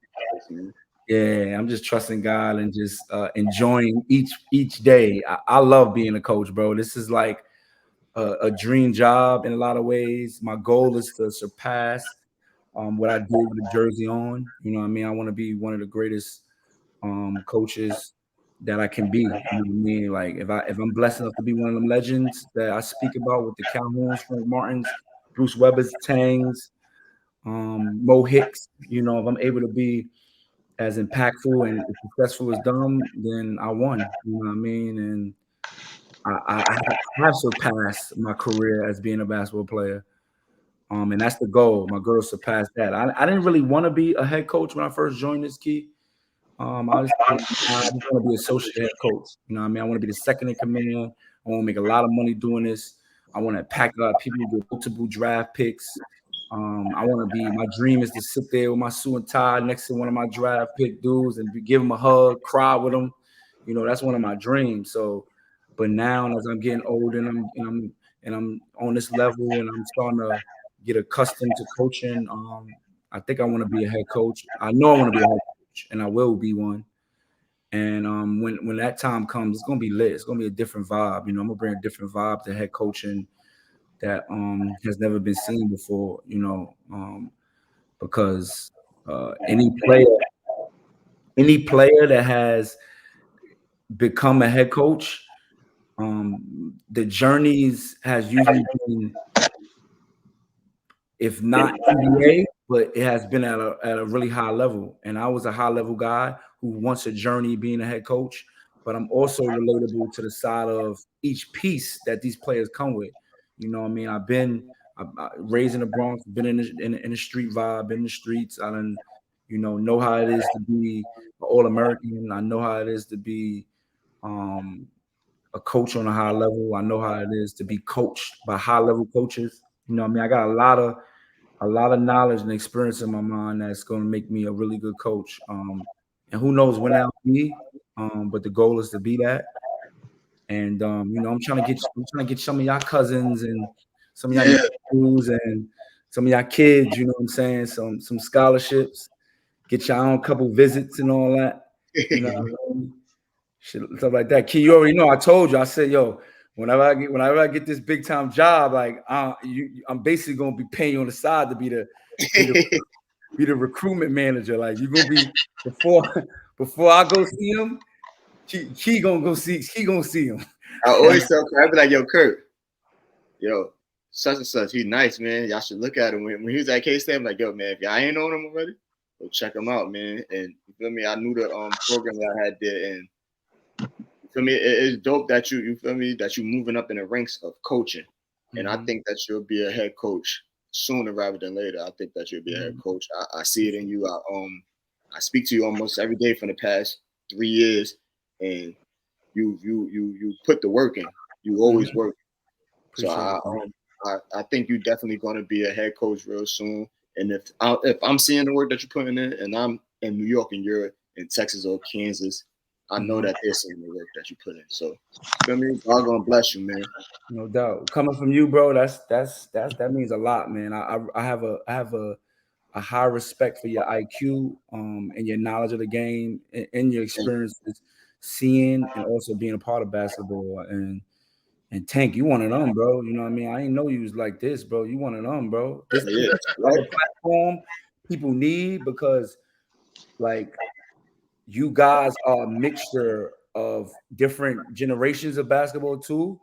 Yeah, I'm just trusting God and just enjoying each day. I love being a coach, bro. This is like a dream job in a lot of ways. My goal is to surpass what I did with the jersey on. You know what I mean? I want to be one of the greatest coaches that I can be. You know what I mean? Like if I'm blessed enough to be one of them legends that I speak about with the Calhouns, Frank Martins, Bruce Weber's, Tangs, Mo Hicks, you know, if I'm able to be as impactful and successful as them, then I won. You know what I mean? And I have surpassed my career as being a basketball player. And that's the goal. My goal is to surpass that. I didn't really want to be a head coach when I first joined this key. I just want to be associate head coach. You know what I mean? I want to be the second in command. I want to make a lot of money doing this. I want to pack a lot of people with multiple draft picks. I want to be, my dream is to sit there with my suit and tie next to one of my draft pick dudes and give them a hug, cry with them. You know, that's one of my dreams. So, but now as I'm getting older and I'm on this level and I'm starting to get accustomed to coaching, I think I want to be a head coach. I know I want to be a head coach, and I will be one. And when that time comes, it's gonna be lit. It's gonna be a different vibe. You know, I'm gonna bring a different vibe to head coaching that has never been seen before. You know, because any player that has become a head coach, the journeys has usually been, if not NBA, but it has been at a really high level. And I was a high level guy who wants a journey being a head coach. but I'm also relatable to the side of each piece that these players come with. You know what I mean? I've been raised in the Bronx, been in the street vibe, been in the streets. I done, know how it is to be an All-American. I know how it is to be a coach on a high level. I know how it is to be coached by high-level coaches. You know what I mean? I got a lot of knowledge and experience in my mind that's going to make me a really good coach. And who knows when I'll be, but the goal is to be that. And I'm trying to get some of y'all cousins and some of y'all nephews and some of y'all kids, you know what I'm saying? Some scholarships, get y'all own couple visits and all that. You know what I mean? Shit, stuff like that. Key, you already know. I told you. I said, yo, whenever I get this big time job, like I'm basically gonna be paying you on the side to be the recruitment manager. Like you're gonna be before I go see him. He gonna go see. He gonna see him. I always tell Kurt, I be like, yo, Kurt, yo, such and such, he nice, man. Y'all should look at him. When he was at K-State, I'm like, yo, man, if y'all ain't on him already, go check him out, man. And you feel me? I knew the program that I had there, and you feel me? It's dope that you feel me, that you moving up in the ranks of coaching. And I think that you'll be a head coach sooner rather than later. I think that you'll be a head coach. I see it in you. I speak to you almost every day for the past 3 years, and you put the work in. You always work. So I think you're definitely going to be a head coach real soon. And if I'm seeing the work that you're putting in, and I'm in New York and you're in Texas or Kansas, I know that they're seeing the work that you put in. So, feel me? God gonna bless you, man. No doubt. Coming from you, bro, that means a lot, man. I have a high respect for your IQ, and your knowledge of the game and your experiences, seeing and also being a part of basketball. And Tank, you one of them, bro. You know what I mean? I didn't know you was like this, bro. You one of them, bro. This is a platform people need because, like, you guys are a mixture of different generations of basketball too,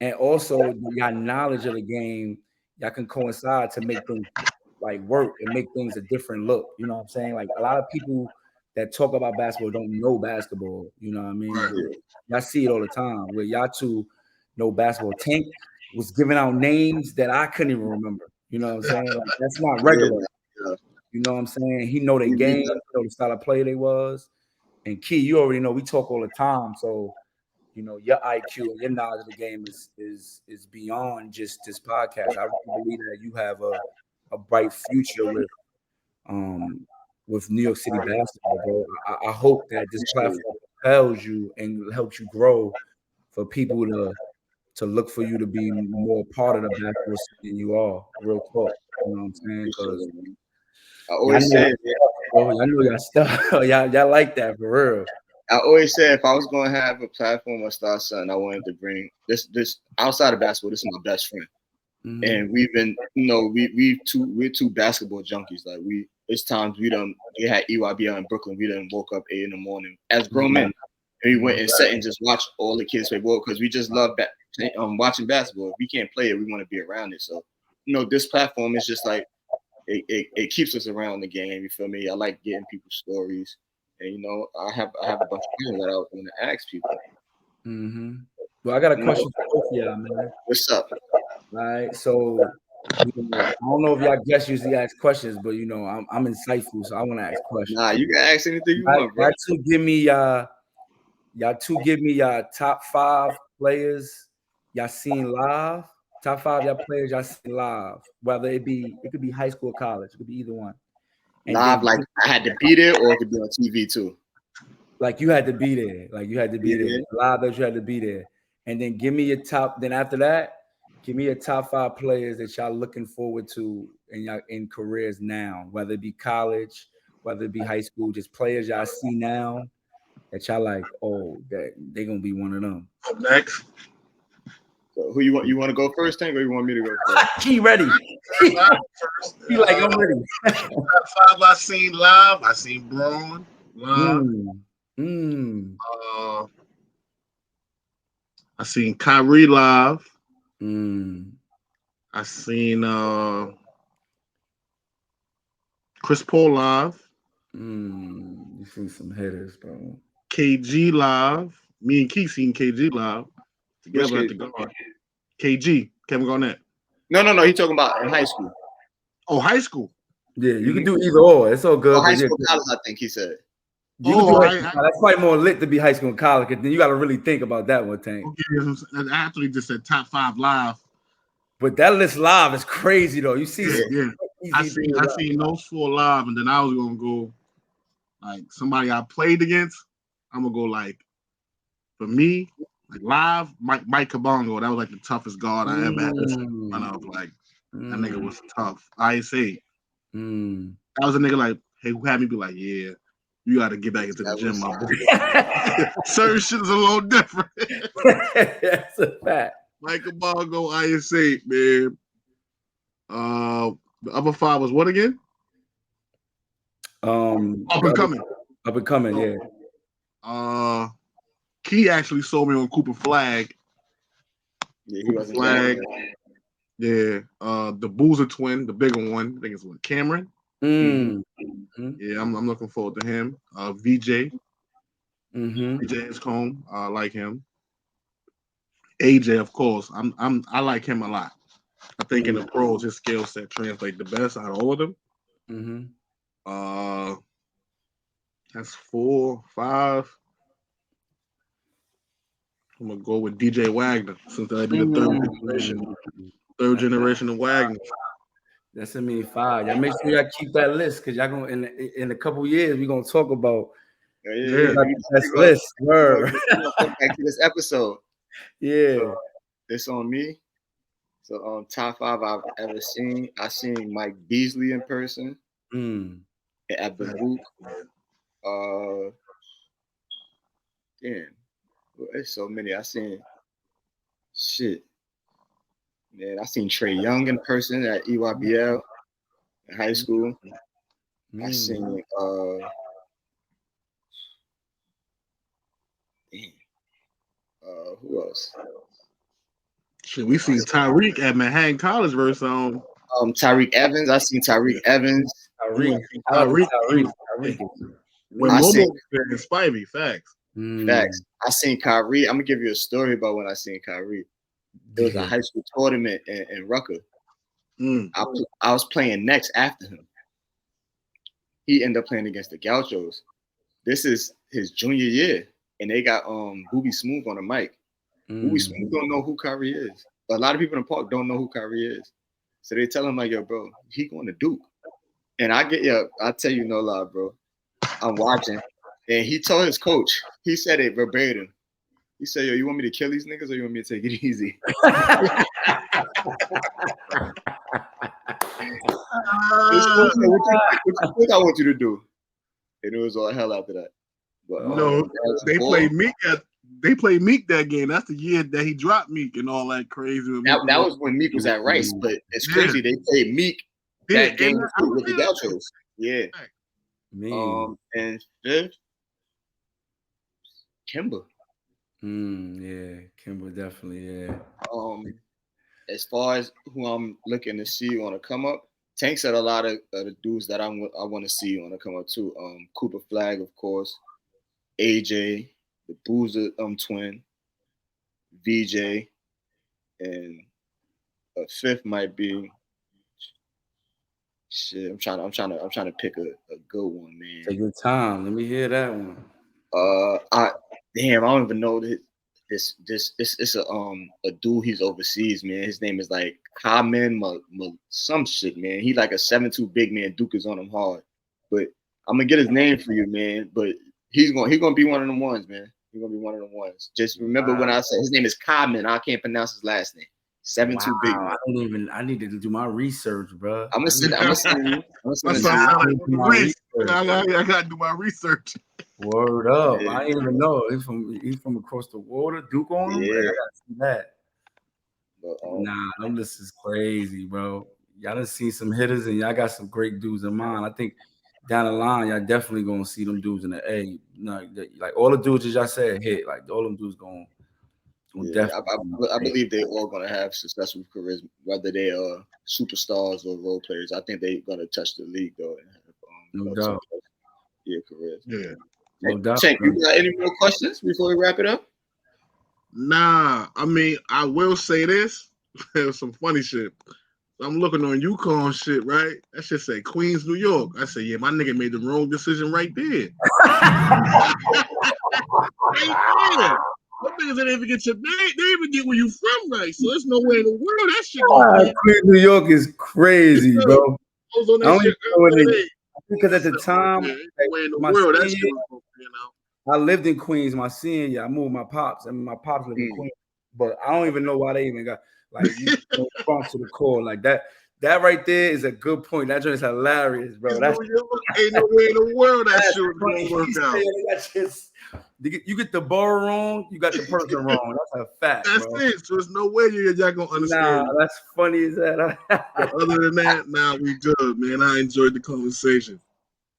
and also your knowledge of the game. Y'all can coincide to make things like work and make things a different look. You know what I'm saying? Like a lot of people that talk about basketball don't know basketball. You know what I mean? Y'all see it all the time. Where y'all two know basketball. Tank was giving out names that I couldn't even remember. You know what I'm saying? Like that's not regular. You know what I'm saying? He know their game, know the style of play they was. And Key, you already know we talk all the time. So, your IQ and your knowledge of the game is beyond just this podcast. I really believe that you have a bright future with New York City basketball, bro. I hope that this platform propels you and helps you grow for people to look for you to be more part of the basketball scene than you are. Real talk. You know what I'm saying? Because I always say, I know y'all stuff. y'all like that for real. I always say if I was going to have a platform or start something, I wanted to bring this outside of basketball. This is my best friend, and we've been, we're two basketball junkies. Like it's times they had EYBL in Brooklyn. We done woke up 8 a.m. as grown men, and we went and sat and just watched all the kids play ball because we just love watching basketball. If we can't play it, we want to be around it. So, this platform is just like it keeps us around the game. You feel me? I like getting people's stories. And I have a bunch of questions that I was going to ask people. Well, I got a question for both of y'all, man. What's up? All right, so I don't know if y'all guests usually ask questions, but I'm insightful, so I want to ask questions. Nah, you can ask anything you want, bro. Y'all two give me y'all top 5 players y'all seen live. Top 5 y'all players y'all seen live. Whether it could be high school or college, it could be either one. And live, like I had to be there, or it could be on TV too. Like you had to be there. Live, that you had to be there. And then give me your top. Then after that, give me your top 5 players that y'all looking forward to in careers now, whether it be college, whether it be high school, just players y'all see now that y'all like. Oh, that they gonna be one of them. Up next. So who you want? You want to go first, Tank, or you want me to go first? He ready. He like, I'm ready. Top 5 I seen live. I seen Braun live. I seen Kyrie live. I seen Chris Paul live. You seen some hitters, bro. KG live. Me and Keith seen KG live together at the guard. KG, Kevin Garnett. No. He talking about in high school. Oh, high school. Yeah, you can do either or. It's all good. Oh, high school, college, I think he said. That's probably more lit to be high school and college. Then you got to really think about that one, Tank. Okay, I actually just said top 5 live. But that list live is crazy though. You see, I seen those 4 live, and then I was gonna go like somebody I played against. I'm gonna go like for me, like live, Mike Kabongo. That was like the toughest guard I ever had to run up. Like that nigga was tough. ISA. That was a nigga like, hey, who had me be like, yeah, you got to get back into the gym, my boy. Certain shit is a little different. That's a fact. Michael Bongo, ISA, man. The other 5 was what again? Up and coming, yeah. Key actually sold me on Cooper Flag. Yeah, he wasn't Flag. Yeah. The Boozer twin, the bigger one. I think it's what, Cameron. Yeah, I'm looking forward to him. VJ. VJ is home. I like him. AJ, of course. I like him a lot. I think in the pros, his skill set translates the best out of all of them. That's 4, 5. I'm gonna go with DJ Wagner since that'd be the third generation of Wagner. That's 5. Y'all make sure y'all keep that list because y'all gonna in a couple years we're gonna talk about this list. Back to this episode. Yeah, this on me. So top 5 I've ever seen. I seen Mike Beasley in person at the booth. Damn, there's so many. I seen shit. Man, I seen Trey Young in person at EYBL in high school. I seen who else? Shit, we seen Tyreek at Manhattan College versus Tyreek Evans. I seen Tyreek Evans. Tyreek. When Momo in Spivey, facts. Facts. I seen Kyrie. I'm gonna give you a story about when I seen Kyrie. It was a high school tournament in Rucker. I was playing next after him. He ended up playing against the Gauchos. This is his junior year, and they got Booby Smooth on the mic. Booby Smooth don't know who Kyrie is. A lot of people in the park don't know who Kyrie is. So they tell him like, yo, bro, he going to Duke. And I tell you no lie, bro. I'm watching. And he told his coach, he said it verbatim. He said, yo, you want me to kill these niggas or you want me to take it easy? What I want you to do? And it was all hell after that. But, they played Meek. They played Meek that game. That's the year that he dropped Meek and all that crazy. That was when Meek was at Rice, but it's crazy they played Meek that game with the Gauchos. Yeah. And 5th, Kemba. Yeah, Kemba definitely. Yeah. As far as who I'm looking to see want to come up, Tank said a lot of the dudes that I want to see want to come up too. Cooper Flag, of course, AJ, the Boozer twin, VJ, and a 5th might be. Shit, I'm trying to pick a good one, man. Take your time. Let me hear that one. I don't even know this. It's a dude. He's overseas, man. His name is like Kamen some shit, man. He like a 7'2" big man. Duke is on him hard, but I'm gonna get his name for you, man. But he's gonna be one of them ones, man. He's gonna be one of them ones. Just remember when I said his name is Kamen. I can't pronounce his last name. 7'2" big. I need to do my research, bro. I gotta do my research. Word up! Yeah. I didn't even know he's from across the water. Duke on him. Yeah, I gotta see that. But, them lists is crazy, bro. Y'all done seen some hitters, and y'all got some great dudes in mind. I think down the line, y'all definitely gonna see them dudes in the A. Like all the dudes that y'all said hit. Like all them dudes going. Yeah, I believe they're all gonna have successful careers, whether they are superstars or role players. I think they're gonna touch the league though and have no doubt. Careers. Yeah. No doubt. Check, you got any more questions before we wrap it up? Nah, I mean, I will say this. Some funny shit. I'm looking on UCONN shit, right? That shit say Queens, New York. I say, yeah, my nigga made the wrong decision right there. Right there. Them niggas didn't even get your name. They didn't even get where you from, right? So there's no way in the world that shit going on. Queens, New York is crazy, bro. Because at the time, I lived in Queens my senior year. I moved my pops, and my pops lived in Queens. But I don't even know why they even got like you front to the core like that. That right there is a good point. That joint is hilarious, bro. That's ain't no way in the world that shit was gonna work out. That's just, you get the bar wrong, you got the person wrong. That's a fact. That's bro. it. So there's no way y'all gonna understand. Nah, that's funny as that. But other than that, nah, we good, man. I enjoyed the conversation.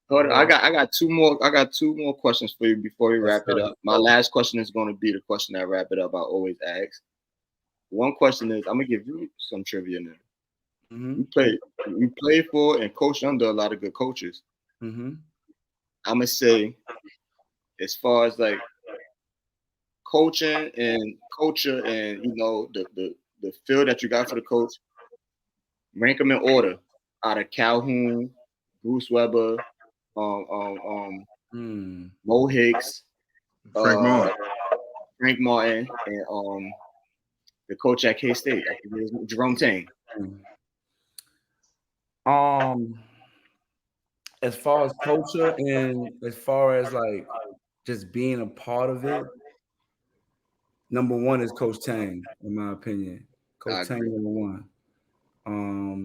Hold on, I got two more. I got two more questions for you before we wrap it up. My last question is going to be the question that wrap it up. I always ask. One question is, I'm gonna give you some trivia now. You played for and coached under a lot of good coaches. I'm gonna say, as far as like coaching and culture and the feel that you got for the coach, rank them in order out of Calhoun, Bruce Weber, Mo Hicks, Frank Martin, and the coach at K-State, Jerome Tang. As far as culture and as far as like just being a part of it, number one is Coach Tang, in my opinion. Coach Tang, number one.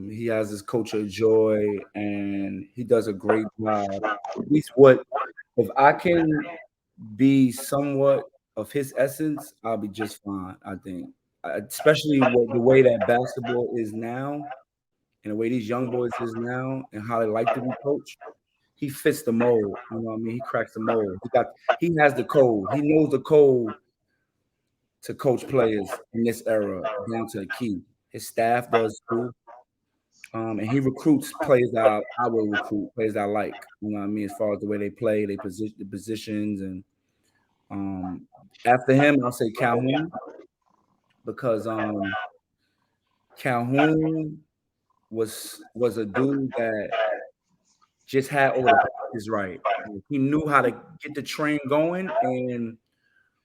He has this culture of joy, and he does a great job. At least if I can be somewhat of his essence, I'll be just fine, I think. Especially the way that basketball is now, and the way these young boys is now, and how they like to be coached. He fits the mold. You know what I mean? He cracks the mold. He has the code. He knows the code to coach players in this era down to the key. His staff does too. And he recruits players that I will recruit, players that I like. You know what I mean? As far as the way they play, the positions, and after him, I'll say Calhoun, because Calhoun was a dude that just had all the pieces right. He knew how to get the train going, and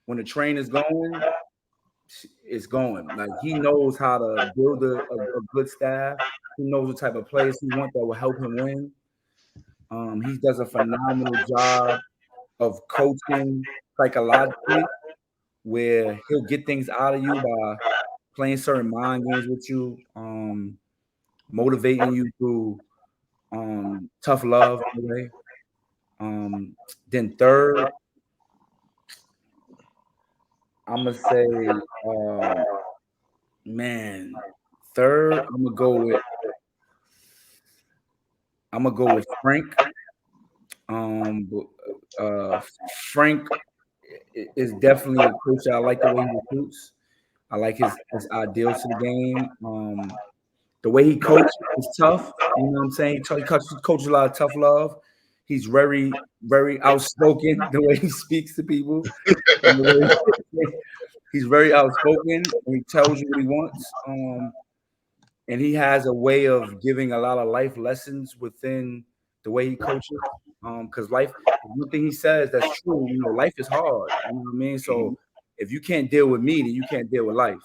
when the train is going, it's going. Like, he knows how to build a good staff. He knows the type of players he wants that will help him win. He does a phenomenal job of coaching psychologically, where he'll get things out of you by playing certain mind games with you, motivating you through tough love in a way. Then third, I'm gonna say, third, I'm gonna go with Frank. Frank is definitely a coach that I like the way he recruits. I like his ideals to the game. The way he coaches is tough. You know what I'm saying? He coaches a lot of tough love. He's very, very outspoken the way he speaks to people. He's very outspoken, and he tells you what he wants. And he has a way of giving a lot of life lessons within the way he coaches. Because life, one thing he says that's true, life is hard. You know what I mean? So if you can't deal with me, then you can't deal with life.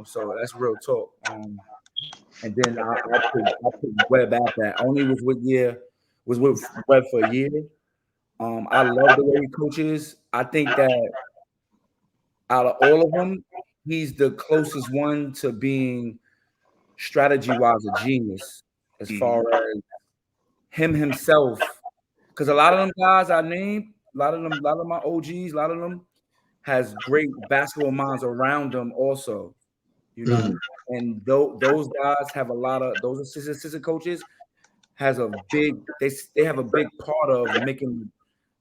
So that's real talk. And then I put Webb at that. Only was with Webb for a year. I love the way he coaches. I think that out of all of them, he's the closest one to being strategy-wise a genius as far as him himself. Because a lot of them guys I named, a lot of my OGs, a lot of them has great basketball minds around them also. And those guys have a lot of those assistant coaches has a big they have a big part of making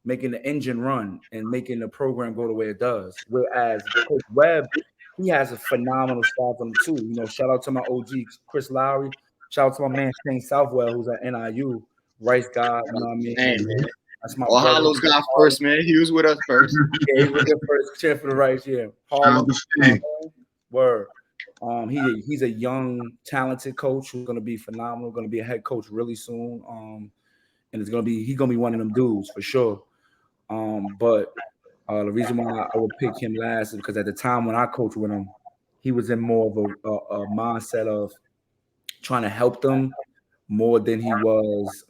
the engine run and making the program go the way it does. Whereas Coach Webb, he has a phenomenal staff on him too. Shout out to my OG Chris Lowry. Shout out to my man Shane Southwell, who's at NIU, Rice guy. You know what I mean? That's my All Hallows got first, man. He was with us first. Yeah, he was the first chair for the Rice. Yeah, word. He's a young, talented coach who's gonna be phenomenal. Going to be a head coach really soon. And he's gonna be one of them dudes for sure. But the reason why I would pick him last is because at the time when I coached with him, he was in more of a mindset of trying to help them more than he was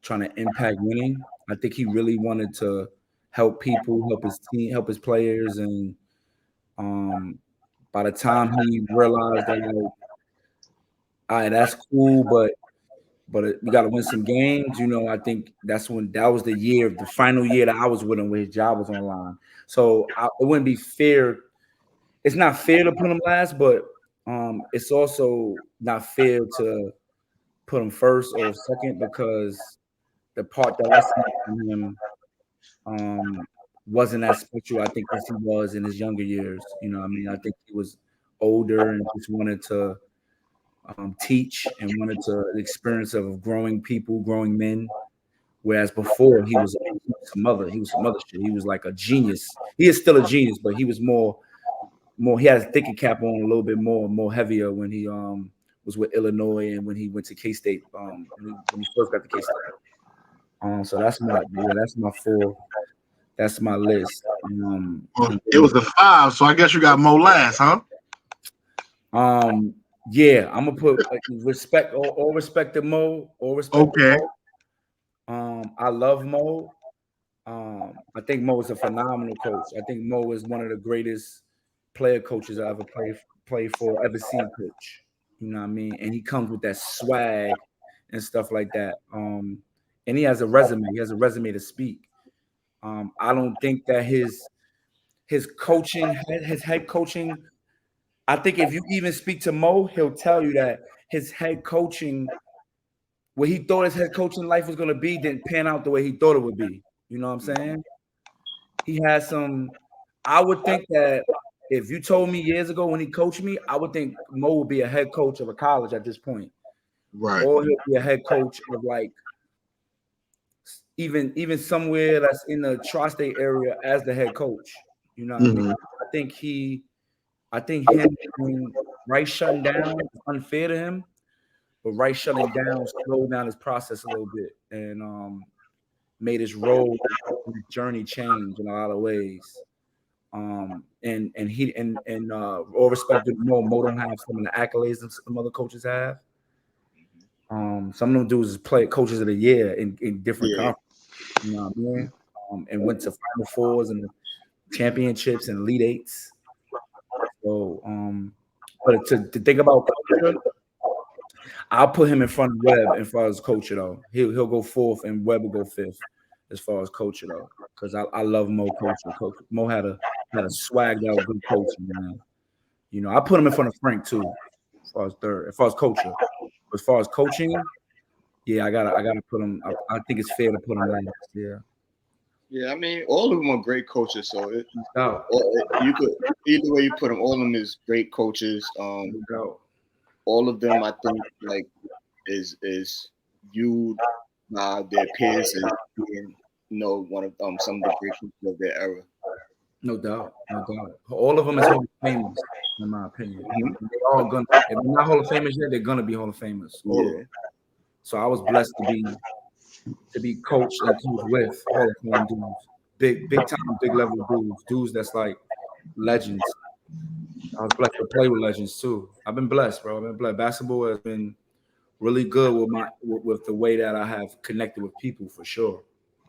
trying to impact winning. I think he really wanted to help people, help his team, help his players, and by the time he realized that, like, all right, that's cool, but we got to win some games. I think that was the final year that I was with him, where his job was on the line. So it wouldn't be fair. It's not fair to put him last, but it's also not fair to put him first or second, because the part that I see from him wasn't as special, I think, as he was in his younger years. I think he was older and just wanted to teach and wanted the experience of growing people, growing men. Whereas before he was some other shit. He was like a genius. He is still a genius, but he was more. He had a thicker cap on a little bit more heavier when he was with Illinois and when he went to K-State. When he first got to K-State. So that's my four. That's my list. It was a 5, so I guess you got Mo last, huh? Yeah, I'm gonna put respect. All respect to Mo. All respect. Okay. To Mo. I love Mo. I think Mo is a phenomenal coach. I think Mo is one of the greatest player coaches I ever played for, ever seen coach. You know what I mean? And he comes with that swag and stuff like that. And he has a resume. He has a resume to speak. I don't think that his coaching, his head coaching. I think if you even speak to Mo, he'll tell you that his head coaching, what he thought his head coaching life was going to be, didn't pan out the way he thought it would be. You know what I'm saying? He has some. I would think that if you told me years ago when he coached me, I would think Mo would be a head coach of a college at this point. Right. Or he'll be a head coach of, like, even somewhere that's in the tri-state area as the head coach. You know what I mean? I think him being Rice shutting down is unfair to him, but Rice shutting down slowed down his process a little bit and made his role, his journey change in a lot of ways. And all respect to Mo don't have some of the accolades that some other coaches have. Some of them dudes play coaches of the year in different conferences. You know what I mean? And went to Final Fours and championships and Elite Eights. So, but to think about culture, I'll put him in front of Webb as far as culture though. He'll go fourth and Webb will go fifth as far as culture though, because I love Mo culture. Mo had a swagged out good coaching, man. I put him in front of Frank too, as far as third, as far as culture. As far as coaching, yeah, I gotta put him. I think it's fair to put him last. Yeah. Yeah, I mean, all of them are great coaches. So you could either way you put them, all of them is great coaches. All of them, I think, like is viewed by their peers as being, one of some of the great coaches of their era. No doubt. All of them is Hall of Famers, in my opinion. Mm-hmm. They're all gonna. If they're not Hall of Famers yet, they're gonna be Hall of Famers. Yeah. So I was blessed to be coached and coached with Hall of Fame dudes, big time, big level dudes that's like legends. I was blessed to play with legends too. I've been blessed, bro. I've been blessed. Basketball has been really good with the way that I have connected with people, for sure.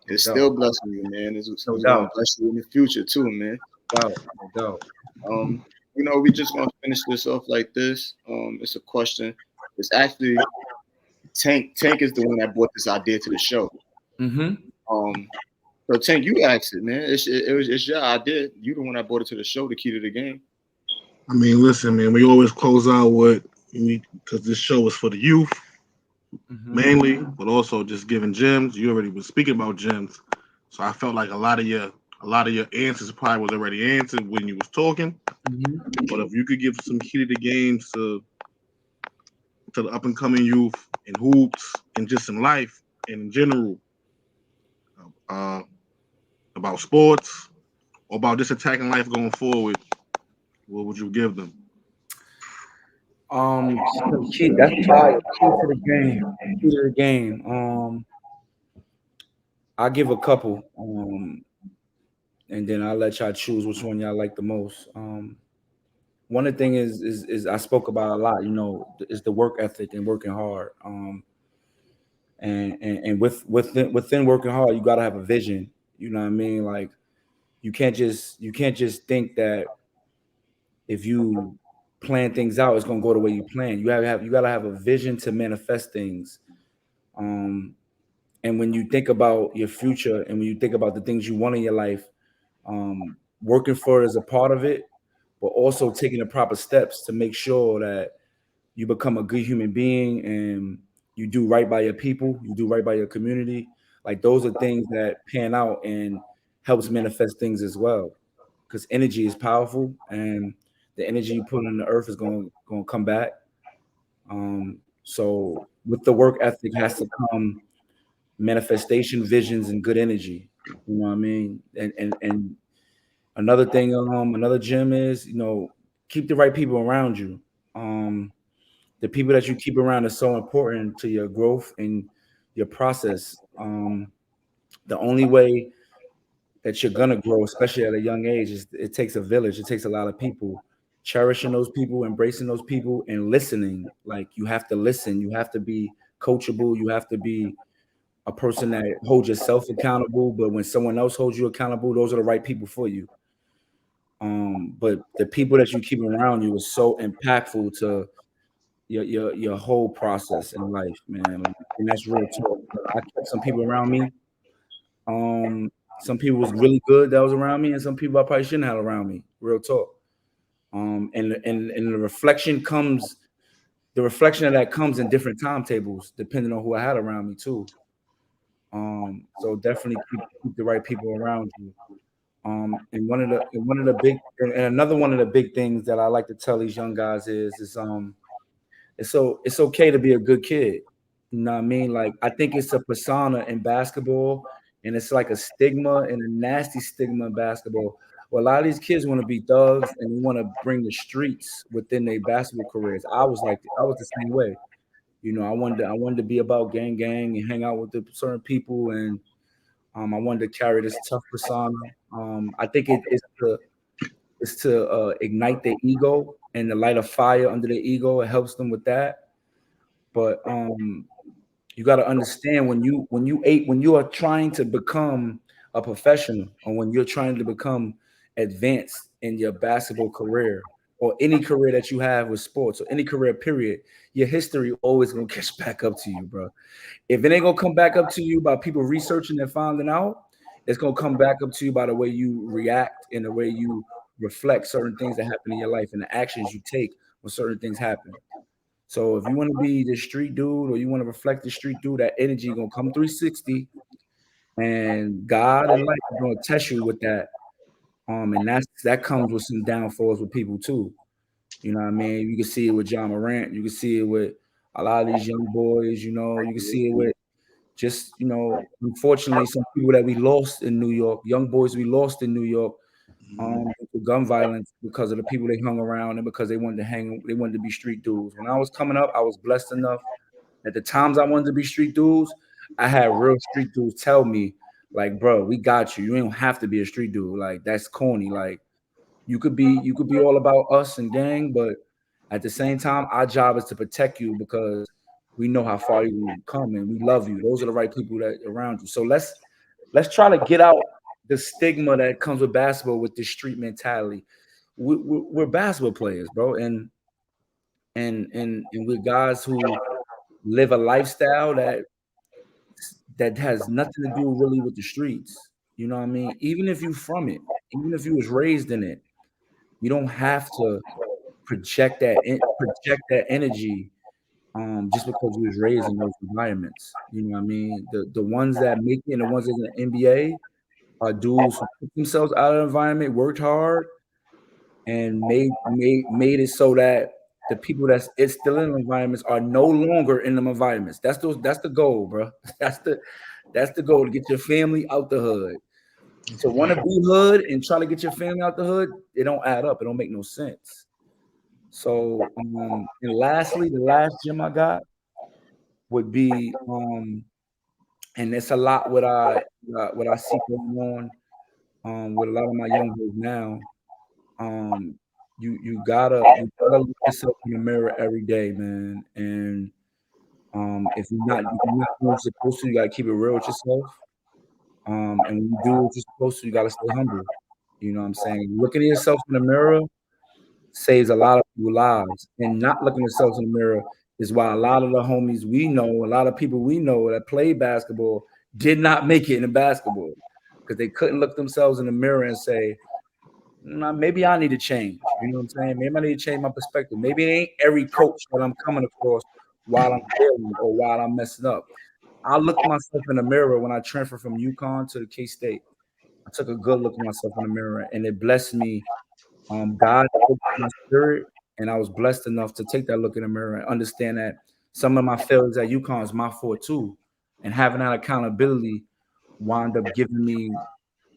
It's still blessing you, man. It's gonna bless you in the future too, man. No doubt. We just gonna finish this off like this. It's a question. It's actually Tank is the one that brought this idea to the show. Mm-hmm. So Tank, you asked it, man. It's your idea. You the one that brought it to the show, the key to the game. I mean, listen, man. We always close out with, because this show is for the youth, mainly, but also just giving gems. You already was speaking about gems, so I felt like a lot of your answers probably was already answered when you was talking. Mm-hmm. But if you could give some key to the games to the up and coming youth in hoops and just in life and in general, about sports, or about just attacking life going forward, what would you give them? Key, that's fire. Key to the game. Key to the game. I'll give a couple. And then I'll let y'all choose which one y'all like the most. One of the things is I spoke about a lot, is the work ethic and working hard. And within working hard, you gotta have a vision. You know what I mean? Like you can't just think that if you plan things out, it's gonna go the way you plan. You gotta have a vision to manifest things. And when you think about your future and when you think about the things you want in your life, working for it is a part of it, but also taking the proper steps to make sure that you become a good human being and you do right by your people, you do right by your community. Like those are things that pan out and helps manifest things as well. Because energy is powerful, and the energy you put in the earth is going to come back. So with the work ethic has to come manifestation, visions, and good energy. You know what I mean? And another thing, another gem is, keep the right people around you. The people that you keep around is so important to your growth and your process. The only way that you're gonna grow, especially at a young age, is it takes a village. It takes a lot of people. Cherishing those people, embracing those people, and listening. Like you have to listen. You have to be coachable. You have to be a person that holds yourself accountable. But when someone else holds you accountable, those are the right people for you. But the people that you keep around you is so impactful to your whole process in life, man. And that's real talk. I kept some people around me. Some people was really good that was around me, and some people I probably shouldn't have around me. Real talk. And the reflection of that comes in different timetables, depending on who I had around me too. So definitely keep the right people around you. And another one of the big things that I like to tell these young guys is it's okay to be a good kid. You know what I mean? Like I think it's a persona in basketball, and it's like a stigma and a nasty stigma in basketball. Well, a lot of these kids want to be thugs and they want to bring the streets within their basketball careers. I was the same way. I wanted to be about gang and hang out with the certain people, and I wanted to carry this tough persona. I think it's to ignite their ego and to light a fire under their ego. It helps them with that. But you got to understand when you are trying to become a professional, or when you're trying to become advanced in your basketball career or any career that you have with sports or any career period, your history always gonna catch back up to you, bro. If it ain't gonna come back up to you by people researching and finding out, it's gonna come back up to you by the way you react and the way you reflect certain things that happen in your life and the actions you take when certain things happen. So if you want to be the street dude or you want to reflect the street dude, that energy gonna come 360, and God and life is gonna test you with that. And that comes with some downfalls with people too. You know what I mean? You can see it with John Morant. You can see it with a lot of these young boys. You can see it with just, unfortunately, some people that we lost in New York, young boys we lost in New York, gun violence because of the people they hung around and because they wanted to be street dudes. When I was coming up, I was blessed enough at the times I wanted to be street dudes. I had real street dudes tell me, like, bro, we got you. You don't have to be a street dude. Like, that's corny. Like, you could be all about us and gang, but at the same time, our job is to protect you because we know how far you will come and we love you. Those are the right people that around you. So let's try to get out the stigma that comes with basketball with the street mentality. We're basketball players, bro, and we're guys who live a lifestyle that has nothing to do really with the streets. You know what I mean? Even if you from it, even if you was raised in it, you don't have to project that energy just because you was raised in those environments. You know what I mean? The ones that make it and the ones that in the NBA are dudes who put themselves out of the environment, worked hard, and made it so that the people that's still in the environments are no longer in them environments. That's the goal, bro. That's the goal, to get your family out the hood. To want to be hood and try to get your family out the hood, it don't add up. It don't make no sense. So, and lastly, the last gym I got would be, and it's a lot what I see going on with a lot of my young boys now. You gotta look yourself in the mirror every day, man. And if you're not doing what you're supposed to, you gotta keep it real with yourself. And when you do what you're supposed to, you gotta stay humble. You know what I'm saying? Looking at yourself in the mirror saves a lot of people's lives. And not looking at yourself in the mirror is why a lot of the homies we know, a lot of people we know that play basketball did not make it in basketball because they couldn't look themselves in the mirror and say, maybe I need to change. You know what I'm saying? Maybe I need to change my perspective. Maybe it ain't every coach that I'm coming across while I'm failing or while I'm messing up. I looked myself in the mirror when I transferred from UCONN to the K-State. I took a good look at myself in the mirror, and it blessed me. God opened my spirit, and I was blessed enough to take that look in the mirror and understand that some of my failures at UConn is my fault too. And having that accountability wound up giving me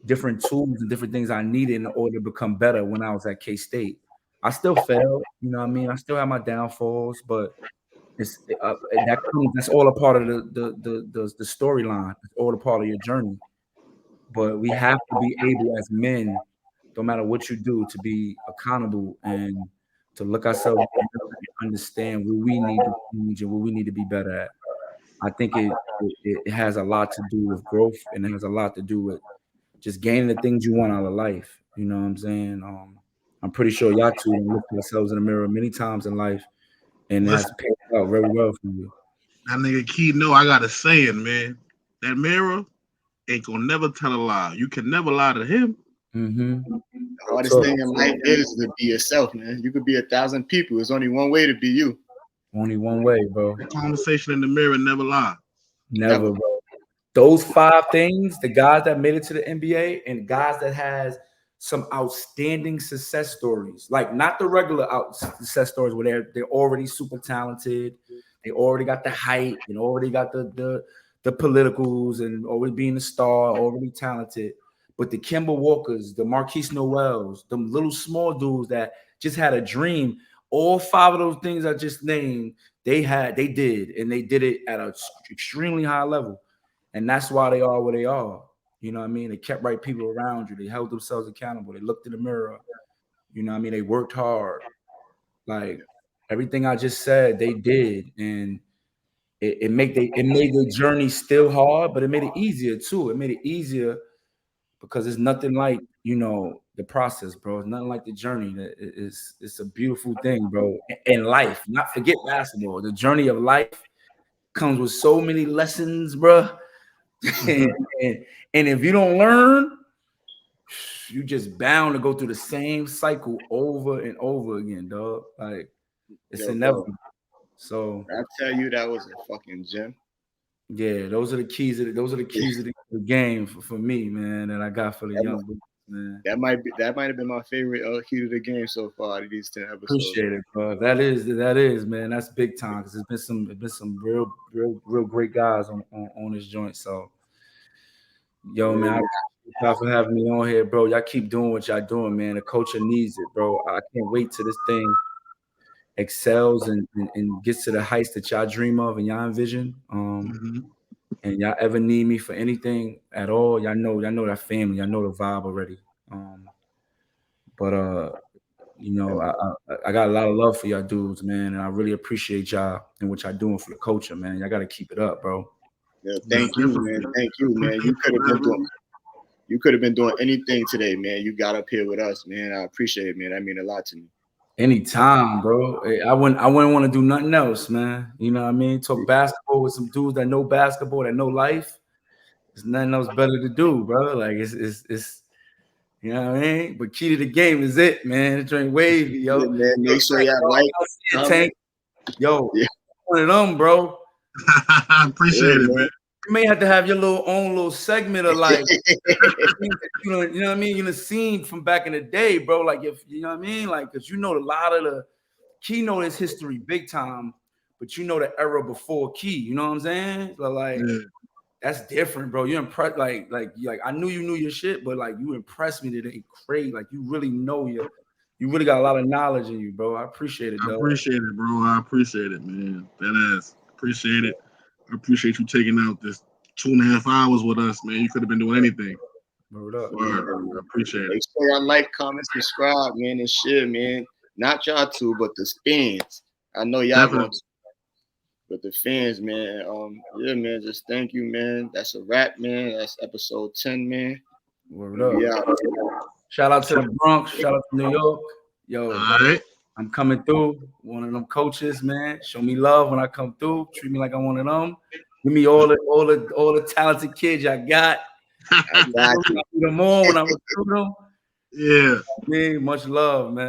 different tools and different things I needed in order to become better when I was at K-State. I still failed, you know what I mean? I still have my downfalls, but it's that's all a part of the storyline. It's all a part of your journey. But we have to be able as men, no matter what you do, to be accountable and to look ourselves and understand where we need to change and where we need to be better at. I think it has a lot to do with growth, and it has a lot to do with just gaining the things you want out of life. You know what I'm saying? I'm pretty sure y'all two look at yourselves in the mirror many times in life, and it has paid out very well for you. That nigga Key, I got a saying, man. That mirror ain't gonna never tell a lie. You can never lie to him. Mm-hmm. The hardest thing in life is to be yourself, man. You could be 1,000 people. There's only one way to be you. Only one way, bro. The conversation in the mirror never lie. Never, bro. Those 5 things, the guys that made it to the NBA and guys that has some outstanding success stories, like not the regular success stories where they're already super talented, they already got the height and already got the politicals and already being a star, already talented. But the Kemba Walkers, the Marquise Noels, the little small dudes that just had a dream, all 5 of those things I just named, they did it at an extremely high level. And that's why they are where they are. You know what I mean? They kept right people around you. They held themselves accountable. They looked in the mirror. You know what I mean? They worked hard. Like everything I just said, they did. And it made their journey still hard, but it made it easier too. It made it easier because it's nothing like, the process, bro. It's nothing like the journey. It's a beautiful thing, bro. In life, not forget basketball. The journey of life comes with so many lessons, bro. and if you don't learn, you just bound to go through the same cycle over and over again, dog. Like it's inevitable. So I tell you, that was a fucking gem. Yeah, those are the keys of the game for me, man, that I got for the young boys, man. That might have been my favorite key to the game so far. These 10 episodes. Appreciate it, bro. That is, man. That's big time because there's been some real great guys on this joint. So, yo, man, I appreciate y'all for having me on here, bro. Y'all keep doing what y'all doing, man. The culture needs it, bro. I can't wait till this thing excels and gets to the heights that y'all dream of and y'all envision. And y'all ever need me for anything at all, y'all know that family. I know the vibe already. I got a lot of love for y'all dudes, man, and I really appreciate y'all and what y'all doing for the culture, man. Y'all got to keep it up, bro. Yeah, thank you, man. Thank you, man. You could have been doing anything today, man. You got up here with us, man. I appreciate it, man. That mean a lot to me. Anytime, bro. I wouldn't want to do nothing else, man. You know what I mean? Talk basketball with some dudes that know basketball, that know life. There's nothing else better to do, bro. Like it's you know what I mean? But key to the game is it, man. Drink wavy, yo. Yeah, man, make sure y'all like Tank. Yo, one of them, bro. I appreciate it, man. You may have to have your own little segment of like, you know what I mean? You know, scene from back in the day, bro. Like, if you know what I mean, like, because you know a lot of the Key know his history big time, but you know the era before Key. You know what I'm saying? So like, that's different, bro. You impressed, like I knew you knew your shit, but like you impressed me today. Crazy, like you really know you really got a lot of knowledge in you, bro. I appreciate it, though. I appreciate it, bro. I appreciate it, man. That ass. Appreciate it. I appreciate you taking out this 2.5 hours with us, man. You could have been doing anything. Word up. I appreciate it. Make sure y'all like, comment, subscribe, man, and share, man. Not y'all two, but the fans. I know y'all going to, but the fans, man. Yeah, man. Just thank you, man. That's a wrap, man. That's episode 10, man. Word up. Yeah. Shout out to the Bronx. Shout out to New York. Yo, all right. I'm coming through. One of them coaches, man. Show me love when I come through. Treat me like I'm one of them. Give me all the talented kids I got. I got them on when I was through them. Yeah. Man, much love, man.